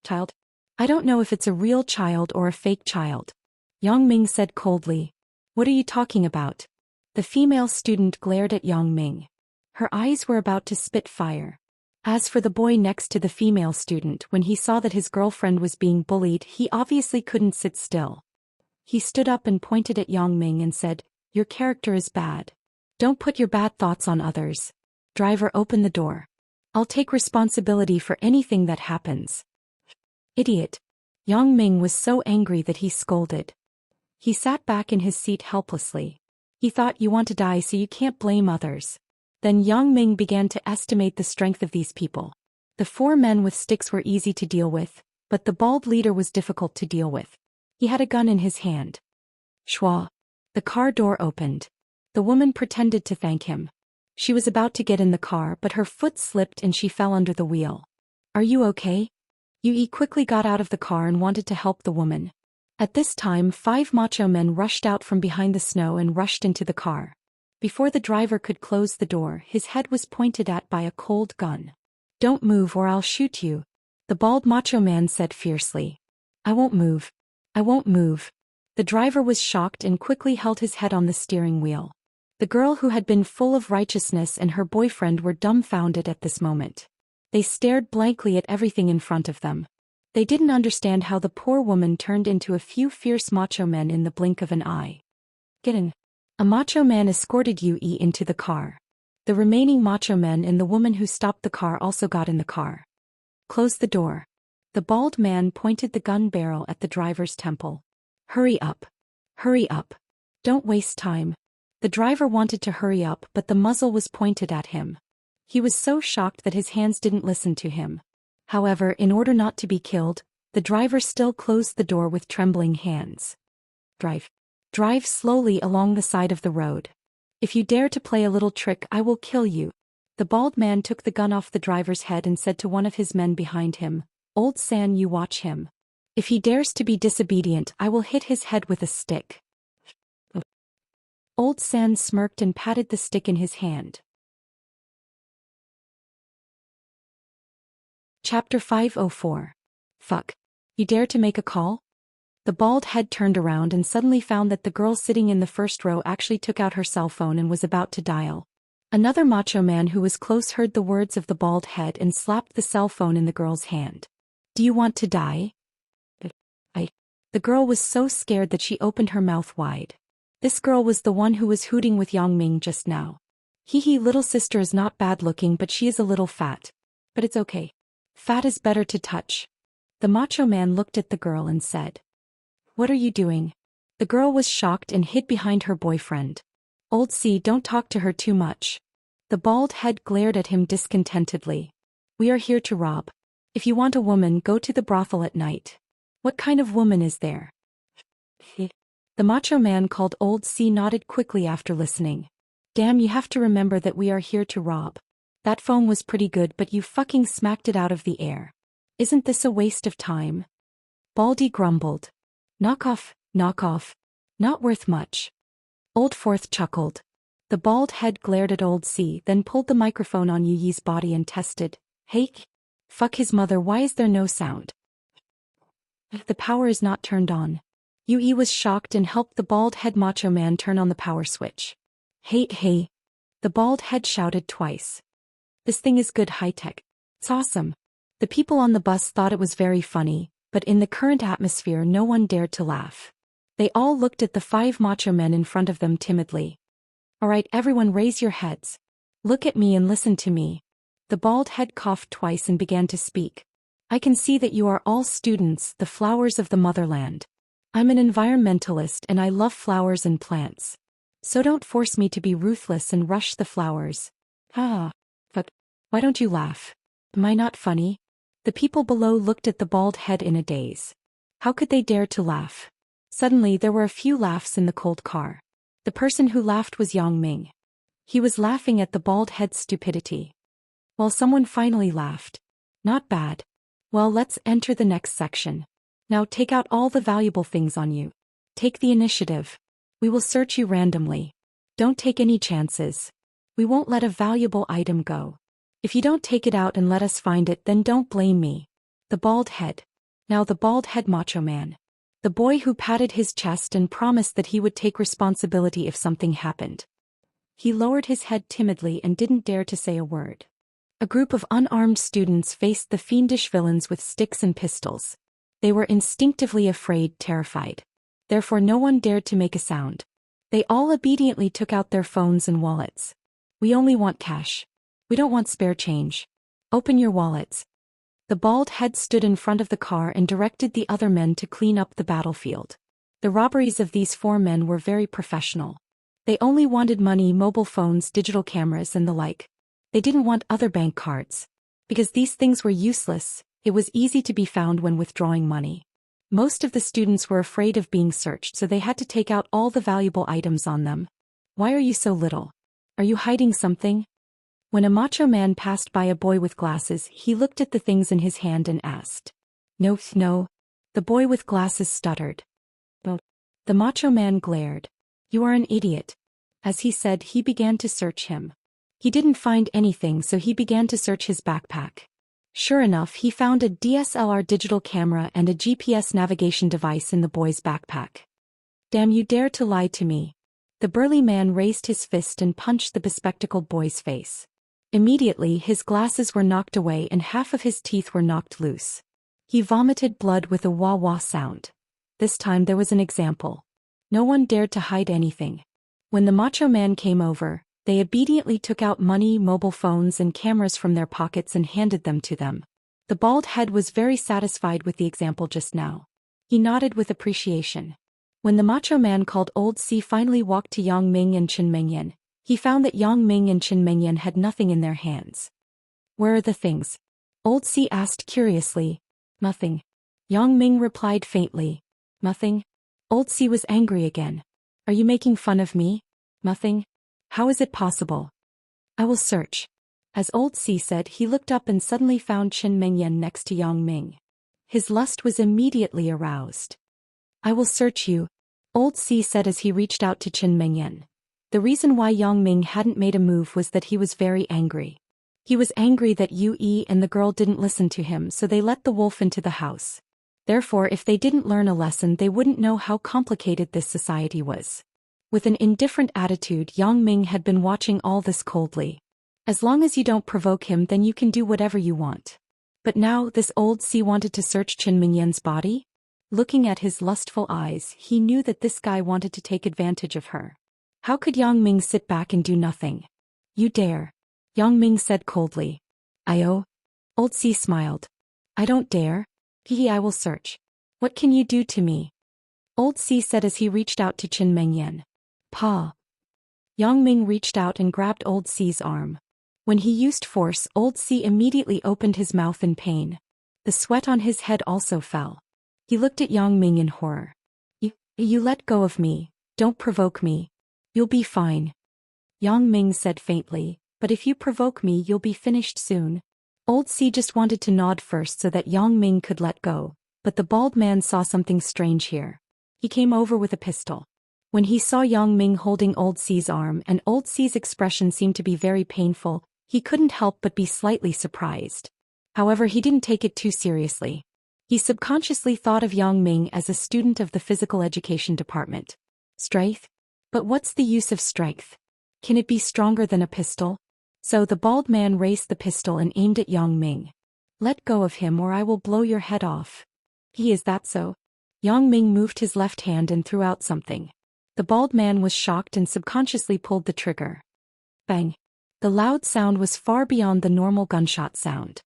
Child? I don't know if it's a real child or a fake child. Yang Ming said coldly. What are you talking about? The female student glared at Yang Ming. Her eyes were about to spit fire. As for the boy next to the female student, when he saw that his girlfriend was being bullied, he obviously couldn't sit still. He stood up and pointed at Yang Ming and said, "Your character is bad. Don't put your bad thoughts on others. Driver, open the door. I'll take responsibility for anything that happens." Idiot. Yang Ming was so angry that he scolded. He sat back in his seat helplessly. He thought, you want to die so you can't blame others. Then Yang Ming began to estimate the strength of these people. The 4 men with sticks were easy to deal with, but the bald leader was difficult to deal with. He had a gun in his hand. Schwa. The car door opened. The woman pretended to thank him. She was about to get in the car, but her foot slipped and she fell under the wheel. "Are you okay?" Yui quickly got out of the car and wanted to help the woman. At this time, 5 macho men rushed out from behind the snow and rushed into the car. Before the driver could close the door, his head was pointed at by a cold gun. "Don't move or I'll shoot you," the bald macho man said fiercely. "I won't move. I won't move." The driver was shocked and quickly held his head on the steering wheel. The girl who had been full of righteousness and her boyfriend were dumbfounded at this moment. They stared blankly at everything in front of them. They didn't understand how the poor woman turned into a few fierce macho men in the blink of an eye. "Get in." A macho man escorted Yui into the car. The remaining macho men and the woman who stopped the car also got in the car. "Close the door." The bald man pointed the gun barrel at the driver's temple. "Hurry up. Hurry up. Don't waste time." The driver wanted to hurry up, but the muzzle was pointed at him. He was so shocked that his hands didn't listen to him. However, in order not to be killed, the driver still closed the door with trembling hands. "Drive. Drive slowly along the side of the road. If you dare to play a little trick, I will kill you." The bald man took the gun off the driver's head and said to one of his men behind him, "Old San, you watch him. If he dares to be disobedient, I will hit his head with a stick." Old San smirked and patted the stick in his hand. Chapter 504. Fuck. You dare to make a call? The bald head turned around and suddenly found that the girl sitting in the first row actually took out her cell phone and was about to dial. Another macho man who was close heard the words of the bald head and slapped the cell phone in the girl's hand. "Do you want to die?" The girl was so scared that she opened her mouth wide. This girl was the one who was hooting with Yang Ming just now. Hee, little sister is not bad looking, but she is a little fat. But it's okay. Fat is better to touch. The macho man looked at the girl and said, "What are you doing?" The girl was shocked and hid behind her boyfriend. "Old C, don't talk to her too much." The bald head glared at him discontentedly. "We are here to rob. If you want a woman, go to the brothel at night." "What kind of woman is there?" The macho man called Old C nodded quickly after listening. "Damn, you have to remember that we are here to rob. That phone was pretty good, but you fucking smacked it out of the air. Isn't this a waste of time?" Baldy grumbled. Knock off. Not worth much." Old Fourth chuckled. The bald head glared at Old C, then pulled the microphone on Yuyi's body and tested. "Hey, fuck his mother, why is there no sound?" "The power is not turned on." Yui was shocked and helped the bald head macho man turn on the power switch. Hey, the bald head shouted twice. "This thing is good high-tech. It's awesome." The people on the bus thought it was very funny, but in the current atmosphere no one dared to laugh. They all looked at the 5 macho men in front of them timidly. "All right, everyone, raise your heads. Look at me and listen to me." The bald head coughed twice and began to speak. "I can see that you are all students, the flowers of the motherland. I'm an environmentalist and I love flowers and plants. So don't force me to be ruthless and rush the flowers." But why don't you laugh? Am I not funny?" The people below looked at the bald head in a daze. How could they dare to laugh? Suddenly there were a few laughs in the cold car. The person who laughed was Yang Ming. He was laughing at the bald head's stupidity. Well, someone finally laughed. Not bad. Well, let's enter the next section. Now take out all the valuable things on you. Take the initiative. We will search you randomly. Don't take any chances. We won't let a valuable item go. If you don't take it out and let us find it, then don't blame me. The bald head. Now the bald head macho man. The boy who patted his chest and promised that he would take responsibility if something happened. He lowered his head timidly and didn't dare to say a word. A group of unarmed students faced the fiendish villains with sticks and pistols. They were instinctively afraid, terrified. Therefore no one dared to make a sound. They all obediently took out their phones and wallets. "We only want cash. We don't want spare change. Open your wallets." The bald head stood in front of the car and directed the other men to clean up the battlefield. The robberies of these 4 men were very professional. They only wanted money, mobile phones, digital cameras, and the like. They didn't want other bank cards. Because these things were useless, it was easy to be found when withdrawing money. Most of the students were afraid of being searched, so they had to take out all the valuable items on them. "Why are you so little? Are you hiding something?" When a macho man passed by a boy with glasses, he looked at the things in his hand and asked. "No, no." The boy with glasses stuttered. "Oh." The macho man glared. "You are an idiot." As he said, he began to search him. He didn't find anything, so he began to search his backpack. Sure enough, he found a DSLR digital camera and a GPS navigation device in the boy's backpack. "Damn, you dare to lie to me." The burly man raised his fist and punched the bespectacled boy's face. Immediately his glasses were knocked away and half of his teeth were knocked loose. He vomited blood with a wah-wah sound. This time there was an example. No one dared to hide anything. When the macho man came over, they obediently took out money, mobile phones, and cameras from their pockets and handed them to them. The bald head was very satisfied with the example just now. He nodded with appreciation. When the macho man called Old C finally walked to Yang Ming and Chen Mengyan, he found that Yang Ming and Chen Mengyan had nothing in their hands. "Where are the things?" Old C asked curiously. "Nothing." Yang Ming replied faintly. "Nothing?" Old C was angry again. "Are you making fun of me? Nothing? How is it possible?" "I will search." As Old C said, he looked up and suddenly found Chen Mengyan next to Yang Ming. His lust was immediately aroused. "I will search you," Old C said as he reached out to Chen Mengyan. The reason why Yang Ming hadn't made a move was that he was very angry. He was angry that Yue and the girl didn't listen to him, so they let the wolf into the house. Therefore, if they didn't learn a lesson, they wouldn't know how complicated this society was. With an indifferent attitude, Yang Ming had been watching all this coldly. As long as you don't provoke him, then you can do whatever you want. But now, this Old C wanted to search Chen Mingyan's body? Looking at his lustful eyes, he knew that this guy wanted to take advantage of her. How could Yang Ming sit back and do nothing? "You dare," Yang Ming said coldly. "I Old C smiled. "I don't dare. I will search. What can you do to me?" Old C said as he reached out to Chen Mengyan. "Pa." Yang Ming reached out and grabbed Old C's arm. When he used force, Old C immediately opened his mouth in pain. The sweat on his head also fell. He looked at Yang Ming in horror. You let go of me. Don't provoke me. You'll be fine." Yang Ming said faintly, "But if you provoke me, you'll be finished soon." Old C just wanted to nod first so that Yang Ming could let go, but the bald man saw something strange here. He came over with a pistol. When he saw Yang Ming holding Old C's arm and Old C's expression seemed to be very painful, he couldn't help but be slightly surprised. However, he didn't take it too seriously. He subconsciously thought of Yang Ming as a student of the physical education department. Strength? But what's the use of strength? Can it be stronger than a pistol? So the bald man raised the pistol and aimed at Yang Ming. "Let go of him or I will blow your head off." Is that so?" Yang Ming moved his left hand and threw out something. The bald man was shocked and subconsciously pulled the trigger. Bang! The loud sound was far beyond the normal gunshot sound.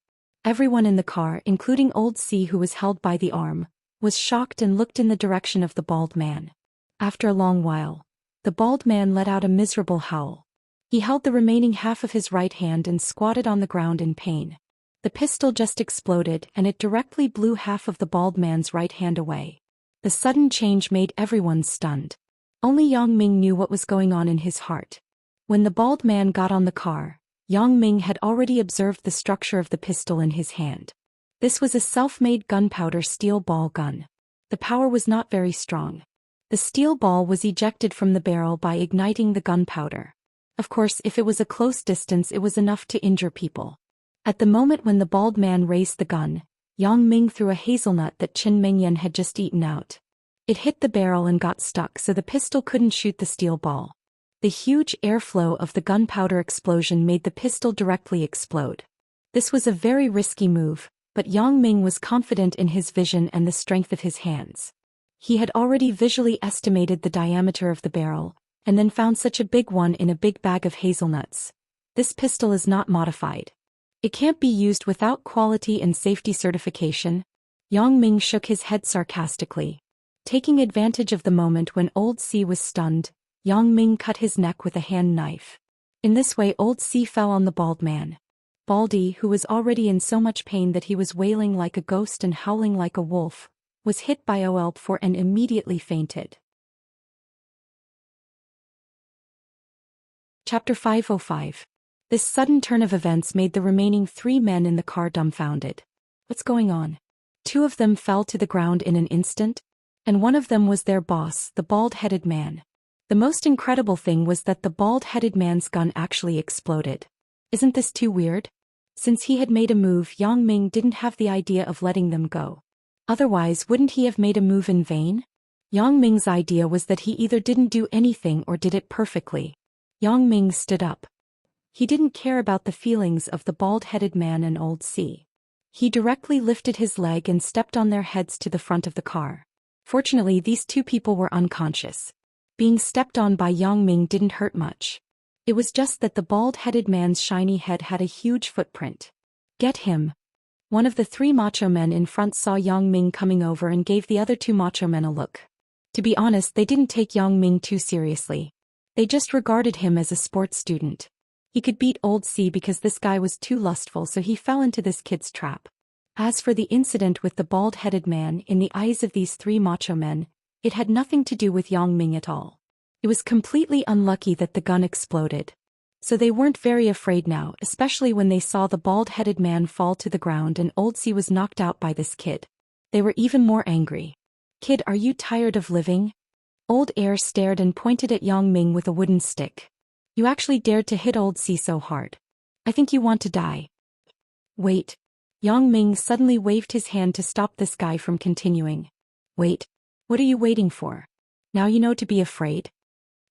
Everyone in the car, including Old C who was held by the arm, was shocked and looked in the direction of the bald man. After a long while, the bald man let out a miserable howl. He held the remaining half of his right hand and squatted on the ground in pain. The pistol just exploded and it directly blew half of the bald man's right hand away. The sudden change made everyone stunned. Only Yang Ming knew what was going on in his heart. When the bald man got on the car, Yang Ming had already observed the structure of the pistol in his hand. This was a self-made gunpowder steel ball gun. The power was not very strong. The steel ball was ejected from the barrel by igniting the gunpowder. Of course, if it was a close distance, it was enough to injure people. At the moment when the bald man raised the gun, Yang Ming threw a hazelnut that Chen Mengyan had just eaten out. It hit the barrel and got stuck, so the pistol couldn't shoot the steel ball. The huge airflow of the gunpowder explosion made the pistol directly explode. This was a very risky move, but Yang Ming was confident in his vision and the strength of his hands. He had already visually estimated the diameter of the barrel, and then found such a big one in a big bag of hazelnuts. This pistol is not modified. It can't be used without quality and safety certification. Yang Ming shook his head sarcastically. Taking advantage of the moment when Old C was stunned, Yang Ming cut his neck with a hand knife. In this way Old C fell on the bald man. Baldy, who was already in so much pain that he was wailing like a ghost and howling like a wolf, was hit by OL4 and immediately fainted. Chapter 505. This sudden turn of events made the remaining 3 men in the car dumbfounded. What's going on? 2 of them fell to the ground in an instant, and one of them was their boss, the bald-headed man. The most incredible thing was that the bald-headed man's gun actually exploded. Isn't this too weird? Since he had made a move, Yang Ming didn't have the idea of letting them go. Otherwise, wouldn't he have made a move in vain? Yang Ming's idea was that he either didn't do anything or did it perfectly. Yang Ming stood up. He didn't care about the feelings of the bald-headed man and Old C. He directly lifted his leg and stepped on their heads to the front of the car. Fortunately, these 2 people were unconscious. Being stepped on by Yang Ming didn't hurt much. It was just that the bald-headed man's shiny head had a huge footprint. Get him. One of the 3 macho men in front saw Yang Ming coming over and gave the other 2 macho men a look. To be honest, they didn't take Yang Ming too seriously. They just regarded him as a sports student. He could beat Old C because this guy was too lustful, so he fell into this kid's trap. As for the incident with the bald-headed man, in the eyes of these 3 macho men, it had nothing to do with Yang Ming at all. It was completely unlucky that the gun exploded. So they weren't very afraid now, especially when they saw the bald-headed man fall to the ground and Old C was knocked out by this kid. They were even more angry. Kid, are you tired of living? Old Air stared and pointed at Yang Ming with a wooden stick. You actually dared to hit Old C so hard. I think you want to die. Wait. Yang Ming suddenly waved his hand to stop this guy from continuing. Wait. What are you waiting for? Now you know to be afraid?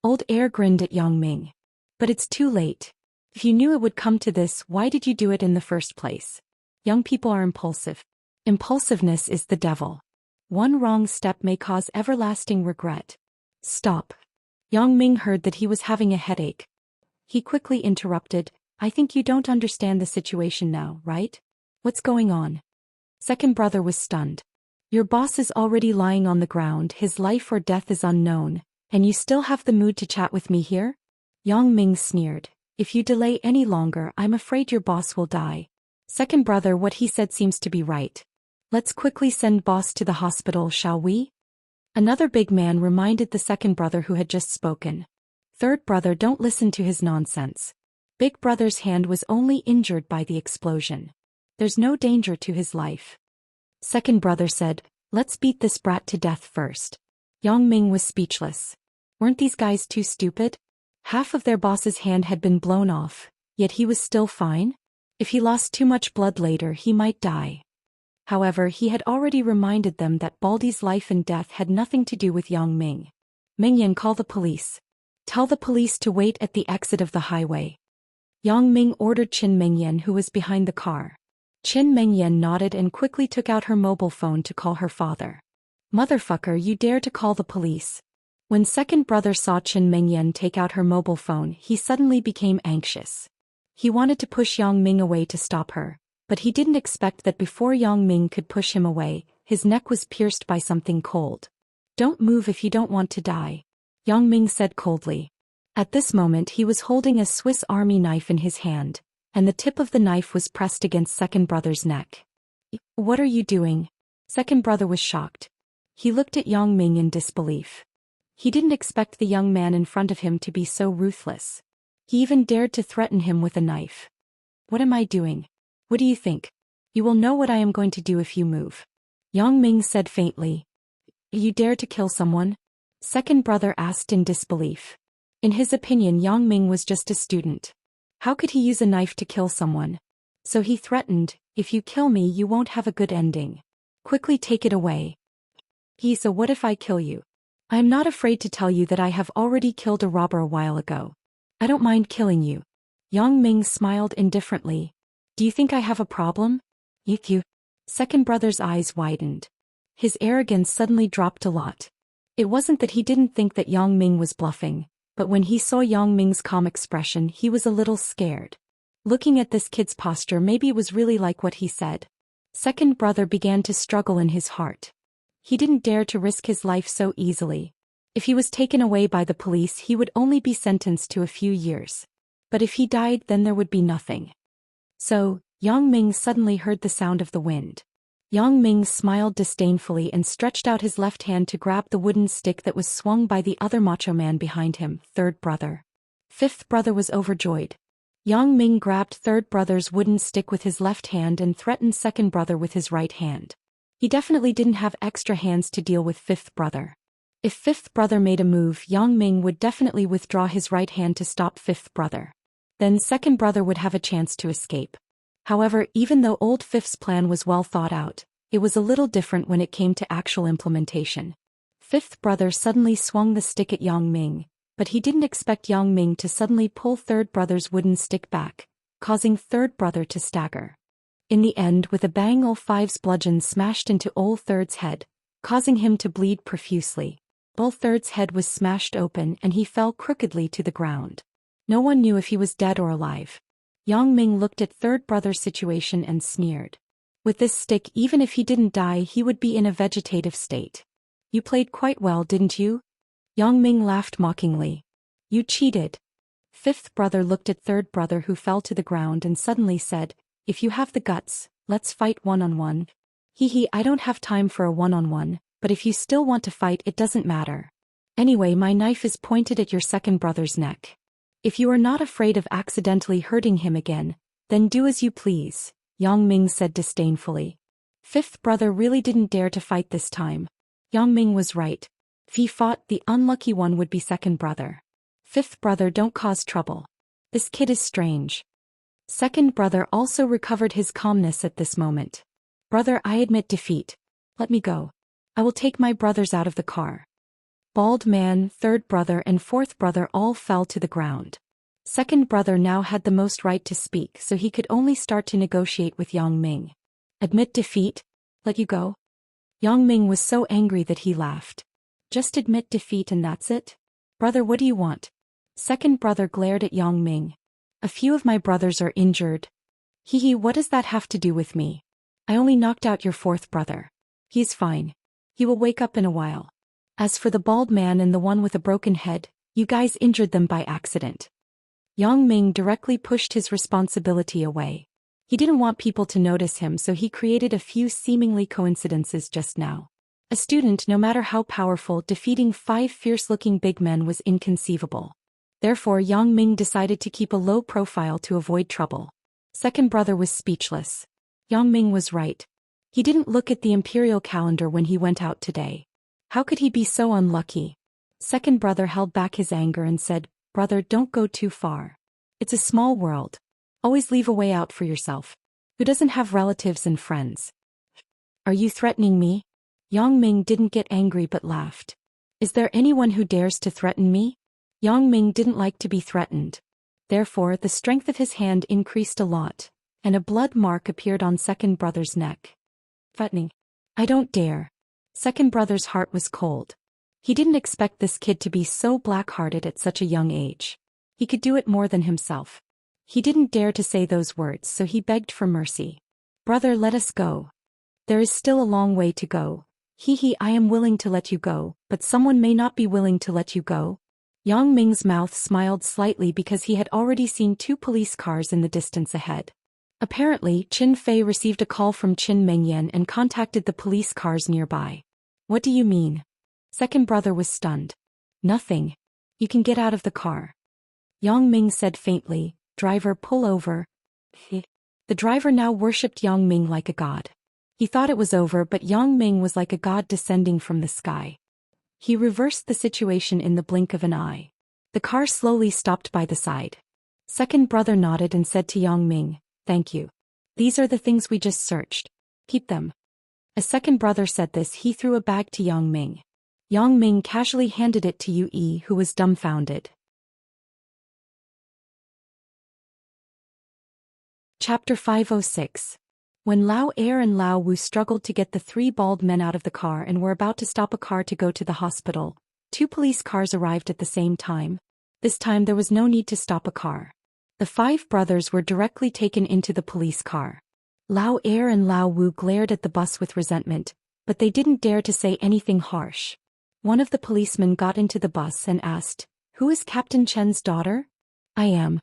Old Air grinned at Yang Ming. But it's too late. If you knew it would come to this, why did you do it in the first place? Young people are impulsive. Impulsiveness is the devil. One wrong step may cause everlasting regret. Stop. Yang Ming heard that he was having a headache. He quickly interrupted. I think you don't understand the situation now, right? What's going on? Second brother was stunned. Your boss is already lying on the ground, his life or death is unknown, and you still have the mood to chat with me here? Yang Ming sneered. If you delay any longer, I'm afraid your boss will die. Second brother, what he said seems to be right. Let's quickly send boss to the hospital, shall we? Another big man reminded the second brother who had just spoken. Third brother, don't listen to his nonsense. Big brother's hand was only injured by the explosion. There's no danger to his life. Second brother said, let's beat this brat to death first. Yang Ming was speechless. Weren't these guys too stupid? Half of their boss's hand had been blown off, yet he was still fine? If he lost too much blood later, he might die. However, he had already reminded them that Baldy's life and death had nothing to do with Yang Ming. Mingyan, call the police. Tell the police to wait at the exit of the highway. Yang Ming ordered Qin Mengyan, who was behind the car. Qin Mengyan nodded and quickly took out her mobile phone to call her father. Motherfucker, you dare to call the police. When second brother saw Qin Mengyan take out her mobile phone, he suddenly became anxious. He wanted to push Yang Ming away to stop her, but he didn't expect that before Yang Ming could push him away, his neck was pierced by something cold. Don't move if you don't want to die, Yang Ming said coldly. At this moment he was holding a Swiss Army knife in his hand, and the tip of the knife was pressed against second brother's neck. What are you doing? Second brother was shocked. He looked at Yang Ming in disbelief. He didn't expect the young man in front of him to be so ruthless. He even dared to threaten him with a knife. What am I doing? What do you think? You will know what I am going to do if you move. Yang Ming said faintly. You dare to kill someone? Second brother asked in disbelief. In his opinion, Yang Ming was just a student. How could he use a knife to kill someone? So he threatened, if you kill me you won't have a good ending. Quickly take it away. So what if I kill you? I am not afraid to tell you that I have already killed a robber a while ago. I don't mind killing you. Yang Ming smiled indifferently. Do you think I have a problem? You. Second brother's eyes widened. His arrogance suddenly dropped a lot. It wasn't that he didn't think that Yang Ming was bluffing, but when he saw Yang Ming's calm expression he was a little scared. Looking at this kid's posture, maybe it was really like what he said. Second brother began to struggle in his heart. He didn't dare to risk his life so easily. If he was taken away by the police he would only be sentenced to a few years. But if he died then there would be nothing. So, Yang Ming suddenly heard the sound of the wind. Yang Ming smiled disdainfully and stretched out his left hand to grab the wooden stick that was swung by the other macho man behind him, third brother. Fifth brother was overjoyed. Yang Ming grabbed third brother's wooden stick with his left hand and threatened second brother with his right hand. He definitely didn't have extra hands to deal with fifth brother. If fifth brother made a move, Yang Ming would definitely withdraw his right hand to stop fifth brother. Then second brother would have a chance to escape. However, even though old fifth's plan was well thought out, it was a little different when it came to actual implementation. Fifth brother suddenly swung the stick at Yang Ming, but he didn't expect Yang Ming to suddenly pull third brother's wooden stick back, causing third brother to stagger. In the end, with a bang, all five's bludgeon smashed into old third's head, causing him to bleed profusely. Old third's head was smashed open and he fell crookedly to the ground. No one knew if he was dead or alive. Yang Ming looked at third brother's situation and sneered. With this stick, even if he didn't die he would be in a vegetative state. You played quite well, didn't you? Yang Ming laughed mockingly. You cheated. Fifth brother looked at third brother who fell to the ground and suddenly said, if you have the guts, let's fight one-on-one. Hee, I don't have time for a one-on-one, but if you still want to fight it doesn't matter. Anyway, my knife is pointed at your second brother's neck. If you are not afraid of accidentally hurting him again, then do as you please, Yang Ming said disdainfully. Fifth brother really didn't dare to fight this time. Yang Ming was right. If he fought, the unlucky one would be second brother. Fifth brother, don't cause trouble. This kid is strange. Second brother also recovered his calmness at this moment. Brother, I admit defeat. Let me go. I will take my brothers out of the car. Bald man, third brother and fourth brother all fell to the ground. Second brother now had the most right to speak, so he could only start to negotiate with Yang Ming. Admit defeat? Let you go? Yang Ming was so angry that he laughed. Just admit defeat and that's it? Brother, what do you want? Second brother glared at Yang Ming. A few of my brothers are injured. Hee, what does that have to do with me? I only knocked out your fourth brother. He's fine. He will wake up in a while. As for the bald man and the one with a broken head, you guys injured them by accident. Yang Ming directly pushed his responsibility away. He didn't want people to notice him, so he created a few seemingly coincidences just now. A student, no matter how powerful, defeating 5 fierce-looking big men was inconceivable. Therefore, Yang Ming decided to keep a low profile to avoid trouble. Second brother was speechless. Yang Ming was right. He didn't look at the imperial calendar when he went out today. How could he be so unlucky? Second brother held back his anger and said, Brother, don't go too far. It's a small world. Always leave a way out for yourself. Who doesn't have relatives and friends? Are you threatening me? Yang Ming didn't get angry but laughed. Is there anyone who dares to threaten me? Yang Ming didn't like to be threatened. Therefore, the strength of his hand increased a lot, and a blood mark appeared on second brother's neck. Threatening? I don't dare. Second brother's heart was cold. He didn't expect this kid to be so black-hearted at such a young age. He could do it more than himself. He didn't dare to say those words, so he begged for mercy. Brother, let us go. There is still a long way to go. Hee, I am willing to let you go, but someone may not be willing to let you go. Yang Ming's mouth smiled slightly because he had already seen 2 police cars in the distance ahead. Apparently, Qin Fei received a call from Qin Mengyan and contacted the police cars nearby. What do you mean? Second brother was stunned. Nothing. You can get out of the car. Yang Ming said faintly, Driver, pull over. The driver now worshipped Yang Ming like a god. He thought it was over, but Yang Ming was like a god descending from the sky. He reversed the situation in the blink of an eye. The car slowly stopped by the side. Second brother nodded and said to Yang Ming, Thank you. These are the things we just searched. Keep them. As second brother said this, he threw a bag to Yang Ming. Yang Ming casually handed it to Yue, who was dumbfounded. Chapter 506. When Lao Er and Lao Wu struggled to get the three bald men out of the car and were about to stop a car to go to the hospital, two police cars arrived at the same time. This time there was no need to stop a car. The five brothers were directly taken into the police car. Lao Er and Lao Wu glared at the bus with resentment, but they didn't dare to say anything harsh. One of the policemen got into the bus and asked, "Who is Captain Chen's daughter?" "I am."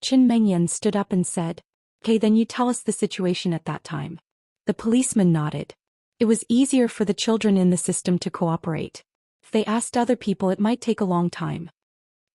Qin Mengyan stood up and said, "Okay, then you tell us the situation at that time." The policeman nodded. It was easier for the children in the system to cooperate. If they asked other people, it might take a long time.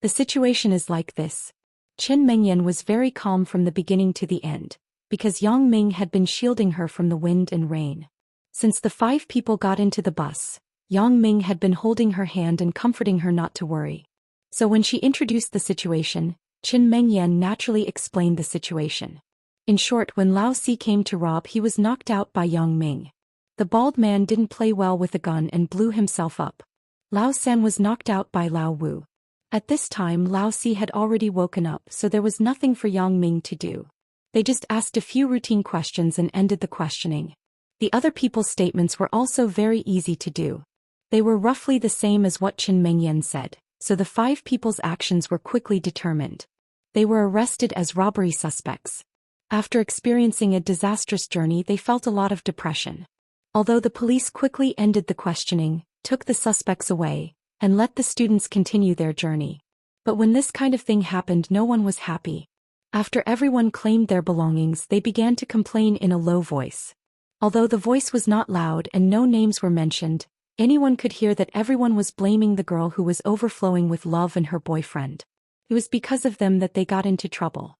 The situation is like this. Qin Mengyan was very calm from the beginning to the end, because Yang Ming had been shielding her from the wind and rain. Since the five people got into the bus, Yang Ming had been holding her hand and comforting her not to worry. So when she introduced the situation, Qin Mengyan naturally explained the situation. In short, when Lao Si came to rob, he was knocked out by Yang Ming. The bald man didn't play well with a gun and blew himself up. Lao San was knocked out by Lao Wu. At this time Lao Si had already woken up, so there was nothing for Yang Ming to do. They just asked a few routine questions and ended the questioning. The other people's statements were also very easy to do. They were roughly the same as what Qin Mengyan said, so the five people's actions were quickly determined. They were arrested as robbery suspects. After experiencing a disastrous journey, they felt a lot of depression. Although the police quickly ended the questioning, took the suspects away, and let the students continue their journey. But when this kind of thing happened, no one was happy. After everyone claimed their belongings, they began to complain in a low voice. Although the voice was not loud and no names were mentioned, anyone could hear that everyone was blaming the girl who was overflowing with love and her boyfriend. It was because of them that they got into trouble.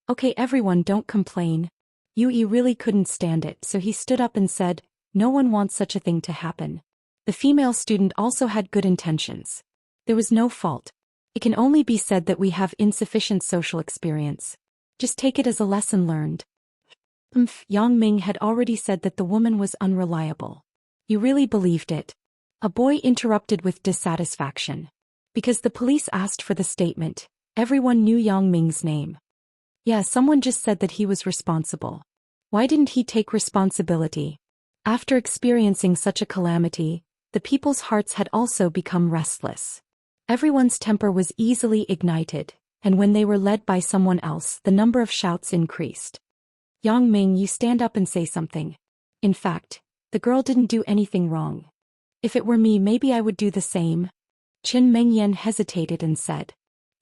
"Okay, everyone, don't complain." Yui really couldn't stand it, so he stood up and said, "No one wants such a thing to happen." The female student also had good intentions. There was no fault. It can only be said that we have insufficient social experience. Just take it as a lesson learned. Yang Ming had already said that the woman was unreliable. You really believed it? A boy interrupted with dissatisfaction. Because the police asked for the statement, everyone knew Yang Ming's name. Yeah, someone just said that he was responsible. Why didn't he take responsibility? After experiencing such a calamity, the people's hearts had also become restless. Everyone's temper was easily ignited, and when they were led by someone else, the number of shouts increased. "Yang Ming, you stand up and say something. In fact, the girl didn't do anything wrong. If it were me, maybe I would do the same." Qin Mengyan hesitated and said.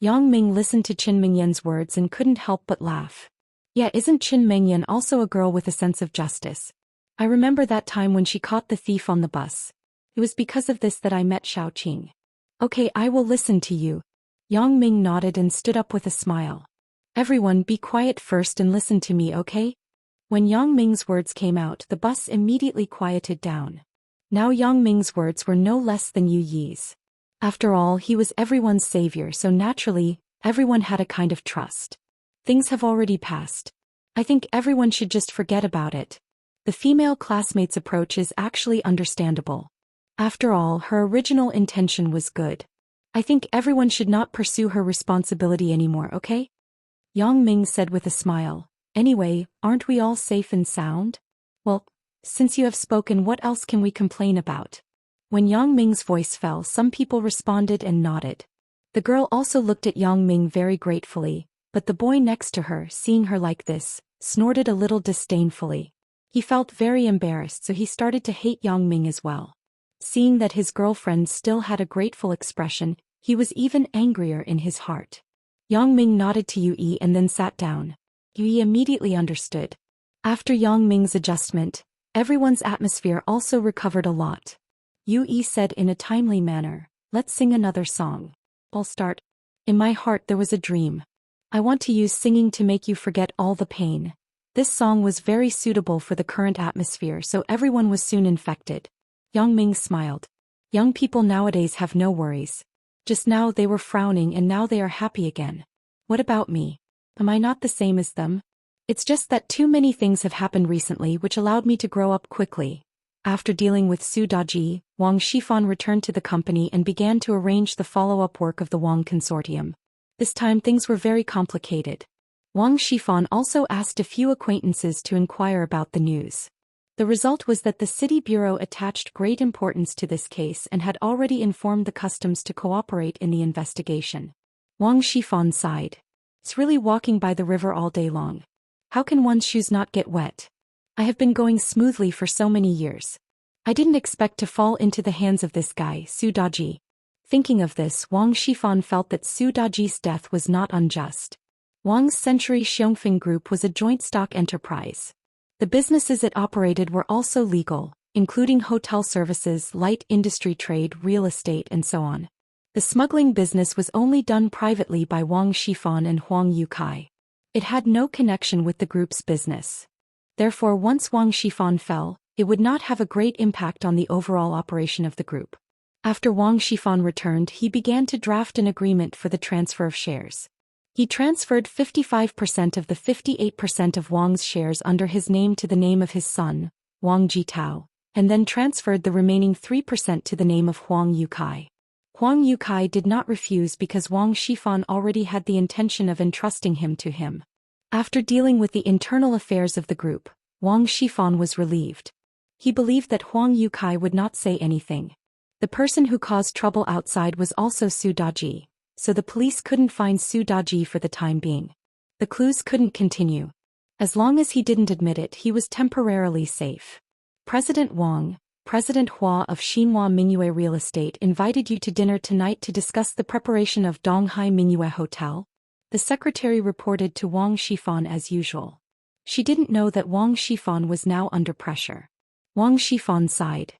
Yang Ming listened to Qin Mengyan's words and couldn't help but laugh. Yeah, isn't Qin Mengyan also a girl with a sense of justice? I remember that time when she caught the thief on the bus. It was because of this that I met Xiaoqing. Okay, I will listen to you. Yang Ming nodded and stood up with a smile. Everyone be quiet first and listen to me, okay? When Yang Ming's words came out, the bus immediately quieted down. Now Yang Ming's words were no less than Yu Yi's. After all, he was everyone's savior, so naturally, everyone had a kind of trust. Things have already passed. I think everyone should just forget about it. The female classmate's approach is actually understandable. After all, her original intention was good. I think everyone should not pursue her responsibility anymore, okay? Yang Ming said with a smile. Anyway, aren't we all safe and sound? Well, since you have spoken, what else can we complain about? When Yang Ming's voice fell, some people responded and nodded. The girl also looked at Yang Ming very gratefully, but the boy next to her, seeing her like this, snorted a little disdainfully. He felt very embarrassed, so he started to hate Yang Ming as well. Seeing that his girlfriend still had a grateful expression, he was even angrier in his heart. Yang Ming nodded to Yui and then sat down. Yui immediately understood. After Yang Ming's adjustment, everyone's atmosphere also recovered a lot. Yui said in a timely manner, "Let's sing another song." I'll start. In my heart there was a dream. I want to use singing to make you forget all the pain. This song was very suitable for the current atmosphere, so everyone was soon infected. Yang Ming smiled. Young people nowadays have no worries. Just now they were frowning and now they are happy again. What about me? Am I not the same as them? It's just that too many things have happened recently which allowed me to grow up quickly. After dealing with Su Daji, Wang Shifan returned to the company and began to arrange the follow-up work of the Wang Consortium. This time things were very complicated. Wang Shifan also asked a few acquaintances to inquire about the news. The result was that the city bureau attached great importance to this case and had already informed the customs to cooperate in the investigation. Wang Shifan sighed. It's really walking by the river all day long. How can one's shoes not get wet? I have been going smoothly for so many years. I didn't expect to fall into the hands of this guy, Su Daji. Thinking of this, Wang Shifan felt that Su Daji's death was not unjust. Wang's Century Xiongfeng Group was a joint stock enterprise. The businesses it operated were also legal, including hotel services, light industry trade, real estate, and so on. The smuggling business was only done privately by Wang Shifan and Huang Yukai. It had no connection with the group's business. Therefore, once Wang Shifan fell, it would not have a great impact on the overall operation of the group. After Wang Shifan returned, he began to draft an agreement for the transfer of shares. He transferred 55% of the 58% of Wang's shares under his name to the name of his son, Wang Jitao, and then transferred the remaining 3% to the name of Huang Yukai. Huang Yukai did not refuse because Wang Shifan already had the intention of entrusting him to him. After dealing with the internal affairs of the group, Wang Shifan was relieved. He believed that Huang Yukai would not say anything. The person who caused trouble outside was also Su Daji, so the police couldn't find Su Daji for the time being. The clues couldn't continue. As long as he didn't admit it, he was temporarily safe. President Wang, President Hua of Xinhua Mingyue Real Estate invited you to dinner tonight to discuss the preparation of Donghai Mingyue Hotel. The secretary reported to Wang Shifan as usual. She didn't know that Wang Shifan was now under pressure. Wang Shifan sighed.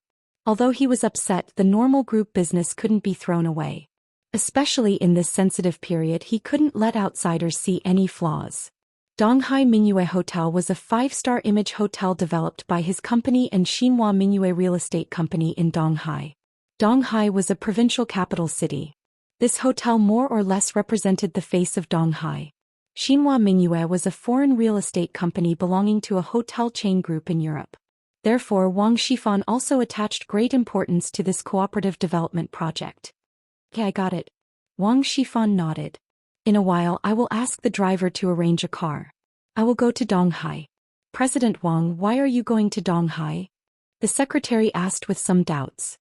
Although he was upset, the normal group business couldn't be thrown away. Especially in this sensitive period, he couldn't let outsiders see any flaws. Donghai Mingyue Hotel was a 5-star image hotel developed by his company and Xinhua Mingyue Real Estate Company in Donghai. Donghai was a provincial capital city. This hotel more or less represented the face of Donghai. Xinhua Mingyue was a foreign real estate company belonging to a hotel chain group in Europe. Therefore, Wang Shifan also attached great importance to this cooperative development project. Okay, I got it. Wang Shifan nodded. In a while I will ask the driver to arrange a car. I will go to Donghai. President Wang, why are you going to Donghai? The secretary asked with some doubts.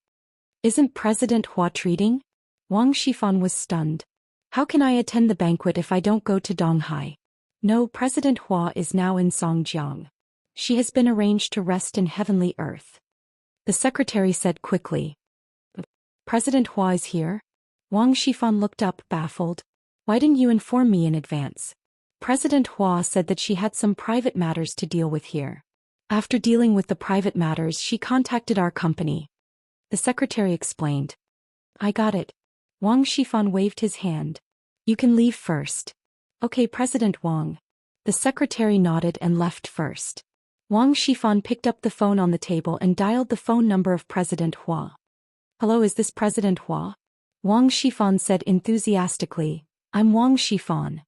Isn't President Hua treating? Wang Shifan was stunned. How can I attend the banquet if I don't go to Donghai? No, President Hua is now in Songjiang. She has been arranged to rest in heavenly earth. The secretary said quickly. President Hua is here? Wang Shifan looked up, baffled. Why didn't you inform me in advance? President Hua said that she had some private matters to deal with here. After dealing with the private matters, she contacted our company. The secretary explained. I got it. Wang Shifan waved his hand. You can leave first. Okay, President Wang. The secretary nodded and left first. Wang Shifan picked up the phone on the table and dialed the phone number of President Hua. Hello, is this President Hua? Wang Shifan said enthusiastically, I'm Wang Shifan.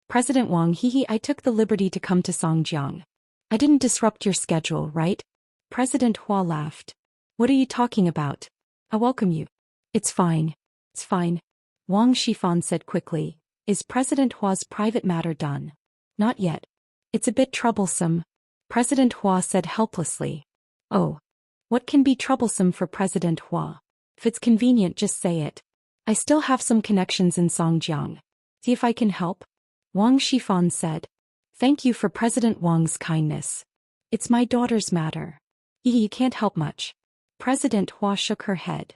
President Wang, I took the liberty to come to Songjiang. I didn't disrupt your schedule, right? President Hua laughed. What are you talking about? I welcome you. It's fine. It's fine. Wang Shifan said quickly. Is President Hua's private matter done? Not yet. It's a bit troublesome. President Hua said helplessly. Oh. What can be troublesome for President Hua? If it's convenient, just say it. I still have some connections in Songjiang. See if I can help? Wang Shifan said. Thank you for President Wang's kindness. It's my daughter's matter. You can't help much. President Hua shook her head.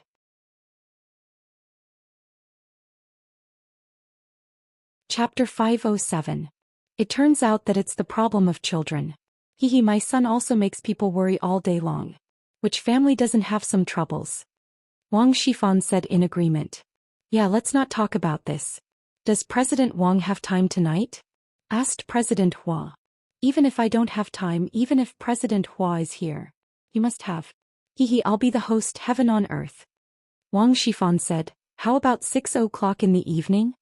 Chapter 507. It turns out that it's the problem of children. My son also makes people worry all day long. Which family doesn't have some troubles? Wang Shifan said in agreement. Yeah, let's not talk about this. Does President Wang have time tonight? Asked President Hua. Even if I don't have time, even if President Hua is here. You must have. I'll be the host, heaven on earth. Wang Shifan said, how about 6 o'clock in the evening?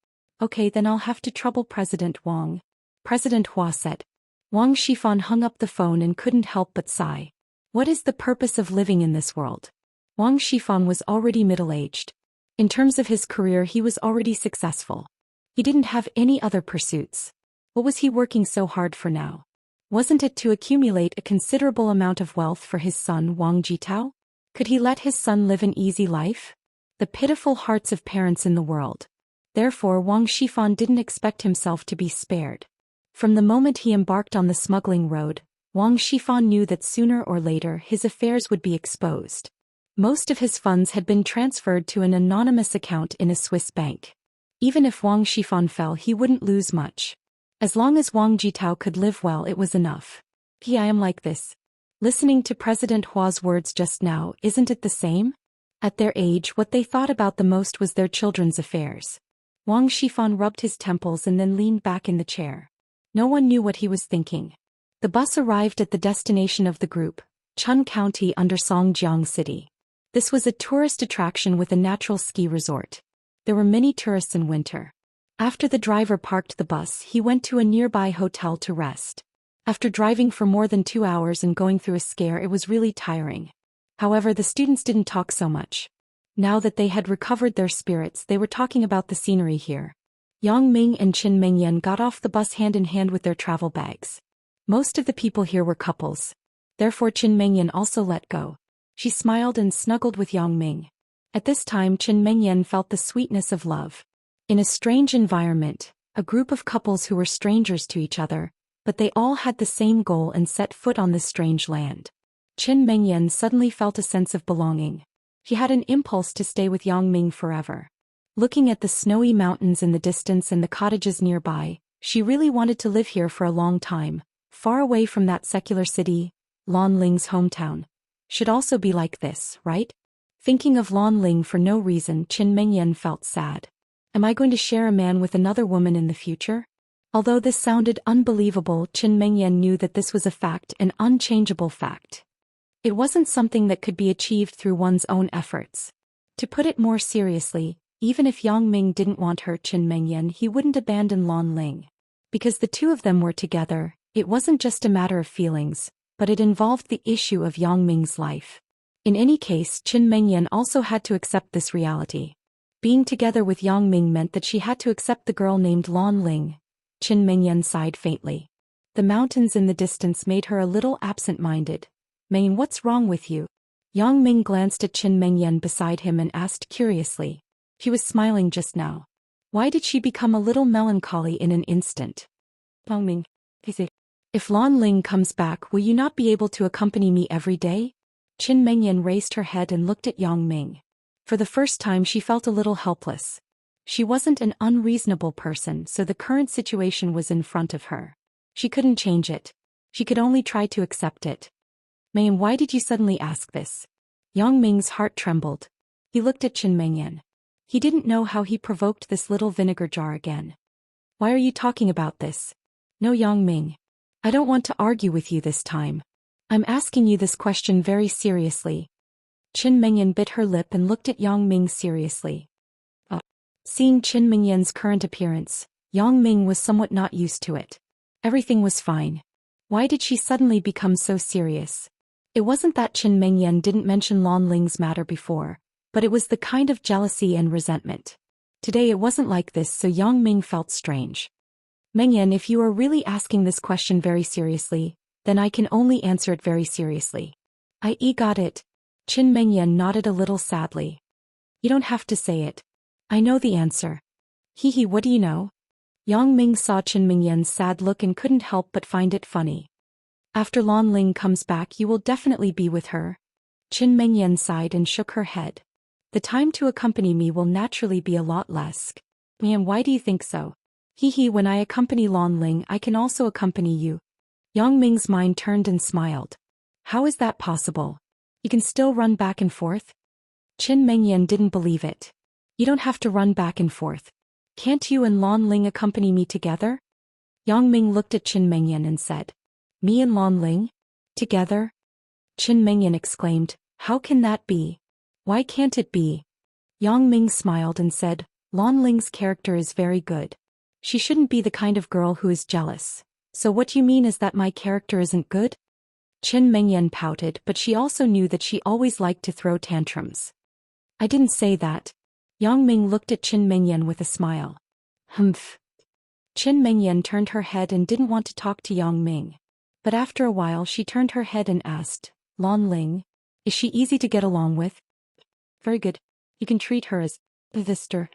Okay, then I'll have to trouble President Wang. President Hua said. Wang Shifan hung up the phone and couldn't help but sigh. What is the purpose of living in this world? Wang Shifan was already middle-aged. In terms of his career, he was already successful. He didn't have any other pursuits. What was he working so hard for now? Wasn't it to accumulate a considerable amount of wealth for his son Wang Jitao? Could he let his son live an easy life? The pitiful hearts of parents in the world. Therefore Wang Shifan didn't expect himself to be spared. From the moment he embarked on the smuggling road, Wang Shifan knew that sooner or later his affairs would be exposed. Most of his funds had been transferred to an anonymous account in a Swiss bank. Even if Wang Shifan fell, he wouldn't lose much. As long as Wang Jitao could live well, it was enough. I am like this. Listening to President Hua's words just now, isn't it the same? At their age, what they thought about the most was their children's affairs. Wang Shifan rubbed his temples and then leaned back in the chair. No one knew what he was thinking. The bus arrived at the destination of the group, Chun County under Songjiang City. This was a tourist attraction with a natural ski resort. There were many tourists in winter. After the driver parked the bus, he went to a nearby hotel to rest. After driving for more than 2 hours and going through a scare, it was really tiring. However, the students didn't talk so much. Now that they had recovered their spirits, they were talking about the scenery here. Yang Ming and Qin Mengyan got off the bus hand in hand with their travel bags. Most of the people here were couples. Therefore Qin Mengyan also let go. She smiled and snuggled with Yang Ming. At this time Qin Mengyan felt the sweetness of love. In a strange environment, a group of couples who were strangers to each other, but they all had the same goal and set foot on this strange land. Qin Mengyan suddenly felt a sense of belonging. He had an impulse to stay with Yang Ming forever. Looking at the snowy mountains in the distance and the cottages nearby, she really wanted to live here for a long time, far away from that secular city. Lan Ling's hometown should also be like this, right? Thinking of Lan Ling for no reason, Qin Mengyan felt sad. Am I going to share a man with another woman in the future? Although this sounded unbelievable, Qin Mengyan knew that this was a fact, an unchangeable fact. It wasn't something that could be achieved through one's own efforts. To put it more seriously, even if Yang Ming didn't want her Qin Mengyan, he wouldn't abandon Lan Ling. Because the two of them were together, it wasn't just a matter of feelings, but it involved the issue of Yang Ming's life. In any case, Qin Mengyan also had to accept this reality. Being together with Yang Ming meant that she had to accept the girl named Lan Ling. Qin Mengyan sighed faintly. The mountains in the distance made her a little absent-minded. Ming, what's wrong with you? Yang Ming glanced at Qin Mengyan beside him and asked curiously. He was smiling just now. Why did she become a little melancholy in an instant? Ming, is it? If Lan Ling comes back, will you not be able to accompany me every day? Qin Mengyan raised her head and looked at Yang Ming. For the first time she felt a little helpless. She wasn't an unreasonable person, so the current situation was in front of her. She couldn't change it. She could only try to accept it. Ming, why did you suddenly ask this? Yang Ming's heart trembled. He looked at Qin Mengyan. He didn't know how he provoked this little vinegar jar again. Why are you talking about this? No, Yang Ming. I don't want to argue with you this time. I'm asking you this question very seriously. Qin Mengyan bit her lip and looked at Yang Ming seriously. Seeing Qin Mengyan's current appearance, Yang Ming was somewhat not used to it. Everything was fine. Why did she suddenly become so serious? It wasn't that Qin Mengyan didn't mention Lan Ling's matter before, but it was the kind of jealousy and resentment. Today it wasn't like this, so Yang Ming felt strange. Mengyan, if you are really asking this question very seriously, then I can only answer it very seriously. Got it. Qin Mengyan nodded a little sadly. You don't have to say it. I know the answer. What do you know? Yang Ming saw Qin Mengyan's sad look and couldn't help but find it funny. After Lan Ling comes back, you will definitely be with her. Qin Mengyan sighed and shook her head. The time to accompany me will naturally be a lot less. And why do you think so? When I accompany Lan Ling, I can also accompany you. Yang Ming's mind turned and smiled. How is that possible? You can still run back and forth? Qin Mengyan didn't believe it. You don't have to run back and forth. Can't you and Lan Ling accompany me together? Yang Ming looked at Qin Mengyan and said. Me and Lan Ling? Together? Qin Mengyan exclaimed, how can that be? Why can't it be? Yang Ming smiled and said, Lan Ling's character is very good. She shouldn't be the kind of girl who is jealous. So what you mean is that my character isn't good? Qin Mengyan pouted, but she also knew that she always liked to throw tantrums. I didn't say that. Yang Ming looked at Qin Mengyan with a smile. Humph. Qin Mengyan turned her head and didn't want to talk to Yang Ming. But after a while she turned her head and asked, Lan Ling, is she easy to get along with? Very good. You can treat her as a sister.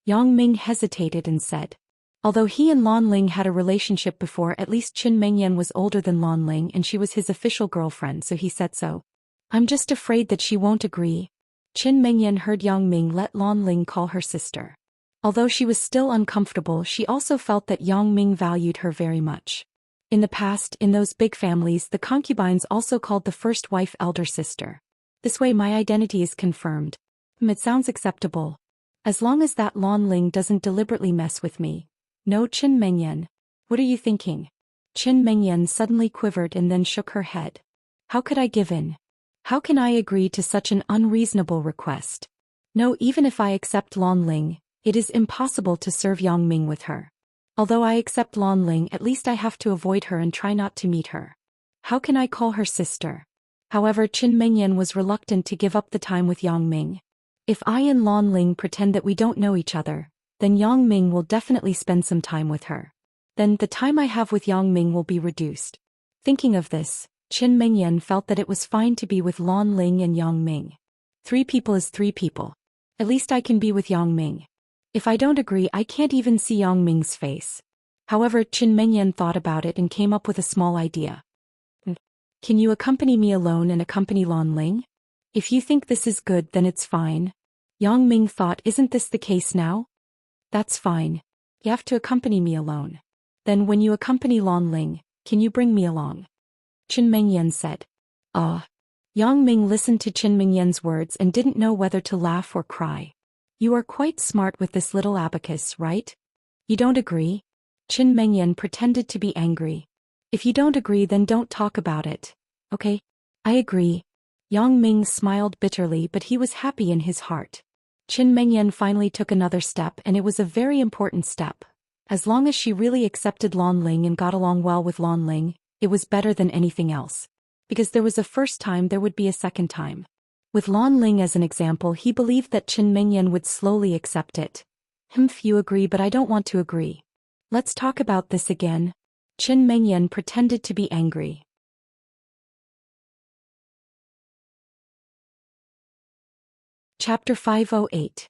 Yang Ming hesitated and said. Although he and Lan Ling had a relationship before, at least Qin Mengyan was older than Lan Ling and she was his official girlfriend, so he said so. I'm just afraid that she won't agree. Qin Mengyan heard Yang Ming let Lan Ling call her sister. Although she was still uncomfortable, she also felt that Yang Ming valued her very much. In the past, in those big families, the concubines also called the first wife elder sister. This way my identity is confirmed. It sounds acceptable. As long as that Lan Ling doesn't deliberately mess with me. No, Qin Mengyan. What are you thinking? Qin Mengyan suddenly quivered and then shook her head. How could I give in? How can I agree to such an unreasonable request? No, even if I accept Lan Ling, it is impossible to serve Yang Ming with her. Although I accept Lan Ling, at least I have to avoid her and try not to meet her. How can I call her sister? However, Qin Mengyan was reluctant to give up the time with Yang Ming. If I and Lan Ling pretend that we don't know each other, then Yang Ming will definitely spend some time with her. Then the time I have with Yang Ming will be reduced. Thinking of this, Qin Mengyan felt that it was fine to be with Lan Ling and Yang Ming. 3 people is 3 people. At least I can be with Yang Ming. If I don't agree, I can't even see Yang Ming's face. However, Qin Mengyan thought about it and came up with a small idea. Can you accompany me alone and accompany Lan Ling? If you think this is good, then it's fine. Yang Ming thought, isn't this the case now? That's fine. You have to accompany me alone. Then when you accompany Lan Ling, can you bring me along? Qin Mengyan said. Yang Ming listened to Qin Mengyan's words and didn't know whether to laugh or cry. You are quite smart with this little abacus, right? You don't agree? Qin Mengyan pretended to be angry. If you don't agree, then don't talk about it. Okay? I agree. Yang Ming smiled bitterly, but he was happy in his heart. Qin Mengyan finally took another step, and it was a very important step. As long as she really accepted Lan Ling and got along well with Lan Ling, it was better than anything else. Because there was a first time, there would be a second time. With Lan Ling as an example, he believed that Qin Mengyan would slowly accept it. You agree, but I don't want to agree. Let's talk about this again. Qin Mengyan pretended to be angry. Chapter 508.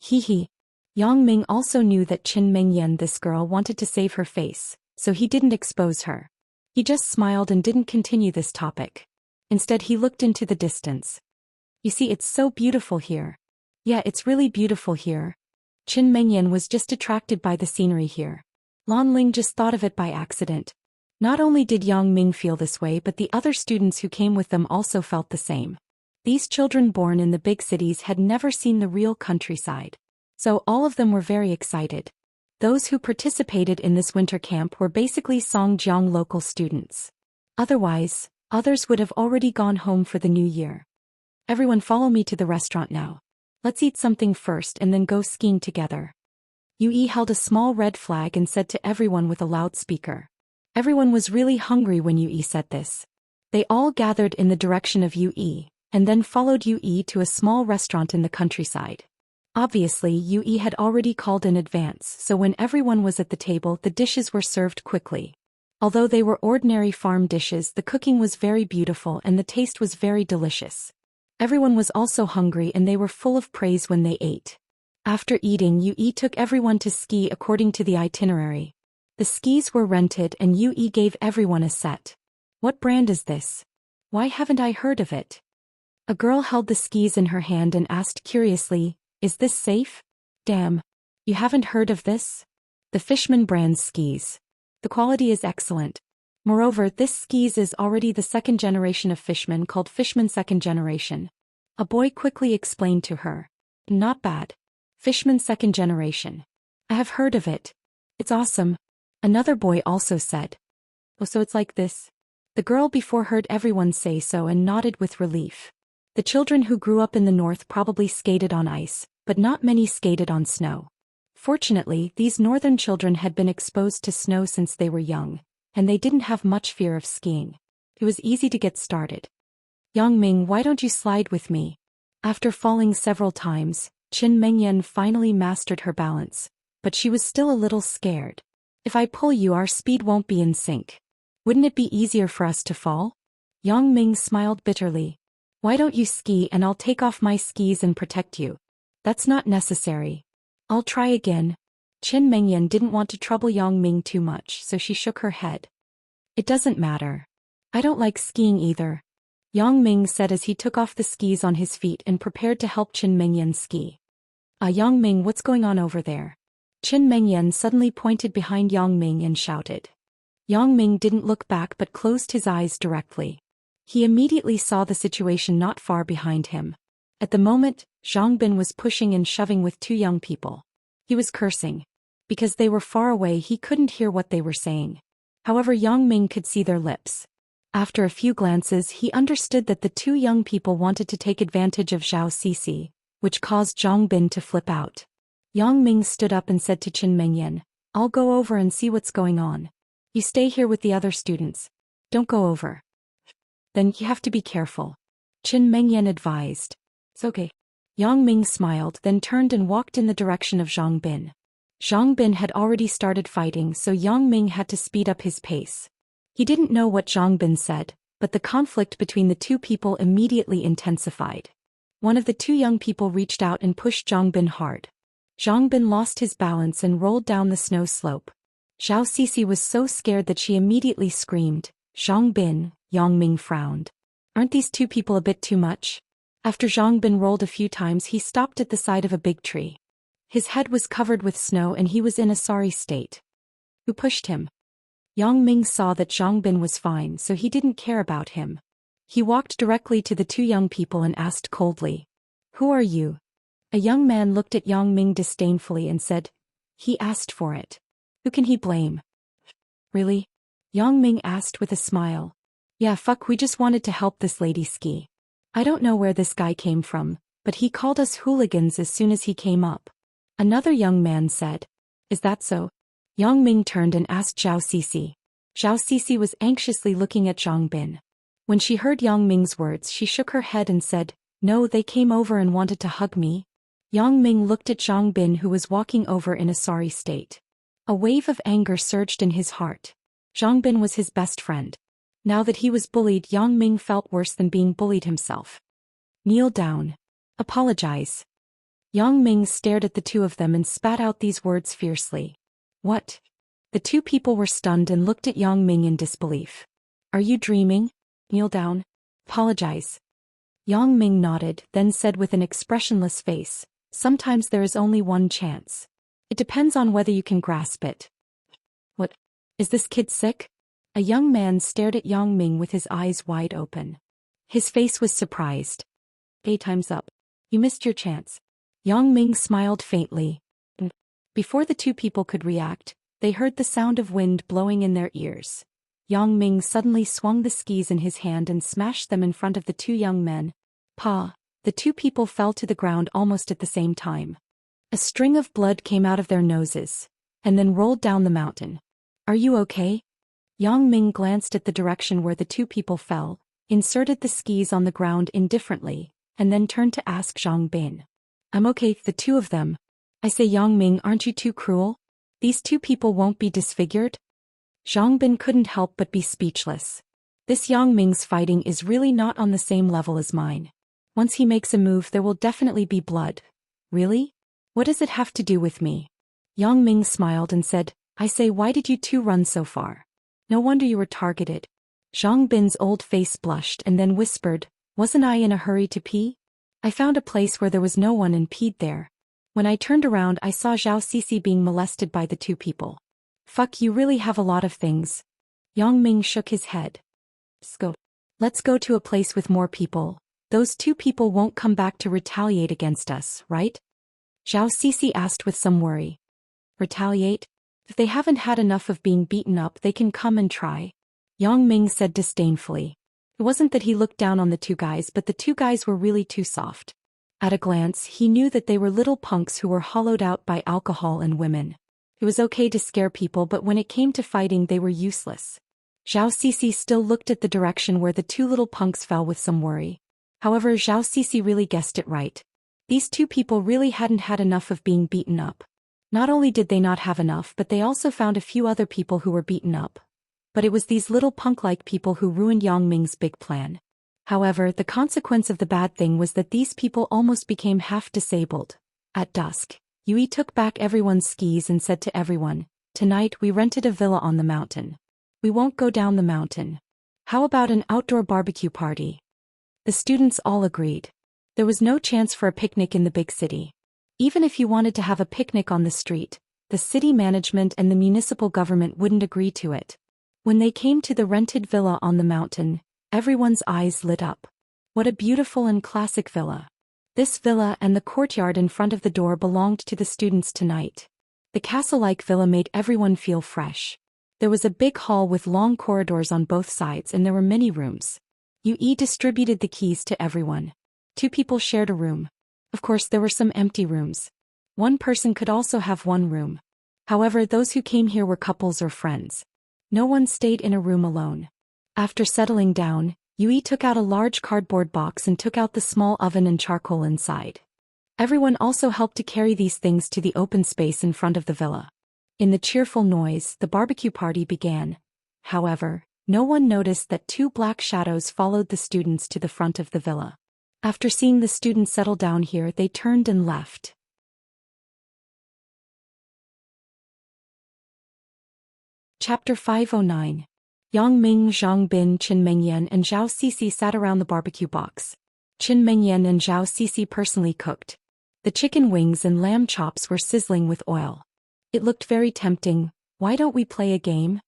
Hee. Yang Ming also knew that Qin Mengyan, this girl, wanted to save her face, so he didn't expose her. He just smiled and didn't continue this topic. Instead, he looked into the distance. You see, it's so beautiful here. Yeah, it's really beautiful here. Qin Mengyan was just attracted by the scenery here. Lan Ling just thought of it by accident. Not only did Yang Ming feel this way, but the other students who came with them also felt the same. These children born in the big cities had never seen the real countryside. So all of them were very excited. Those who participated in this winter camp were basically Songjiang local students. Otherwise, others would have already gone home for the new year. Everyone follow me to the restaurant now. Let's eat something first and then go skiing together. Yue held a small red flag and said to everyone with a loudspeaker. Everyone was really hungry when Yue said this. They all gathered in the direction of Yue, and then followed Yue to a small restaurant in the countryside. Obviously, Yue had already called in advance, so when everyone was at the table, the dishes were served quickly. Although they were ordinary farm dishes, the cooking was very beautiful and the taste was very delicious. Everyone was also hungry and they were full of praise when they ate. After eating, Yue took everyone to ski according to the itinerary. The skis were rented and Yue gave everyone a set. What brand is this? Why haven't I heard of it? A girl held the skis in her hand and asked curiously, is this safe? Damn. You haven't heard of this? The Fishman brand's skis. The quality is excellent. Moreover, this skis is already the second generation of Fishman, called Fishman second generation. A boy quickly explained to her. Not bad. Fishman second generation. I have heard of it. It's awesome. Another boy also said. Oh, so it's like this? The girl before heard everyone say so and nodded with relief. The children who grew up in the north probably skated on ice, but not many skated on snow. Fortunately, these northern children had been exposed to snow since they were young, and they didn't have much fear of skiing. It was easy to get started. Yang Ming, why don't you slide with me? After falling several times, Qin Mengyan finally mastered her balance, but she was still a little scared. If I pull you, our speed won't be in sync. Wouldn't it be easier for us to fall? Yang Ming smiled bitterly. Why don't you ski and I'll take off my skis and protect you? That's not necessary. I'll try again. Qin Mengyan didn't want to trouble Yang Ming too much, so she shook her head. It doesn't matter. I don't like skiing either. Yang Ming said as he took off the skis on his feet and prepared to help Qin Mengyan ski. Yang Ming, what's going on over there? Qin Mengyan suddenly pointed behind Yang Ming and shouted. Yang Ming didn't look back but closed his eyes directly. He immediately saw the situation not far behind him. At the moment, Zhang Bin was pushing and shoving with two young people. He was cursing. Because they were far away, he couldn't hear what they were saying. However, Yang Ming could see their lips. After a few glances, he understood that the two young people wanted to take advantage of Zhao Sisi, which caused Zhang Bin to flip out. Yang Ming stood up and said to Qin Mengyan, I'll go over and see what's going on. You stay here with the other students. Don't go over. Then you have to be careful. Qin Mengyan advised. It's okay. Yang Ming smiled, then turned and walked in the direction of Zhang Bin. Zhang Bin had already started fighting, so Yang Ming had to speed up his pace. He didn't know what Zhang Bin said, but the conflict between the two people immediately intensified. One of the two young people reached out and pushed Zhang Bin hard. Zhang Bin lost his balance and rolled down the snow slope. Zhao Sisi was so scared that she immediately screamed, Zhang Bin. Yang Ming frowned. Aren't these two people a bit too much? After Zhang Bin rolled a few times, he stopped at the side of a big tree. His head was covered with snow and he was in a sorry state. Who pushed him? Yang Ming saw that Zhang Bin was fine, so he didn't care about him. He walked directly to the two young people and asked coldly, Who are you? A young man looked at Yang Ming disdainfully and said, He asked for it. Who can he blame? Really? Yang Ming asked with a smile. Yeah, fuck, we just wanted to help this lady ski. I don't know where this guy came from, but he called us hooligans as soon as he came up. Another young man said. Is that so? Yang Ming turned and asked Zhao Sisi. Zhao Sisi was anxiously looking at Zhang Bin. When she heard Yang Ming's words, she shook her head and said, No, they came over and wanted to hug me. Yang Ming looked at Zhang Bin, who was walking over in a sorry state. A wave of anger surged in his heart. Zhang Bin was his best friend. Now that he was bullied, Yang Ming felt worse than being bullied himself. Kneel down. Apologize. Yang Ming stared at the two of them and spat out these words fiercely. What? The two people were stunned and looked at Yang Ming in disbelief. Are you dreaming? Kneel down. Apologize. Yang Ming nodded, then said with an expressionless face, Sometimes there is only one chance. It depends on whether you can grasp it. What? Is this kid sick? A young man stared at Yang Ming with his eyes wide open. His face was surprised. Time's up. You missed your chance. Yang Ming smiled faintly. Before the two people could react, they heard the sound of wind blowing in their ears. Yang Ming suddenly swung the skis in his hand and smashed them in front of the two young men. Pa! The two people fell to the ground almost at the same time. A string of blood came out of their noses, and then rolled down the mountain. Are you okay? Yang Ming glanced at the direction where the two people fell, inserted the skis on the ground indifferently, and then turned to ask Zhang Bin. I'm okay, the two of them. I say, Yang Ming, aren't you too cruel? These two people won't be disfigured? Zhang Bin couldn't help but be speechless. This Yang Ming's fighting is really not on the same level as mine. Once he makes a move, there will definitely be blood. Really? What does it have to do with me? Yang Ming smiled and said, I say, why did you two run so far? No wonder you were targeted. Zhang Bin's old face blushed and then whispered, Wasn't I in a hurry to pee? I found a place where there was no one and peed there. When I turned around, I saw Zhao Sisi being molested by the two people. Fuck, you really have a lot of things. Yang Ming shook his head. Let's go to a place with more people. Those two people won't come back to retaliate against us, right? Zhao Sisi asked with some worry. Retaliate? If they haven't had enough of being beaten up, they can come and try. Yang Ming said disdainfully. It wasn't that he looked down on the two guys, but the two guys were really too soft. At a glance, he knew that they were little punks who were hollowed out by alcohol and women. It was okay to scare people, but when it came to fighting, they were useless. Zhao Sisi still looked at the direction where the two little punks fell with some worry. However, Zhao Sisi really guessed it right. These two people really hadn't had enough of being beaten up. Not only did they not have enough, but they also found a few other people who were beaten up. But it was these little punk-like people who ruined Yang Ming's big plan. However, the consequence of the bad thing was that these people almost became half-disabled. At dusk, Yui took back everyone's skis and said to everyone, "Tonight we rented a villa on the mountain. We won't go down the mountain. How about an outdoor barbecue party?" The students all agreed. There was no chance for a picnic in the big city. Even if you wanted to have a picnic on the street, the city management and the municipal government wouldn't agree to it. When they came to the rented villa on the mountain, everyone's eyes lit up. What a beautiful and classic villa. This villa and the courtyard in front of the door belonged to the students tonight. The castle-like villa made everyone feel fresh. There was a big hall with long corridors on both sides and there were many rooms. Yui distributed the keys to everyone. 2 people shared a room. Of course, there were some empty rooms. 1 person could also have 1 room. However, those who came here were couples or friends. No one stayed in a room alone. After settling down, Yui took out a large cardboard box and took out the small oven and charcoal inside. Everyone also helped to carry these things to the open space in front of the villa. In the cheerful noise, the barbecue party began. However, no one noticed that 2 black shadows followed the students to the front of the villa. After seeing the students settle down here, they turned and left. Chapter 509. Yang Ming, Zhang Bin, Qin Mengyan and Zhao Sisi sat around the barbecue box. Qin Mengyan and Zhao Sisi personally cooked. The chicken wings and lamb chops were sizzling with oil. It looked very tempting. "Why don't we play a game?"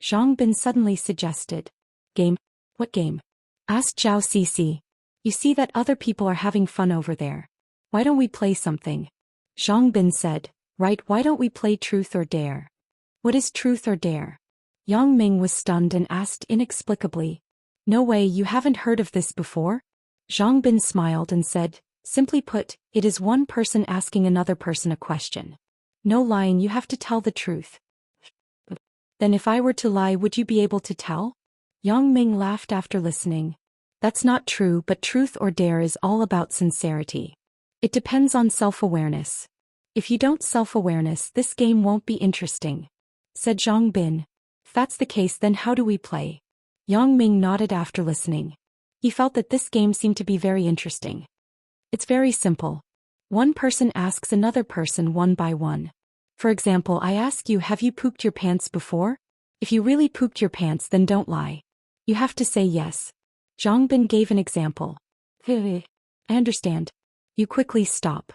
Zhang Bin suddenly suggested. "Game? What game?" asked Zhao Sisi. "You see that other people are having fun over there. Why don't we play something?" Zhang Bin said, "Right, why don't we play truth or dare?" "What is truth or dare?" Yang Ming was stunned and asked inexplicably. "No way, you haven't heard of this before?" Zhang Bin smiled and said, "Simply put, it is one person asking another person a question. No lying, you have to tell the truth." "Then if I were to lie, would you be able to tell?" Yang Ming laughed after listening. "That's not true, but truth or dare is all about sincerity. It depends on self-awareness. If you don't self-awareness, this game won't be interesting," said Zhang Bin. "If that's the case, then how do we play?" Yang Ming nodded after listening. He felt that this game seemed to be very interesting. It's very simple. One person asks another person one by one. For example, I ask you, "Have you pooped your pants before?" If you really pooped your pants, then don't lie. You have to say yes. Zhang Bin gave an example. "I understand." You quickly stop.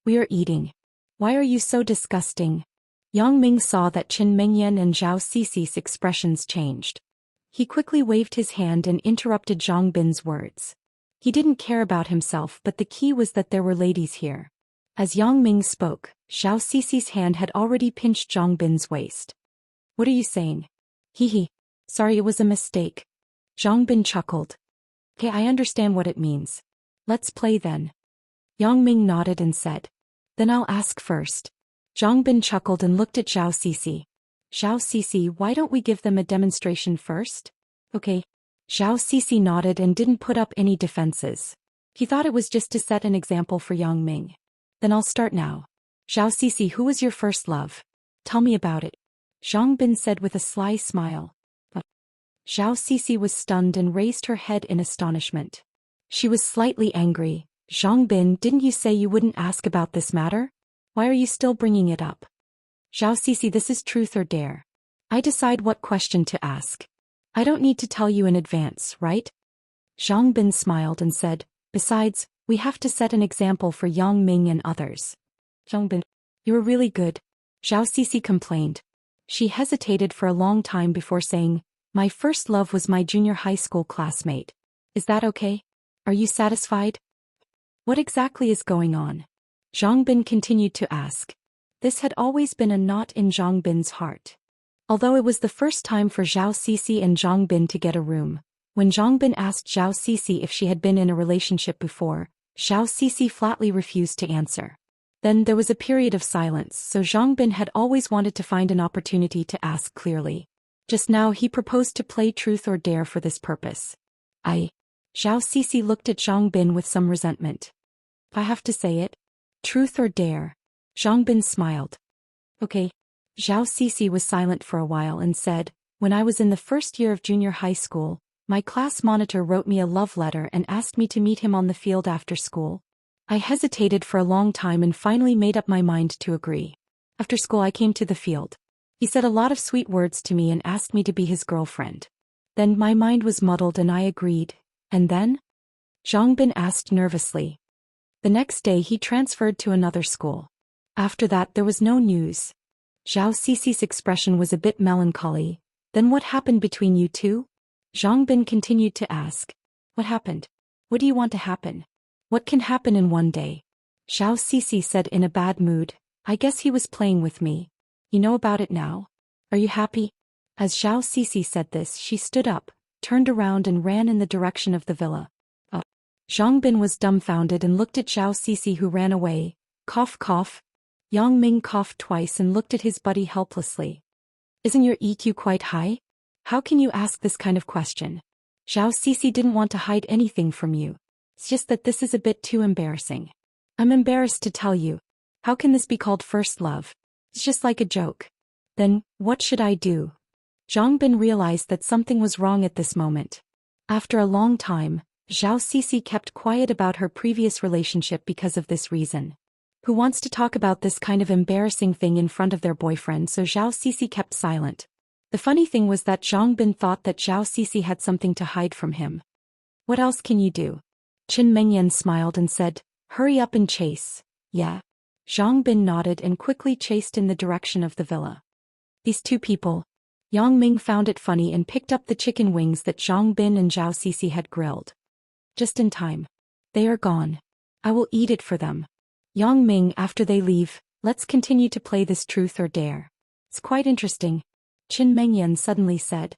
"We are eating." "Why are you so disgusting?" Yang Ming saw that Qin Mengyan and Zhao Sisi's expressions changed. He quickly waved his hand and interrupted Zhang Bin's words. He didn't care about himself, but the key was that there were ladies here. As Yang Ming spoke, Zhao Sisi's hand had already pinched Zhang Bin's waist. "What are you saying?" "Hee. Sorry, it was a mistake." Zhang Bin chuckled. "Okay, I understand what it means. Let's play then." Yang Ming nodded and said, "Then I'll ask first." Zhang Bin chuckled and looked at Zhao Sisi. "Zhao Sisi, why don't we give them a demonstration first?" "Okay." Zhao Sisi nodded and didn't put up any defenses. He thought it was just to set an example for Yang Ming. "Then I'll start now. Zhao Sisi, who was your first love? Tell me about it." Zhang Bin said with a sly smile. Zhao Sisi was stunned and raised her head in astonishment. She was slightly angry. "Zhang Bin, didn't you say you wouldn't ask about this matter? Why are you still bringing it up?" "Zhao Sisi, this is truth or dare. I decide what question to ask. I don't need to tell you in advance, right?" Zhang Bin smiled and said, "Besides, we have to set an example for Yang Ming and others." "Zhang Bin, you were really good," Zhao Sisi complained. She hesitated for a long time before saying, "My first love was my junior high school classmate. Is that okay? Are you satisfied?" "What exactly is going on?" Zhang Bin continued to ask. This had always been a knot in Zhang Bin's heart. Although it was the first time for Zhao Sisi and Zhang Bin to get a room, when Zhang Bin asked Zhao Sisi if she had been in a relationship before, Zhao Sisi flatly refused to answer. Then there was a period of silence, so Zhang Bin had always wanted to find an opportunity to ask clearly. Just now he proposed to play truth or dare for this purpose. Zhao Sisi looked at Zhang Bin with some resentment. "If I have to say it, truth or dare." Zhang Bin smiled. Okay. Zhao Sisi was silent for a while and said, when I was in the first year of junior high school, my class monitor wrote me a love letter and asked me to meet him on the field after school. I hesitated for a long time and finally made up my mind to agree. After school I came to the field. He said a lot of sweet words to me and asked me to be his girlfriend. Then my mind was muddled and I agreed. And then? Zhang Bin asked nervously. The next day he transferred to another school. After that there was no news. Zhao Sisi's expression was a bit melancholy. Then what happened between you two? Zhang Bin continued to ask. What happened? What do you want to happen? What can happen in one day? Zhao Sisi said in a bad mood. I guess he was playing with me. You know about it now? Are you happy? As Zhao Sisi said this, she stood up, turned around and ran in the direction of the villa. Zhang Bin was dumbfounded and looked at Zhao Sisi, who ran away. Cough cough. Yang Ming coughed twice and looked at his buddy helplessly. Isn't your EQ quite high? How can you ask this kind of question? Zhao Sisi didn't want to hide anything from you. It's just that this is a bit too embarrassing. I'm embarrassed to tell you. How can this be called first love? It's just like a joke. Then, what should I do? Zhang Bin realized that something was wrong at this moment. After a long time, Zhao Sisi kept quiet about her previous relationship because of this reason. Who wants to talk about this kind of embarrassing thing in front of their boyfriend? So Zhao Sisi kept silent. The funny thing was that Zhang Bin thought that Zhao Sisi had something to hide from him. What else can you do? Qin Mengyan smiled and said, hurry up and chase. Yeah. Zhang Bin nodded and quickly chased in the direction of the villa. These two people. Yang Ming found it funny and picked up the chicken wings that Zhang Bin and Zhao Sisi had grilled. Just in time. They are gone. I will eat it for them. Yang Ming, after they leave, let's continue to play this truth or dare. It's quite interesting. Qin Mengyan suddenly said.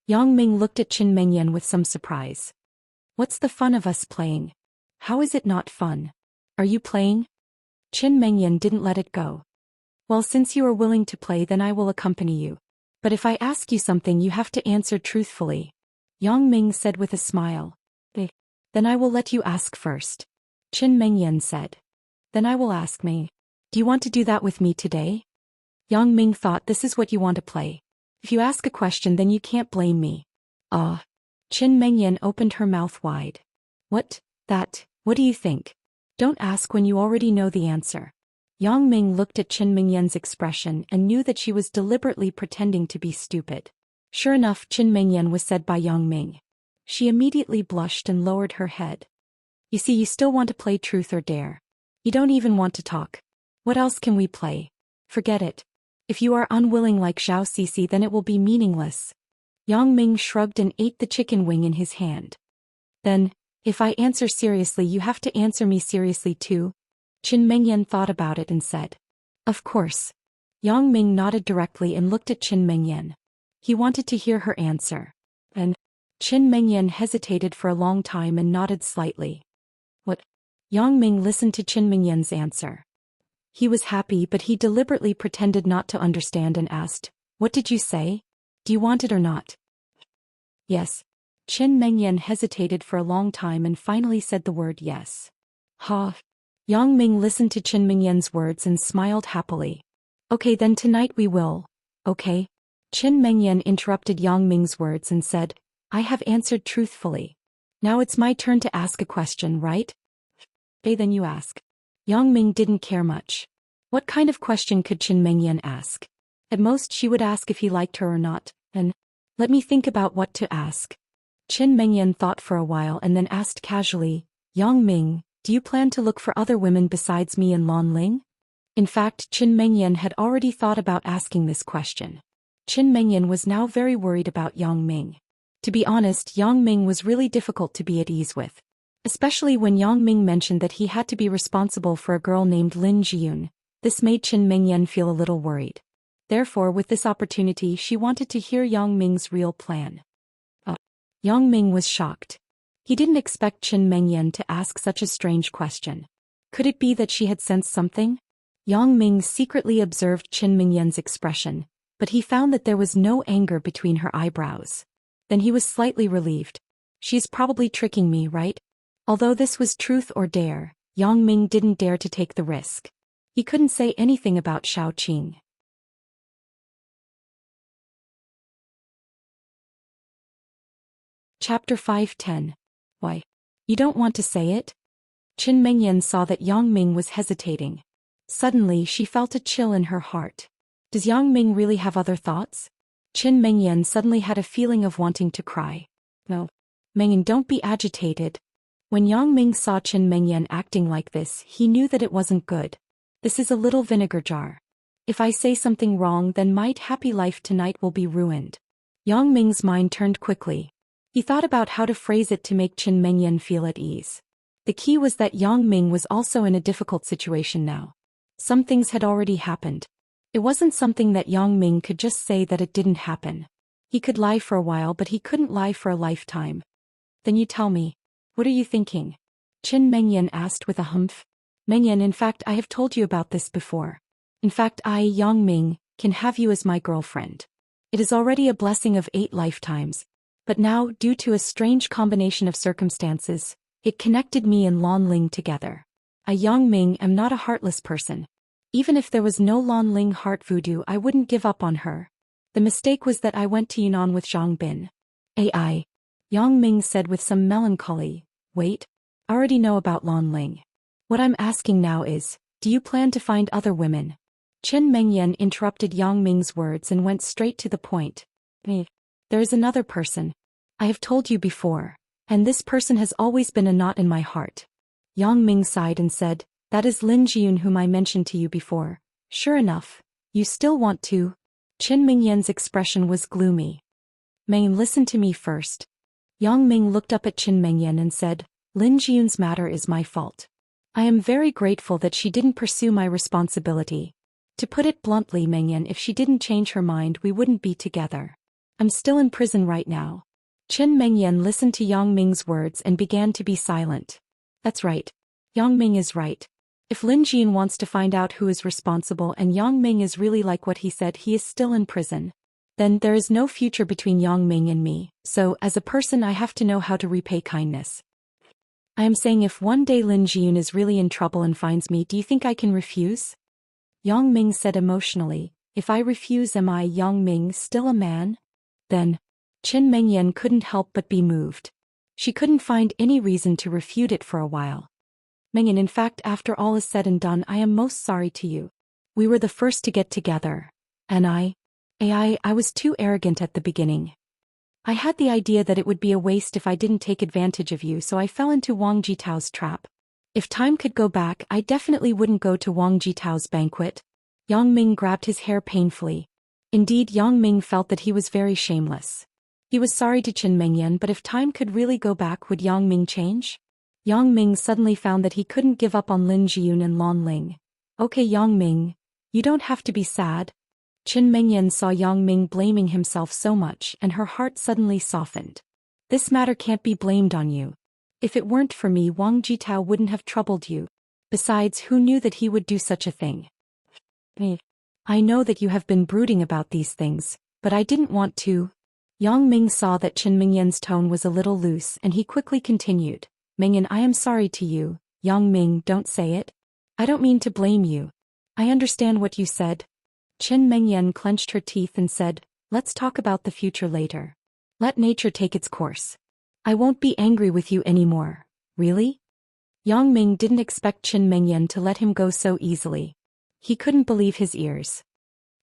Yang Ming looked at Qin Mengyan with some surprise. What's the fun of us playing? How is it not fun? Are you playing? Qin Mengyan didn't let it go. Well, since you are willing to play, then I will accompany you. But if I ask you something, you have to answer truthfully. Yang Ming said with a smile. Then I will let you ask first. Qin Mengyan said. Then I will ask me. Do you want to do that with me today? Yang Ming thought, this is what you want to play. If you ask a question, then you can't blame me. Qin Mengyan opened her mouth wide. What do you think? Don't ask when you already know the answer. Yang Ming looked at Qin Mengyan's expression and knew that she was deliberately pretending to be stupid. Sure enough, Qin Mengyan was said by Yang Ming. She immediately blushed and lowered her head. You see, you still want to play truth or dare. You don't even want to talk. What else can we play? Forget it. If you are unwilling like Zhao Sisi, then it will be meaningless. Yang Ming shrugged and ate the chicken wing in his hand. Then, if I answer seriously, you have to answer me seriously too. Qin Mengyan thought about it and said. Of course. Yang Ming nodded directly and looked at Qin Mengyan. He wanted to hear her answer. And Qin Mengyan hesitated for a long time and nodded slightly. What? Yang Ming listened to Qin Mengyan's answer. He was happy, but he deliberately pretended not to understand and asked, what did you say? Do you want it or not? Yes. Qin Mengyan hesitated for a long time and finally said the word yes. Yang Ming listened to Qin Mengyan's words and smiled happily. Okay, then tonight we will. Okay? Qin Mengyan interrupted Yang Ming's words and said, I have answered truthfully. Now it's my turn to ask a question, right? Okay, then you ask. Yang Ming didn't care much. What kind of question could Qin Mengyan ask? At most she would ask if he liked her or not, and let me think about what to ask. Qin Mengyan thought for a while and then asked casually, Yang Ming, do you plan to look for other women besides me and Lan Ling? In fact, Qin Mengyan had already thought about asking this question. Qin Mengyan was now very worried about Yang Ming. To be honest, Yang Ming was really difficult to be at ease with. Especially when Yang Ming mentioned that he had to be responsible for a girl named Lin Jiyun. This made Qin Mengyan feel a little worried. Therefore, with this opportunity, she wanted to hear Yang Ming's real plan. Yang Ming was shocked. He didn't expect Qin Mengyan to ask such a strange question. Could it be that she had sensed something? Yang Ming secretly observed Qin Mengyan's expression, but he found that there was no anger between her eyebrows. Then he was slightly relieved. She's probably tricking me, right? Although this was truth or dare, Yang Ming didn't dare to take the risk. He couldn't say anything about Xiao Qing. Chapter 510. Why? You don't want to say it? Qin Mengyan saw that Yang Ming was hesitating. Suddenly she felt a chill in her heart. Does Yang Ming really have other thoughts? Qin Mengyan suddenly had a feeling of wanting to cry. No. Mengyan, don't be agitated. When Yang Ming saw Qin Mengyan acting like this, he knew that it wasn't good. This is a little vinegar jar. If I say something wrong, then my happy life tonight will be ruined. Yang Ming's mind turned quickly. He thought about how to phrase it to make Qin Mengyan feel at ease. The key was that Yang Ming was also in a difficult situation now. Some things had already happened. It wasn't something that Yang Ming could just say that it didn't happen. He could lie for a while, but he couldn't lie for a lifetime. Then you tell me. What are you thinking? Qin Mengyan asked with a humph. Mengyan, in fact, I have told you about this before. In fact, I, Yang Ming, can have you as my girlfriend. It is already a blessing of 8 lifetimes. But now, due to a strange combination of circumstances, it connected me and Lan Ling together. I, Yang Ming, am not a heartless person. Even if there was no Lan Ling heart voodoo, I wouldn't give up on her. The mistake was that I went to Yunnan with Zhang Bin. AI. Yang Ming said with some melancholy. Wait. I already know about Lan Ling. What I'm asking now is, do you plan to find other women? Qin Mengyan interrupted Yang Ming's words and went straight to the point. There is another person. I have told you before, and this person has always been a knot in my heart. Yang Ming sighed and said, that is Lin Jiyun whom I mentioned to you before. Sure enough, you still want to? Qin Mengyan's expression was gloomy. Meng, listen to me first. Yang Ming looked up at Qin Mengyan and said, Lin Jiyun's matter is my fault. I am very grateful that she didn't pursue my responsibility. To put it bluntly, Mengyan, if she didn't change her mind, we wouldn't be together. I'm still in prison right now. Qin Mengyan listened to Yang Ming's words and began to be silent. That's right. Yang Ming is right. If Lin Jiyun wants to find out who is responsible and Yang Ming is really like what he said, he is still in prison. Then there is no future between Yang Ming and me, so as a person I have to know how to repay kindness. I am saying if one day Lin Jiyun is really in trouble and finds me, do you think I can refuse? Yang Ming said emotionally, if I refuse, am I, Yang Ming, still a man? Then, Qin Mengyan couldn't help but be moved. She couldn't find any reason to refute it for a while. Mengyan, in fact, after all is said and done, I am most sorry to you. We were the first to get together. And I was too arrogant at the beginning. I had the idea that it would be a waste if I didn't take advantage of you, so I fell into Wang Jitao's trap. If time could go back, I definitely wouldn't go to Wang Jitao's banquet. Yang Ming grabbed his hair painfully. Indeed, Yang Ming felt that he was very shameless. He was sorry to Qin Mengyan, but if time could really go back, would Yang Ming change? Yang Ming suddenly found that he couldn't give up on Lin Jiyun and Lan Ling. Okay, Yang Ming, you don't have to be sad. Qin Mengyan saw Yang Ming blaming himself so much, and her heart suddenly softened. This matter can't be blamed on you. If it weren't for me, Wang Jitao wouldn't have troubled you. Besides, who knew that he would do such a thing? I know that you have been brooding about these things, but I didn't want to. Yang Ming saw that Qin Mengyan's tone was a little loose, and he quickly continued. Mengyan, I am sorry to you. Yang Ming, don't say it. I don't mean to blame you. I understand what you said. Qin Mengyan clenched her teeth and said, let's talk about the future later. Let nature take its course. I won't be angry with you anymore. Really? Yang Ming didn't expect Qin Mengyan to let him go so easily. He couldn't believe his ears.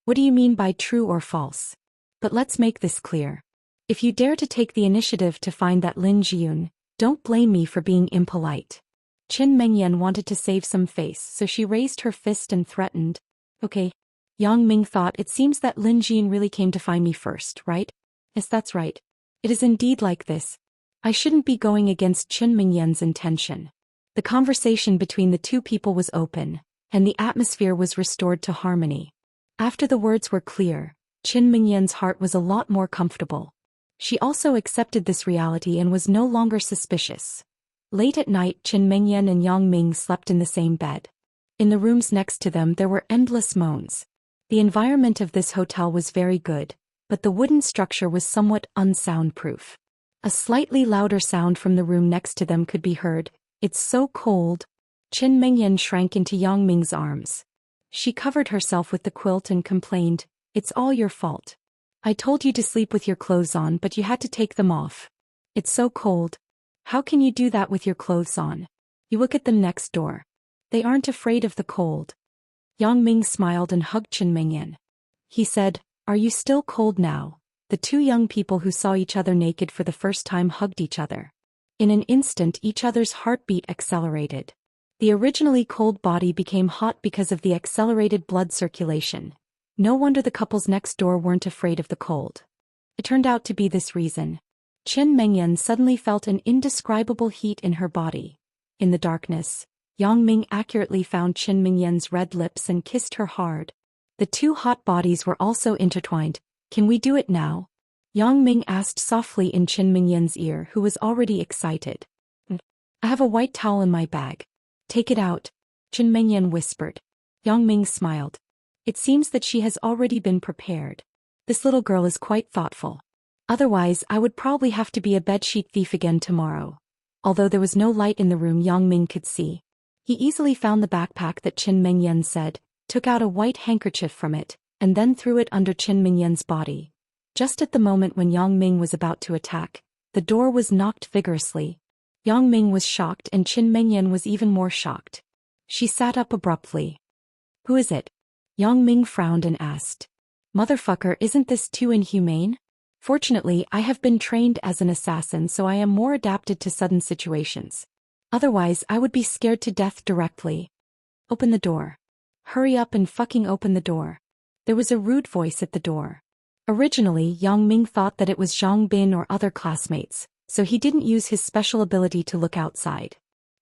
What do you mean by true or false? But let's make this clear. If you dare to take the initiative to find that Lin Jiyun, don't blame me for being impolite. Qin Mengyan wanted to save some face, so she raised her fist and threatened. Okay. Yang Ming thought, it seems that Lin Jiyun really came to find me first, right? Yes, that's right. It is indeed like this. I shouldn't be going against Qin Mengyan's intention. The conversation between the two people was open, and the atmosphere was restored to harmony. After the words were clear, Qin Mengyan's heart was a lot more comfortable. She also accepted this reality and was no longer suspicious. Late at night, Qin Mengyan and Yang Ming slept in the same bed. In the rooms next to them there were endless moans. The environment of this hotel was very good, but the wooden structure was somewhat unsoundproof. A slightly louder sound from the room next to them could be heard. It's so cold. Qin Mengyan shrank into Yang Ming's arms. She covered herself with the quilt and complained, "It's all your fault. I told you to sleep with your clothes on, but you had to take them off. It's so cold. How can you do that with your clothes on? You look at them next door. They aren't afraid of the cold." Yang Ming smiled and hugged Chen Mingyan. He said, "Are you still cold now?" The two young people who saw each other naked for the first time hugged each other. In an instant, each other's heartbeat accelerated. The originally cold body became hot because of the accelerated blood circulation. No wonder the couples next door weren't afraid of the cold. It turned out to be this reason. Chen Mengyan suddenly felt an indescribable heat in her body. In the darkness, Yang Ming accurately found Chen Mingyan's red lips and kissed her hard. The two hot bodies were also intertwined. "Can we do it now?" Yang Ming asked softly in Chen Mingyan's ear, who was already excited. "I have a white towel in my bag. Take it out," Chen Mingyan whispered. Yang Ming smiled. It seems that she has already been prepared. This little girl is quite thoughtful. Otherwise, I would probably have to be a bedsheet thief again tomorrow. Although there was no light in the room, Yang Ming could see. He easily found the backpack that Chen Mingyan said, took out a white handkerchief from it, and then threw it under Chen Mingyan's body. Just at the moment when Yang Ming was about to attack, the door was knocked vigorously. Yang Ming was shocked and Chen Mingyan was even more shocked. She sat up abruptly. "Who is it?" Yang Ming frowned and asked. "Motherfucker, isn't this too inhumane? Fortunately, I have been trained as an assassin, so I am more adapted to sudden situations. Otherwise, I would be scared to death directly. Open the door. Hurry up and fucking open the door." There was a rude voice at the door. Originally, Yang Ming thought that it was Zhang Bin or other classmates, so he didn't use his special ability to look outside.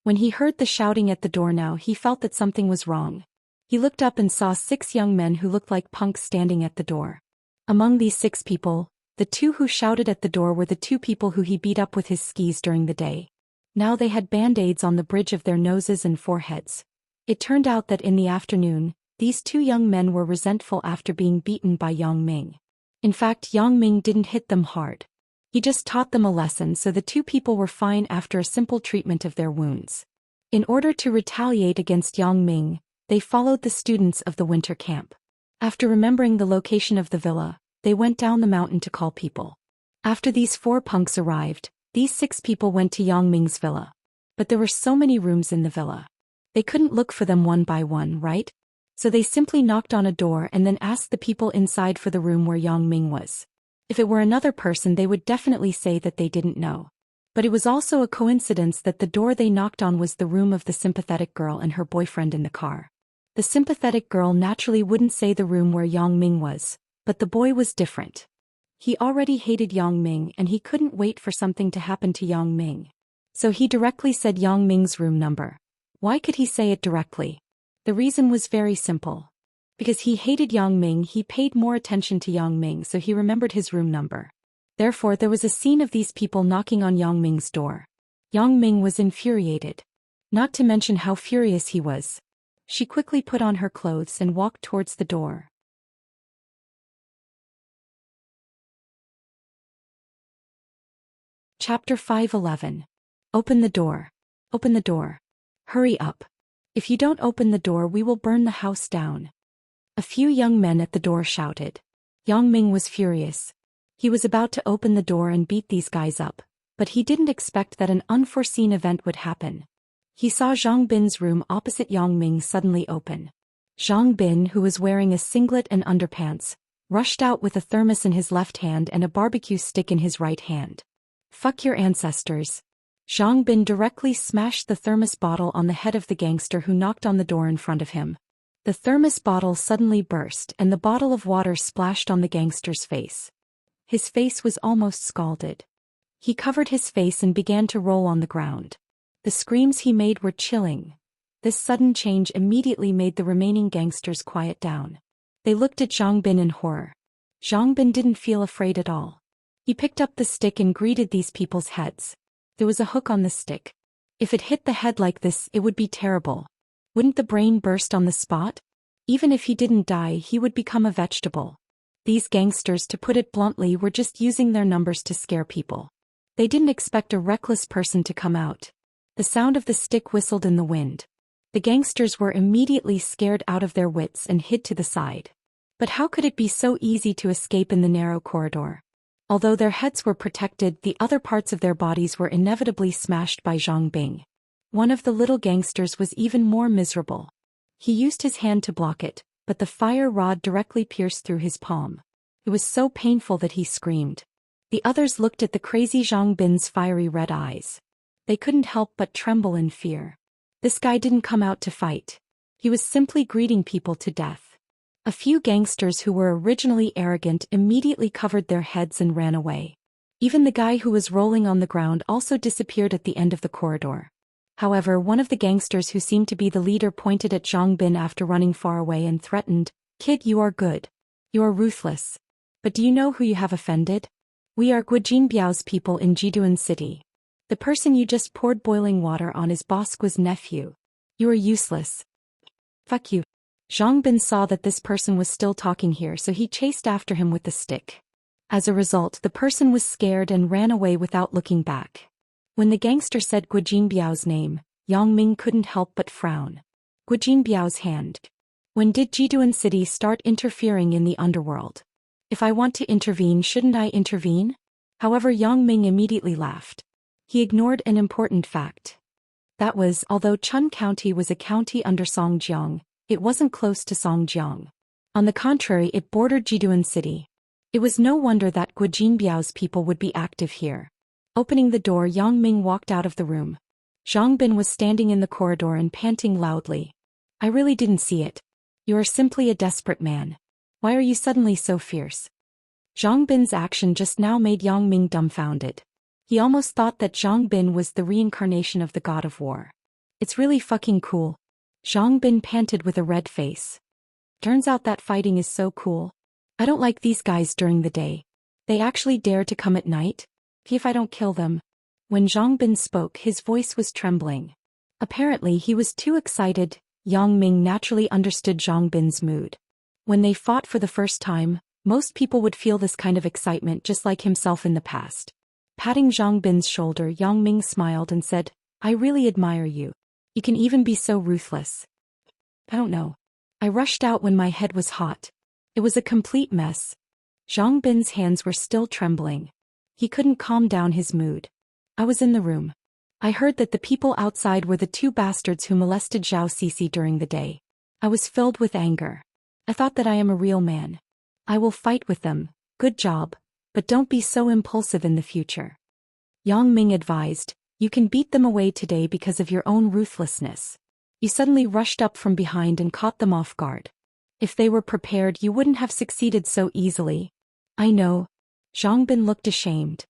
When he heard the shouting at the door now, he felt that something was wrong. He looked up and saw 6 young men who looked like punks standing at the door. Among these 6 people, the 2 who shouted at the door were the 2 people who he beat up with his skis during the day. Now they had band-aids on the bridge of their noses and foreheads. It turned out that in the afternoon, these 2 young men were resentful after being beaten by Yang Ming. In fact, Yang Ming didn't hit them hard. He just taught them a lesson, so the 2 people were fine after a simple treatment of their wounds. In order to retaliate against Yang Ming, they followed the students of the winter camp. After remembering the location of the villa, they went down the mountain to call people. After these 4 punks arrived, these 6 people went to Yang Ming's villa. But there were so many rooms in the villa. They couldn't look for them one by one, right? So they simply knocked on a door and then asked the people inside for the room where Yang Ming was. If it were another person, they would definitely say that they didn't know. But it was also a coincidence that the door they knocked on was the room of the sympathetic girl and her boyfriend in the car. The sympathetic girl naturally wouldn't say the room where Yang Ming was, but the boy was different. He already hated Yang Ming and he couldn't wait for something to happen to Yang Ming. So he directly said Yang Ming's room number. Why could he say it directly? The reason was very simple. Because he hated Yang Ming, he paid more attention to Yang Ming, so he remembered his room number. Therefore, there was a scene of these people knocking on Yang Ming's door. Yang Ming was infuriated. Not to mention how furious he was. She quickly put on her clothes and walked towards the door. Chapter 5:11. Open the door. Open the door. Hurry up. If you don't open the door, we will burn the house down. A few young men at the door shouted. Yang Ming was furious. He was about to open the door and beat these guys up, but he didn't expect that an unforeseen event would happen. He saw Zhang Bin's room opposite Yang Ming suddenly open. Zhang Bin, who was wearing a singlet and underpants, rushed out with a thermos in his left hand and a barbecue stick in his right hand. Fuck your ancestors. Zhang Bin directly smashed the thermos bottle on the head of the gangster who knocked on the door in front of him. The thermos bottle suddenly burst and the bottle of water splashed on the gangster's face. His face was almost scalded. He covered his face and began to roll on the ground. The screams he made were chilling. This sudden change immediately made the remaining gangsters quiet down. They looked at Zhang Bin in horror. Zhang Bin didn't feel afraid at all. He picked up the stick and greeted these people's heads. There was a hook on the stick. If it hit the head like this, it would be terrible. Wouldn't the brain burst on the spot? Even if he didn't die, he would become a vegetable. These gangsters, to put it bluntly, were just using their numbers to scare people. They didn't expect a reckless person to come out. The sound of the stick whistled in the wind. The gangsters were immediately scared out of their wits and hid to the side. But how could it be so easy to escape in the narrow corridor? Although their heads were protected, the other parts of their bodies were inevitably smashed by Zhang Bing. One of the little gangsters was even more miserable. He used his hand to block it, but the fire rod directly pierced through his palm. It was so painful that he screamed. The others looked at the crazy Zhang Bin's fiery red eyes. They couldn't help but tremble in fear. This guy didn't come out to fight. He was simply greeting people to death. A few gangsters who were originally arrogant immediately covered their heads and ran away. Even the guy who was rolling on the ground also disappeared at the end of the corridor. However, one of the gangsters who seemed to be the leader pointed at Zhang Bin after running far away and threatened, "Kid, you are good. You are ruthless. But do you know who you have offended? We are Guojin Biao's people in Jiduan City. The person you just poured boiling water on is Bosqua's nephew. You are useless. Fuck you." Zhang Bin saw that this person was still talking here, so he chased after him with the stick. As a result, the person was scared and ran away without looking back. When the gangster said Guojin Biao's name, Yang Ming couldn't help but frown. Guojin Biao's hand. When did Jiduan City start interfering in the underworld? If I want to intervene, shouldn't I intervene? However, Yang Ming immediately laughed. He ignored an important fact. That was, although Chun County was a county under Songjiang, it wasn't close to Songjiang. On the contrary, it bordered Jiduan City. It was no wonder that Guojin Biao's people would be active here. Opening the door, Yang Ming walked out of the room. Zhang Bin was standing in the corridor and panting loudly. "I really didn't see it. You are simply a desperate man. Why are you suddenly so fierce?" Zhang Bin's action just now made Yang Ming dumbfounded. He almost thought that Zhang Bin was the reincarnation of the god of war. "It's really fucking cool." Zhang Bin panted with a red face. "Turns out that fighting is so cool. I don't like these guys during the day. They actually dare to come at night? If I don't kill them." When Zhang Bin spoke, his voice was trembling. Apparently he was too excited. Yang Ming naturally understood Zhang Bin's mood. When they fought for the first time, most people would feel this kind of excitement just like himself in the past. Patting Zhang Bin's shoulder, Yang Ming smiled and said, "I really admire you. You can even be so ruthless." "I don't know. I rushed out when my head was hot. It was a complete mess." Zhang Bin's hands were still trembling. He couldn't calm down his mood. "I was in the room. I heard that the people outside were the two bastards who molested Zhao Sisi during the day. I was filled with anger. I thought that I am a real man. I will fight with them. Good job, but don't be so impulsive in the future." Yang Ming advised, "You can beat them away today because of your own ruthlessness. You suddenly rushed up from behind and caught them off guard. If they were prepared, you wouldn't have succeeded so easily." "I know." Zhang Bin looked ashamed.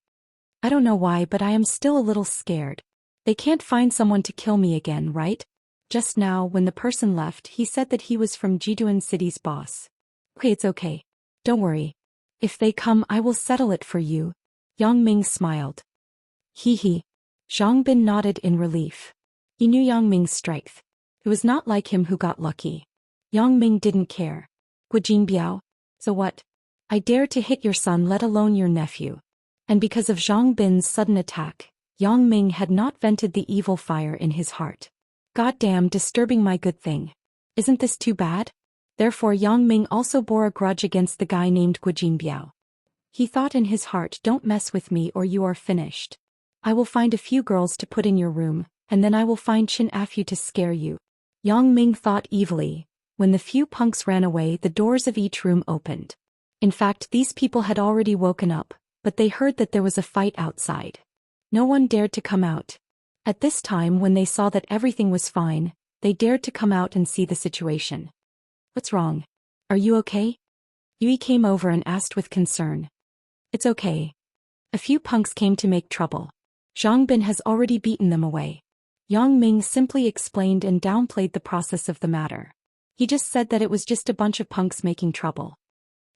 "I don't know why, but I am still a little scared. They can't find someone to kill me again, right?" Just now, when the person left, he said that he was from Jiduan City's boss. "Okay, it's okay. Don't worry. If they come, I will settle it for you." Yang Ming smiled. Hee hee. Zhang Bin nodded in relief. He knew Yang Ming's strength. It was not like him who got lucky. Yang Ming didn't care. "Guojin Biao? So what? I dare to hit your son, let alone your nephew." And because of Zhang Bin's sudden attack, Yang Ming had not vented the evil fire in his heart. "Goddamn, disturbing my good thing. Isn't this too bad?" Therefore Yang Ming also bore a grudge against the guy named Guojin Biao. He thought in his heart, "Don't mess with me or you are finished. I will find a few girls to put in your room, and then I will find Chin Afu to scare you." Yang Ming thought evilly. When the few punks ran away, the doors of each room opened. In fact, these people had already woken up, but they heard that there was a fight outside. No one dared to come out. At this time, when they saw that everything was fine, they dared to come out and see the situation. "What's wrong? Are you okay?" Yui came over and asked with concern. "It's okay. A few punks came to make trouble. Zhang Bin has already beaten them away." Yang Ming simply explained and downplayed the process of the matter. He just said that it was just a bunch of punks making trouble.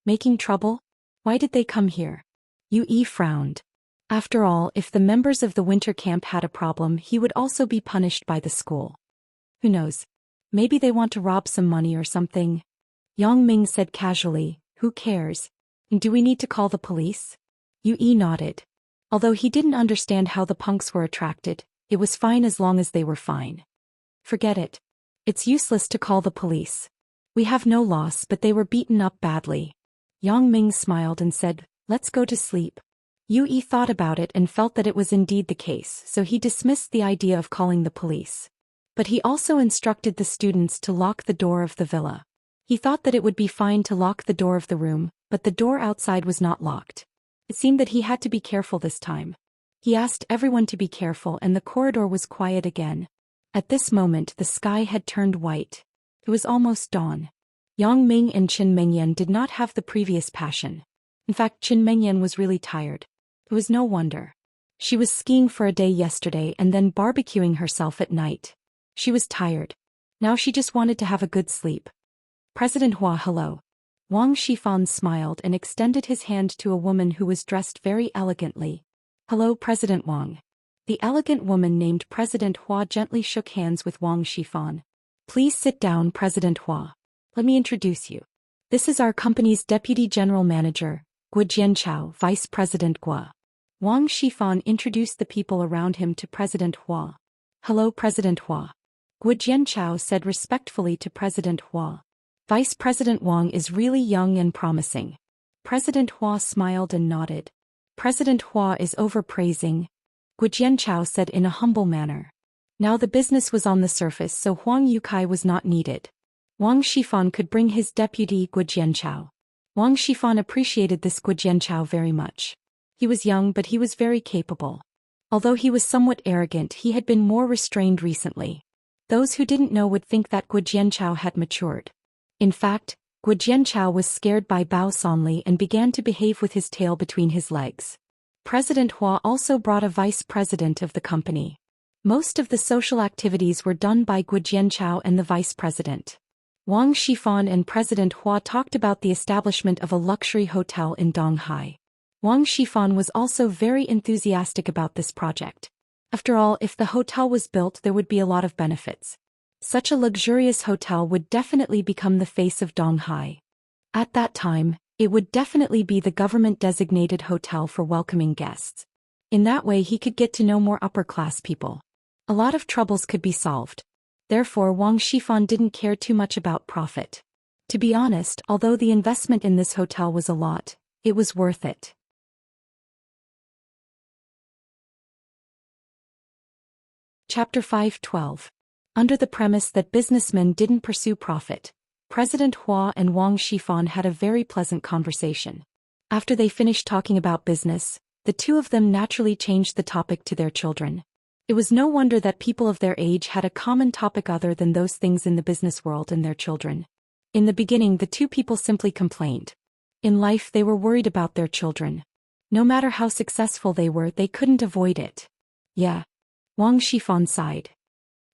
Making trouble? Why did they come here? Yui frowned. After all, if the members of the winter camp had a problem, he would also be punished by the school. Who knows? Maybe they want to rob some money or something. Yang Ming said casually, "Who cares? Do we need to call the police?" Yui nodded. Although he didn't understand how the punks were attracted, it was fine as long as they were fine. "Forget it. It's useless to call the police. We have no loss, but they were beaten up badly. Yang Ming smiled and said, let's go to sleep. Yue thought about it and felt that it was indeed the case, so he dismissed the idea of calling the police. But he also instructed the students to lock the door of the villa. He thought that it would be fine to lock the door of the room, but the door outside was not locked. It seemed that he had to be careful this time. He asked everyone to be careful and the corridor was quiet again. At this moment the sky had turned white. It was almost dawn. Yang Ming and Qin Mengyan did not have the previous passion. In fact, Qin Mengyan was really tired. It was no wonder. She was skiing for a day yesterday and then barbecuing herself at night. She was tired. Now she just wanted to have a good sleep. President Hua, hello. Wang Shifan smiled and extended his hand to a woman who was dressed very elegantly. Hello, President Wang. The elegant woman named President Hua gently shook hands with Wang Shifan. Please sit down, President Hua. Let me introduce you. This is our company's Deputy General Manager, Guo Jianchao, Vice President Guo. Wang Shifan introduced the people around him to President Hua. Hello, President Hua. Guo Jianchao said respectfully to President Hua. Vice President Wang is really young and promising. President Hua smiled and nodded. President Hua is overpraising, Guo Jianchao said in a humble manner. Now the business was on the surface, so Huang Yukai was not needed. Wang Shifan could bring his deputy Guo Jianchao. Wang Shifan appreciated this Guo Jianchao very much. He was young, but he was very capable. Although he was somewhat arrogant, he had been more restrained recently. Those who didn't know would think that Guo Jianchao had matured. In fact, Guo Jianchao was scared by Bao Sonli and began to behave with his tail between his legs. President Hua also brought a vice president of the company. Most of the social activities were done by Guo Jianchao and the vice president. Wang Shifan and President Hua talked about the establishment of a luxury hotel in Donghai. Wang Shifan was also very enthusiastic about this project. After all, if the hotel was built, there would be a lot of benefits. Such a luxurious hotel would definitely become the face of Donghai. At that time, it would definitely be the government-designated hotel for welcoming guests. In that way he could get to know more upper-class people. A lot of troubles could be solved. Therefore Wang Shifan didn't care too much about profit. To be honest, although the investment in this hotel was a lot, it was worth it. Chapter 5:12. Under the premise that businessmen didn't pursue profit, President Hua and Wang Shifan had a very pleasant conversation. After they finished talking about business, the two of them naturally changed the topic to their children. It was no wonder that people of their age had a common topic other than those things in the business world and their children. In the beginning, the two people simply complained. In life, they were worried about their children. No matter how successful they were, they couldn't avoid it. Yeah. Wang Shifan sighed.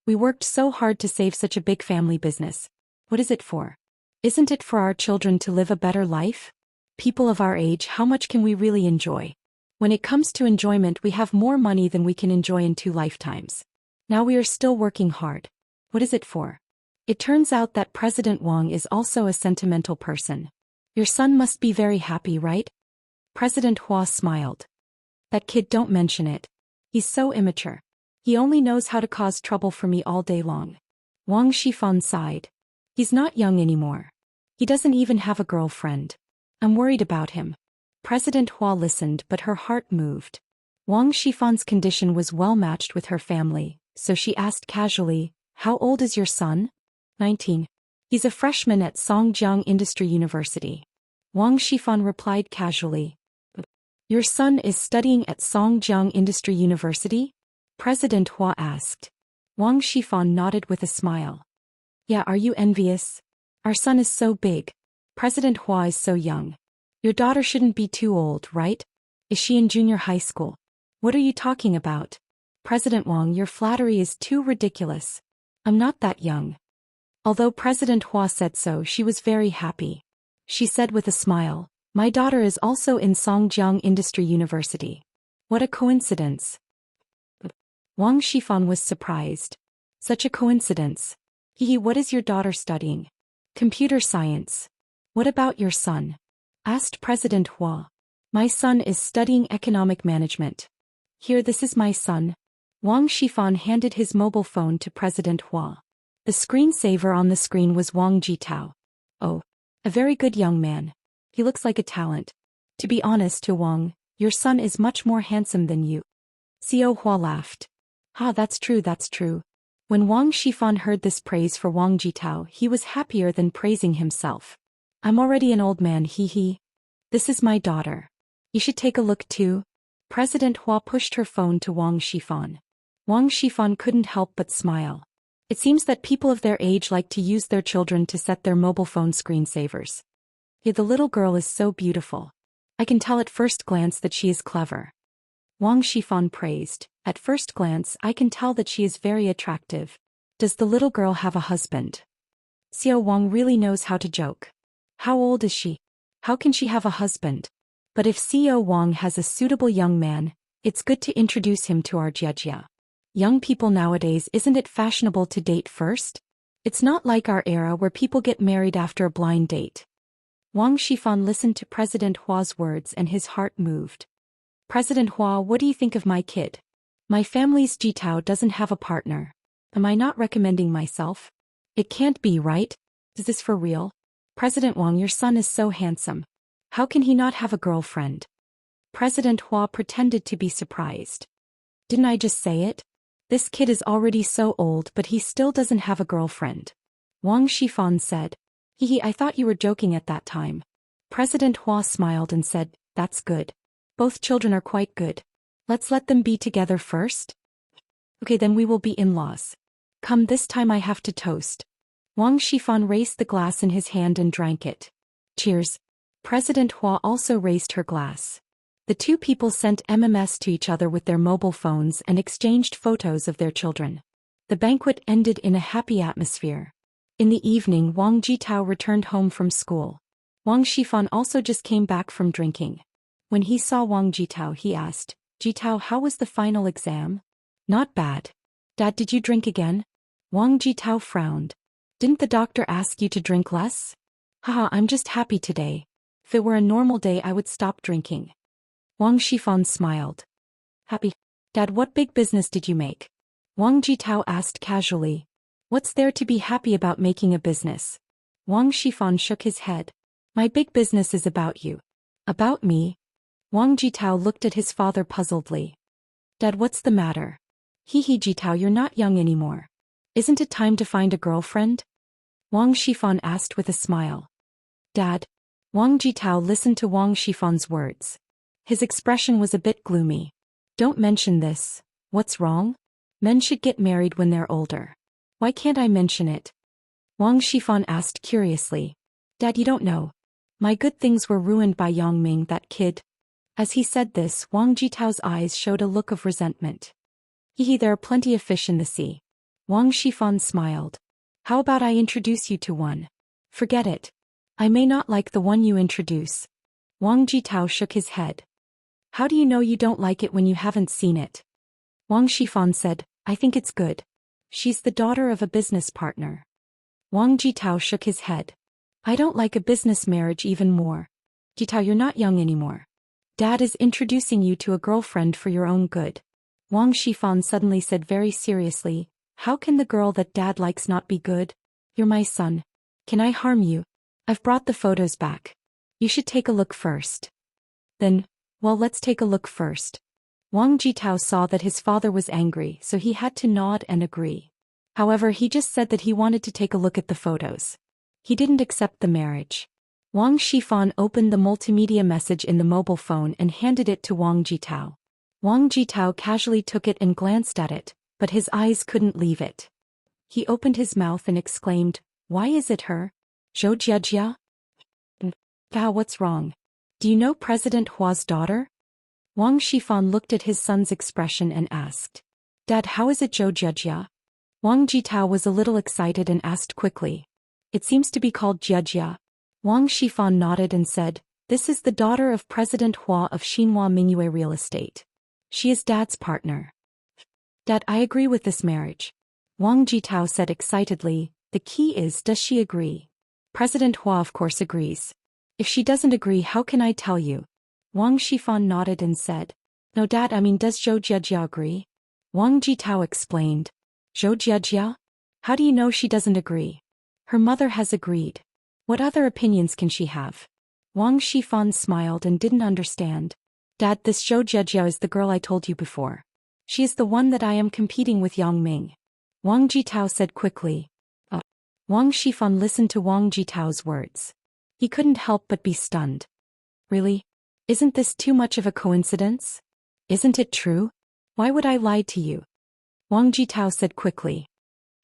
We worked so hard to save such a big family business. What is it for? Isn't it for our children to live a better life? People of our age, how much can we really enjoy? When it comes to enjoyment, we have more money than we can enjoy in 2 lifetimes. Now we are still working hard. What is it for? It turns out that President Wang is also a sentimental person. Your son must be very happy, right? President Hua smiled. That kid, don't mention it. He's so immature. He only knows how to cause trouble for me all day long. Wang Shifan sighed. He's not young anymore. He doesn't even have a girlfriend. I'm worried about him. President Hua listened, but her heart moved. Wang Shifan's condition was well matched with her family, so she asked casually, how old is your son? 19. He's a freshman at Songjiang Industry University. Wang Shifan replied casually. Your son is studying at Songjiang Industry University? President Hua asked. Wang Shifan nodded with a smile. Yeah, are you envious? Our son is so big. President Hua is so young. Your daughter shouldn't be too old, right? Is she in junior high school? What are you talking about? President Wang, your flattery is too ridiculous. I'm not that young. Although President Hua said so, she was very happy. She said with a smile, my daughter is also in Songjiang Industry University. What a coincidence. Wang Shifan was surprised. Such a coincidence. What is your daughter studying? Computer science. What about your son? Asked President Hua. My son is studying economic management. Here, this is my son. Wang Shifan handed his mobile phone to President Hua. The screensaver on the screen was Wang Jitao. Oh. A very good young man. He looks like a talent. To be honest to Wang, your son is much more handsome than you. Xiao Hua laughed. Ha, that's true, that's true. When Wang Shifan heard this praise for Wang Jitao, he was happier than praising himself. I'm already an old man, hee. This is my daughter. You should take a look too. President Hua pushed her phone to Wang Shifan. Wang Shifan couldn't help but smile. It seems that people of their age like to use their children to set their mobile phone screensavers. Yeah, the little girl is so beautiful. I can tell at first glance that she is clever. Wang Shifan praised. At first glance, I can tell that she is very attractive. Does the little girl have a husband? Xiao Wang really knows how to joke. How old is she? How can she have a husband? But if Xiao Wang has a suitable young man, it's good to introduce him to our Jiejia. Young people nowadays, isn't it fashionable to date first? It's not like our era where people get married after a blind date. Wang Shifan listened to President Hua's words and his heart moved. President Hua, what do you think of my kid? My family's Jitao doesn't have a partner. Am I not recommending myself? It can't be, right? Is this for real? President Wang, your son is so handsome. How can he not have a girlfriend? President Hua pretended to be surprised. Didn't I just say it? This kid is already so old but he still doesn't have a girlfriend. Wang Shifan said. I thought you were joking at that time. President Hua smiled and said, that's good. Both children are quite good. Let's let them be together first. Okay, then we will be in-laws. Come, this time I have to toast. Wang Shifan raised the glass in his hand and drank it. Cheers. President Hua also raised her glass. The two people sent MMS to each other with their mobile phones and exchanged photos of their children. The banquet ended in a happy atmosphere. In the evening, Wang Jitao returned home from school. Wang Shifan also just came back from drinking. When he saw Wang Jitao, he asked, Jitao, how was the final exam? Not bad. Dad, did you drink again? Wang Jitao frowned. Didn't the doctor ask you to drink less? Haha, I'm just happy today. If it were a normal day, I would stop drinking. Wang Shifan smiled. Happy? Dad, what big business did you make? Wang Jitao asked casually. What's there to be happy about making a business? Wang Shifan shook his head. My big business is about you. About me? Wang Jitao looked at his father puzzledly. Dad, what's the matter? Jitao, you're not young anymore. Isn't it time to find a girlfriend? Wang Shifan asked with a smile. Dad. Wang Jitao listened to Wang Shifan's words. His expression was a bit gloomy. Don't mention this. What's wrong? Men should get married when they're older. Why can't I mention it? Wang Shifan asked curiously. Dad, you don't know. My good things were ruined by Yangming, that kid. As he said this, Wang Jitao's eyes showed a look of resentment. There are plenty of fish in the sea. Wang Shifan smiled. How about I introduce you to one? Forget it. I may not like the one you introduce. Wang Jitao shook his head. How do you know you don't like it when you haven't seen it? Wang Shifan said, I think it's good. She's the daughter of a business partner. Wang Jitao shook his head. I don't like a business marriage even more. Jitao, you're not young anymore. Dad is introducing you to a girlfriend for your own good. Wang Shifan suddenly said very seriously, how can the girl that Dad likes not be good? You're my son. Can I harm you? I've brought the photos back. You should take a look first. Then, well, let's take a look first. Wang Jitao saw that his father was angry, so he had to nod and agree. However, he just said that he wanted to take a look at the photos. He didn't accept the marriage. Wang Shifan opened the multimedia message in the mobile phone and handed it to Wang Jitao. Wang Jitao casually took it and glanced at it, but his eyes couldn't leave it. He opened his mouth and exclaimed, why is it her? Zhou Jiejia? Gao, what's wrong? Do you know President Hua's daughter? Wang Shifan looked at his son's expression and asked. Dad, how is it Zhou Jiejia? Wang Jitao was a little excited and asked quickly. It seems to be called Jiejia. Wang Shifan nodded and said, this is the daughter of President Hua of Xinhua Mingyue Real Estate. She is Dad's partner. Dad, I agree with this marriage. Wang Jitao said excitedly, the key is, does she agree? President Hua of course agrees. If she doesn't agree, how can I tell you? Wang Shifan nodded and said, no Dad, I mean does Zhou Jiejia agree? Wang Jitao explained. Zhou Jiejia? How do you know she doesn't agree? Her mother has agreed. What other opinions can she have? Wang Shifan smiled and didn't understand. Dad, this Zhou Jiejia is the girl I told you before. She is the one that I am competing with Yang Ming. Wang Jitao said quickly. Wang Shifan listened to Wang Jitao's words. He couldn't help but be stunned. Really? Isn't this too much of a coincidence? Isn't it true? Why would I lie to you? Wang Jitao said quickly.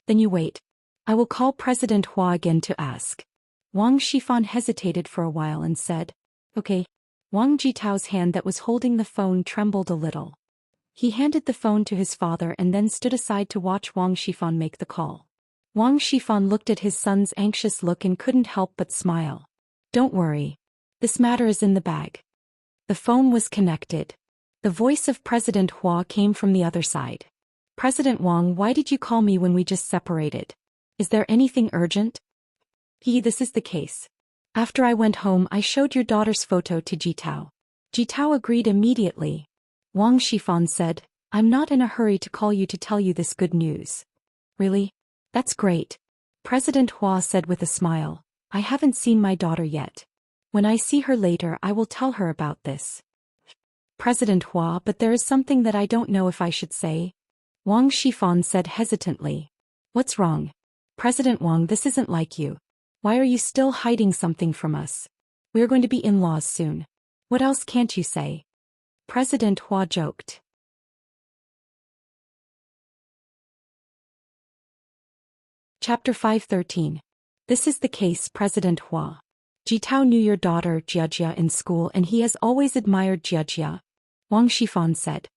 Then you wait. I will call President Hua again to ask. Wang Shifan hesitated for a while and said, Okay. Wang Jitao's hand that was holding the phone trembled a little. He handed the phone to his father and then stood aside to watch Wang Shifan make the call. Wang Shifan looked at his son's anxious look and couldn't help but smile. Don't worry. This matter is in the bag. The phone was connected. The voice of President Hua came from the other side. President Wang, why did you call me when we just separated? Is there anything urgent? This is the case. After I went home, I showed your daughter's photo to Jitao. Jitao agreed immediately. Wang Shifan said, I'm not in a hurry to call you to tell you this good news. Really? That's great. President Hua said with a smile, I haven't seen my daughter yet. When I see her later, I will tell her about this. President Hua, but there is something that I don't know if I should say. Wang Shifan said hesitantly. What's wrong? President Wang, this isn't like you. Why are you still hiding something from us? We're going to be in-laws soon. What else can't you say? President Hua joked. Chapter 513. This is the case, President Hua. Jitao knew your daughter, Jiejia, in school and he has always admired Jiejia. Wang Shifan said.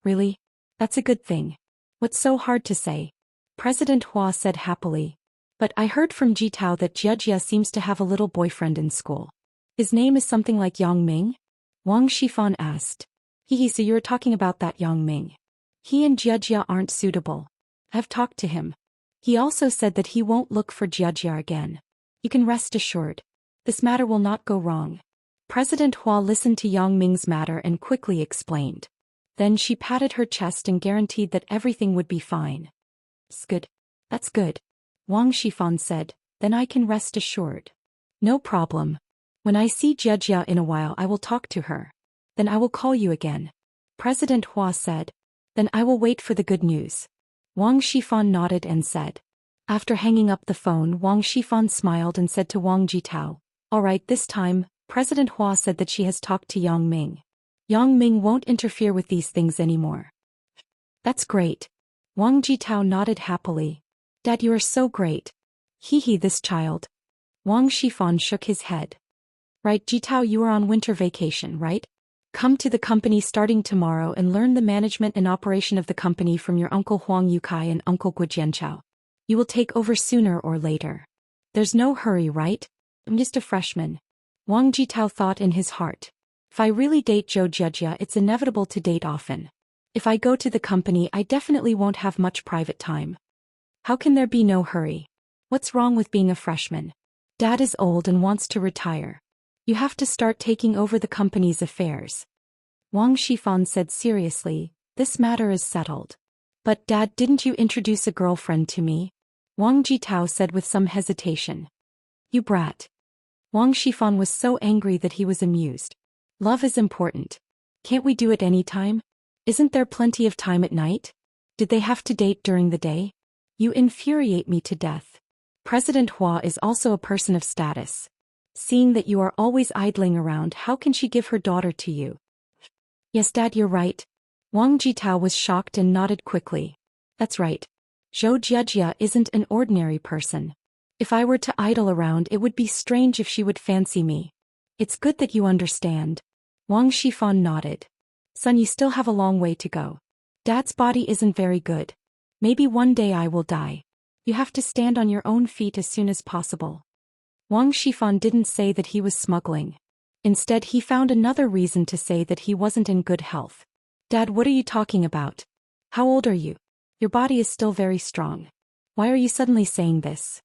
Really? That's a good thing. What's so hard to say? President Hua said happily. But I heard from Jitao that Jiejia seems to have a little boyfriend in school. His name is something like Yang Ming? Wang Shifan asked. So you're talking about that Yang Ming. He and Jiejia aren't suitable. I've talked to him. He also said that he won't look for Jiejia again. You can rest assured. This matter will not go wrong. President Hua listened to Yang Ming's matter and quickly explained. Then she patted her chest and guaranteed that everything would be fine. It's good. That's good. Wang Shifan said, then I can rest assured. No problem. When I see Jiejia in a while I will talk to her. Then I will call you again. President Hua said. Then I will wait for the good news. Wang Shifan nodded and said. After hanging up the phone, Wang Shifan smiled and said to Wang Jitao, all right, this time, President Hua said that she has talked to Yang Ming. Yang Ming won't interfere with these things anymore. That's great. Wang Jitao nodded happily. Dad, you are so great. This child. Wang Shifan shook his head. Right, Jitao, you are on winter vacation, right? Come to the company starting tomorrow and learn the management and operation of the company from your Uncle Huang Yukai and Uncle Gu Jianchao. You will take over sooner or later. There's no hurry, right? I'm just a freshman. Wang Jitao thought in his heart. If I really date Zhou Jiejia, it's inevitable to date often. If I go to the company, I definitely won't have much private time. How can there be no hurry? What's wrong with being a freshman? Dad is old and wants to retire. You have to start taking over the company's affairs. Wang Shifan said seriously, this matter is settled. But Dad, didn't you introduce a girlfriend to me? Wang Jitao said with some hesitation. You brat. Wang Shifan was so angry that he was amused. Love is important. Can't we do it any time? Isn't there plenty of time at night? Did they have to date during the day? You infuriate me to death. President Hua is also a person of status. Seeing that you are always idling around, how can she give her daughter to you? Yes, Dad, you're right. Wang Jitao was shocked and nodded quickly. That's right. Zhou Jiejia isn't an ordinary person. If I were to idle around, it would be strange if she would fancy me. It's good that you understand. Wang Shifan nodded. Son, you still have a long way to go. Dad's body isn't very good. Maybe one day I will die. You have to stand on your own feet as soon as possible. Wang Shifan didn't say that he was smuggling. Instead, he found another reason to say that he wasn't in good health. Dad, what are you talking about? How old are you? Your body is still very strong. Why are you suddenly saying this?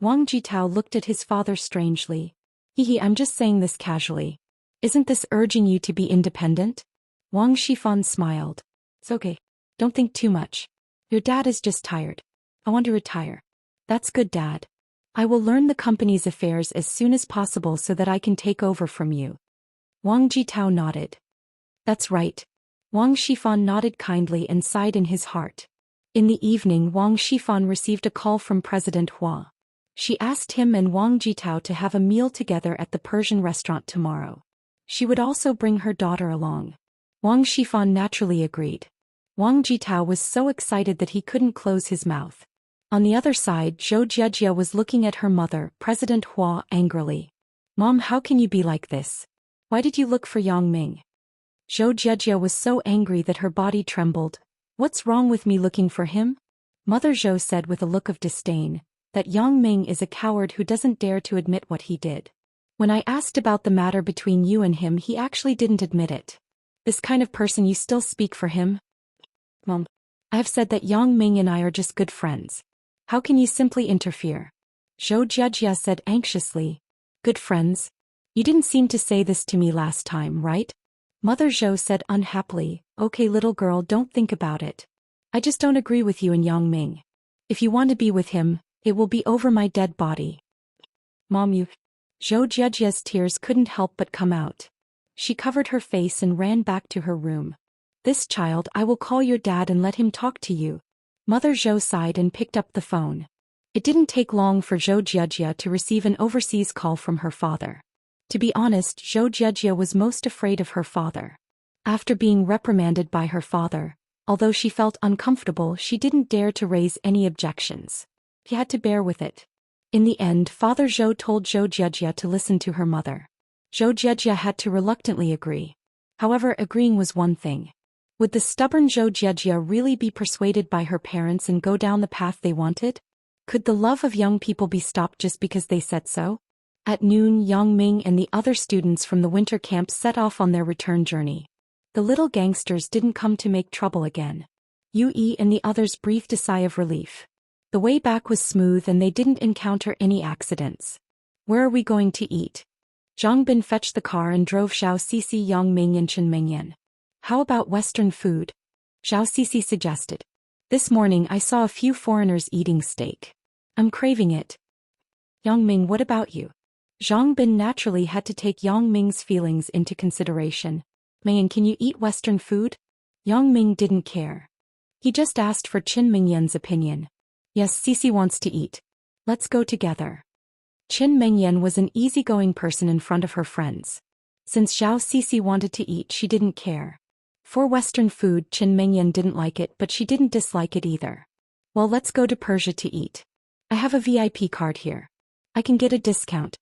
Wang Jitao looked at his father strangely. I'm just saying this casually. Isn't this urging you to be independent? Wang Shifan smiled. It's okay. Don't think too much. Your dad is just tired. I want to retire. That's good, Dad. I will learn the company's affairs as soon as possible so that I can take over from you. Wang Jitao nodded. That's right. Wang Shifan nodded kindly and sighed in his heart. In the evening, Wang Shifan received a call from President Hua. She asked him and Wang Jitao to have a meal together at the Persian restaurant tomorrow. She would also bring her daughter along. Wang Shifan naturally agreed. Wang Jitao was so excited that he couldn't close his mouth. On the other side, Zhou Jiejie was looking at her mother, President Hua, angrily. Mom, how can you be like this? Why did you look for Yang Ming? Zhou Jiejie was so angry that her body trembled. What's wrong with me looking for him? Mother Zhou said with a look of disdain, that Yang Ming is a coward who doesn't dare to admit what he did. When I asked about the matter between you and him, he actually didn't admit it. This kind of person, you still speak for him? Mom, I have said that Yang Ming and I are just good friends. How can you simply interfere? Zhou Jiejie said anxiously. Good friends? You didn't seem to say this to me last time, right? Mother Zhou said unhappily. Okay, little girl, don't think about it. I just don't agree with you and Yang Ming. If you want to be with him, it will be over my dead body. Mom, you... Zhou Jiejie's tears couldn't help but come out. She covered her face and ran back to her room. This child, I will call your dad and let him talk to you. Mother Zhou sighed and picked up the phone. It didn't take long for Zhou Jiejie to receive an overseas call from her father. To be honest, Zhou Jiejie was most afraid of her father. After being reprimanded by her father, although she felt uncomfortable, she didn't dare to raise any objections. He had to bear with it. In the end, Father Zhou told Zhou Jiejie to listen to her mother. Zhou Jiejie had to reluctantly agree. However, agreeing was one thing. Would the stubborn Zhou Jiejie really be persuaded by her parents and go down the path they wanted? Could the love of young people be stopped just because they said so? At noon, Yang Ming and the other students from the winter camp set off on their return journey. The little gangsters didn't come to make trouble again. Yue and the others breathed a sigh of relief. The way back was smooth and they didn't encounter any accidents. Where are we going to eat? Zhang Bin fetched the car and drove Xiao Sisi, Yang Ming and Chen Mingyan. How about Western food? Xiao Sisi suggested. This morning I saw a few foreigners eating steak. I'm craving it. Yang Ming, what about you? Zhang Bin naturally had to take Yang Ming's feelings into consideration. Mingyan, can you eat Western food? Yang Ming didn't care. He just asked for Chen Mingyan's opinion. Yes, Sisi wants to eat. Let's go together. Chen Mingyan was an easygoing person in front of her friends. Since Xiao Sisi wanted to eat, she didn't care. For Western food, Chen Mingyan didn't like it, but she didn't dislike it either. Well, let's go to Persia to eat. I have a VIP card here. I can get a discount.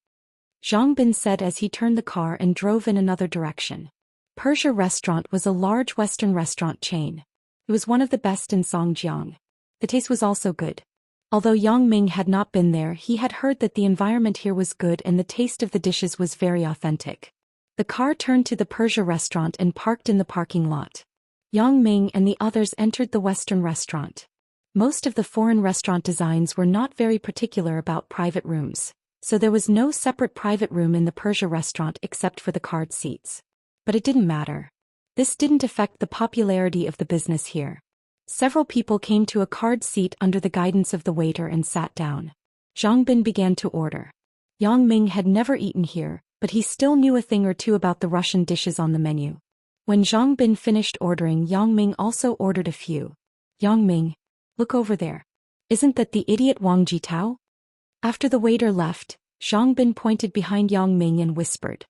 Zhang Bin said as he turned the car and drove in another direction. Persia Restaurant was a large Western restaurant chain. It was one of the best in Songjiang. The taste was also good. Although Yang Ming had not been there, he had heard that the environment here was good and the taste of the dishes was very authentic. The car turned to the Persia restaurant and parked in the parking lot. Yang Ming and the others entered the Western restaurant. Most of the foreign restaurant designs were not very particular about private rooms, so there was no separate private room in the Persia restaurant except for the card seats. But it didn't matter. This didn't affect the popularity of the business here. Several people came to a card seat under the guidance of the waiter and sat down. Zhang Bin began to order. Yang Ming had never eaten here, but he still knew a thing or two about the Russian dishes on the menu. When Zhang Bin finished ordering, Yang Ming also ordered a few. Yang Ming, look over there. Isn't that the idiot Wang Jitao? After the waiter left, Zhang Bin pointed behind Yang Ming and whispered.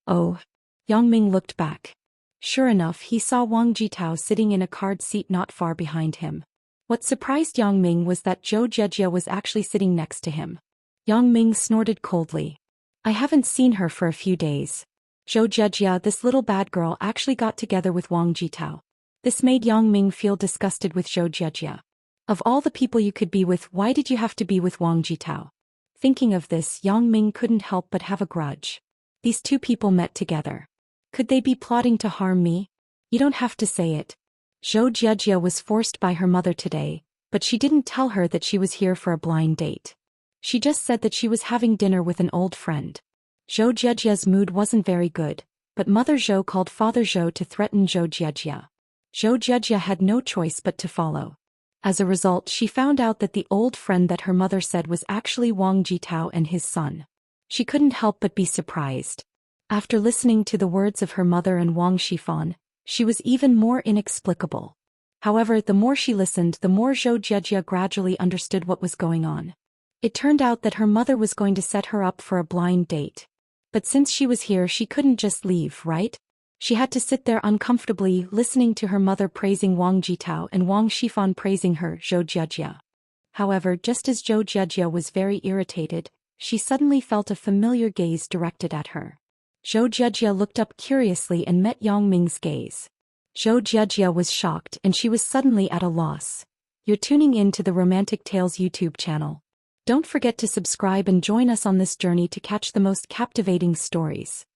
Oh. Yang Ming looked back. Sure enough, he saw Wang Jitao sitting in a card seat not far behind him. What surprised Yang Ming was that Zhou Jiejie was actually sitting next to him. Yang Ming snorted coldly. I haven't seen her for a few days. Zhou Jiejie, this little bad girl, actually got together with Wang Jitao. This made Yang Ming feel disgusted with Zhou Jiejie. Of all the people you could be with, why did you have to be with Wang Jitao? Thinking of this, Yang Ming couldn't help but have a grudge. These two people met together. Could they be plotting to harm me? You don't have to say it. Zhou Jiejie was forced by her mother today, but she didn't tell her that she was here for a blind date. She just said that she was having dinner with an old friend. Zhou Jiejie's mood wasn't very good, but Mother Zhou called Father Zhou to threaten Zhou Jiejie. Zhou Jiejie had no choice but to follow. As a result, she found out that the old friend that her mother said was actually Wang Jitao and his son. She couldn't help but be surprised. After listening to the words of her mother and Wang Shifan, she was even more inexplicable. However, the more she listened, the more Zhou Jiejia gradually understood what was going on. It turned out that her mother was going to set her up for a blind date. But since she was here, she couldn't just leave, right? She had to sit there uncomfortably, listening to her mother praising Wang Jitao and Wang Shifan praising her, Zhou Jiejia. However, just as Zhou Jiejia was very irritated, she suddenly felt a familiar gaze directed at her. Zhou Jiejia looked up curiously and met Yang Ming's gaze. Zhou Jiejia was shocked and she was suddenly at a loss. You're tuning in to the Romantic Tales YouTube channel. Don't forget to subscribe and join us on this journey to catch the most captivating stories.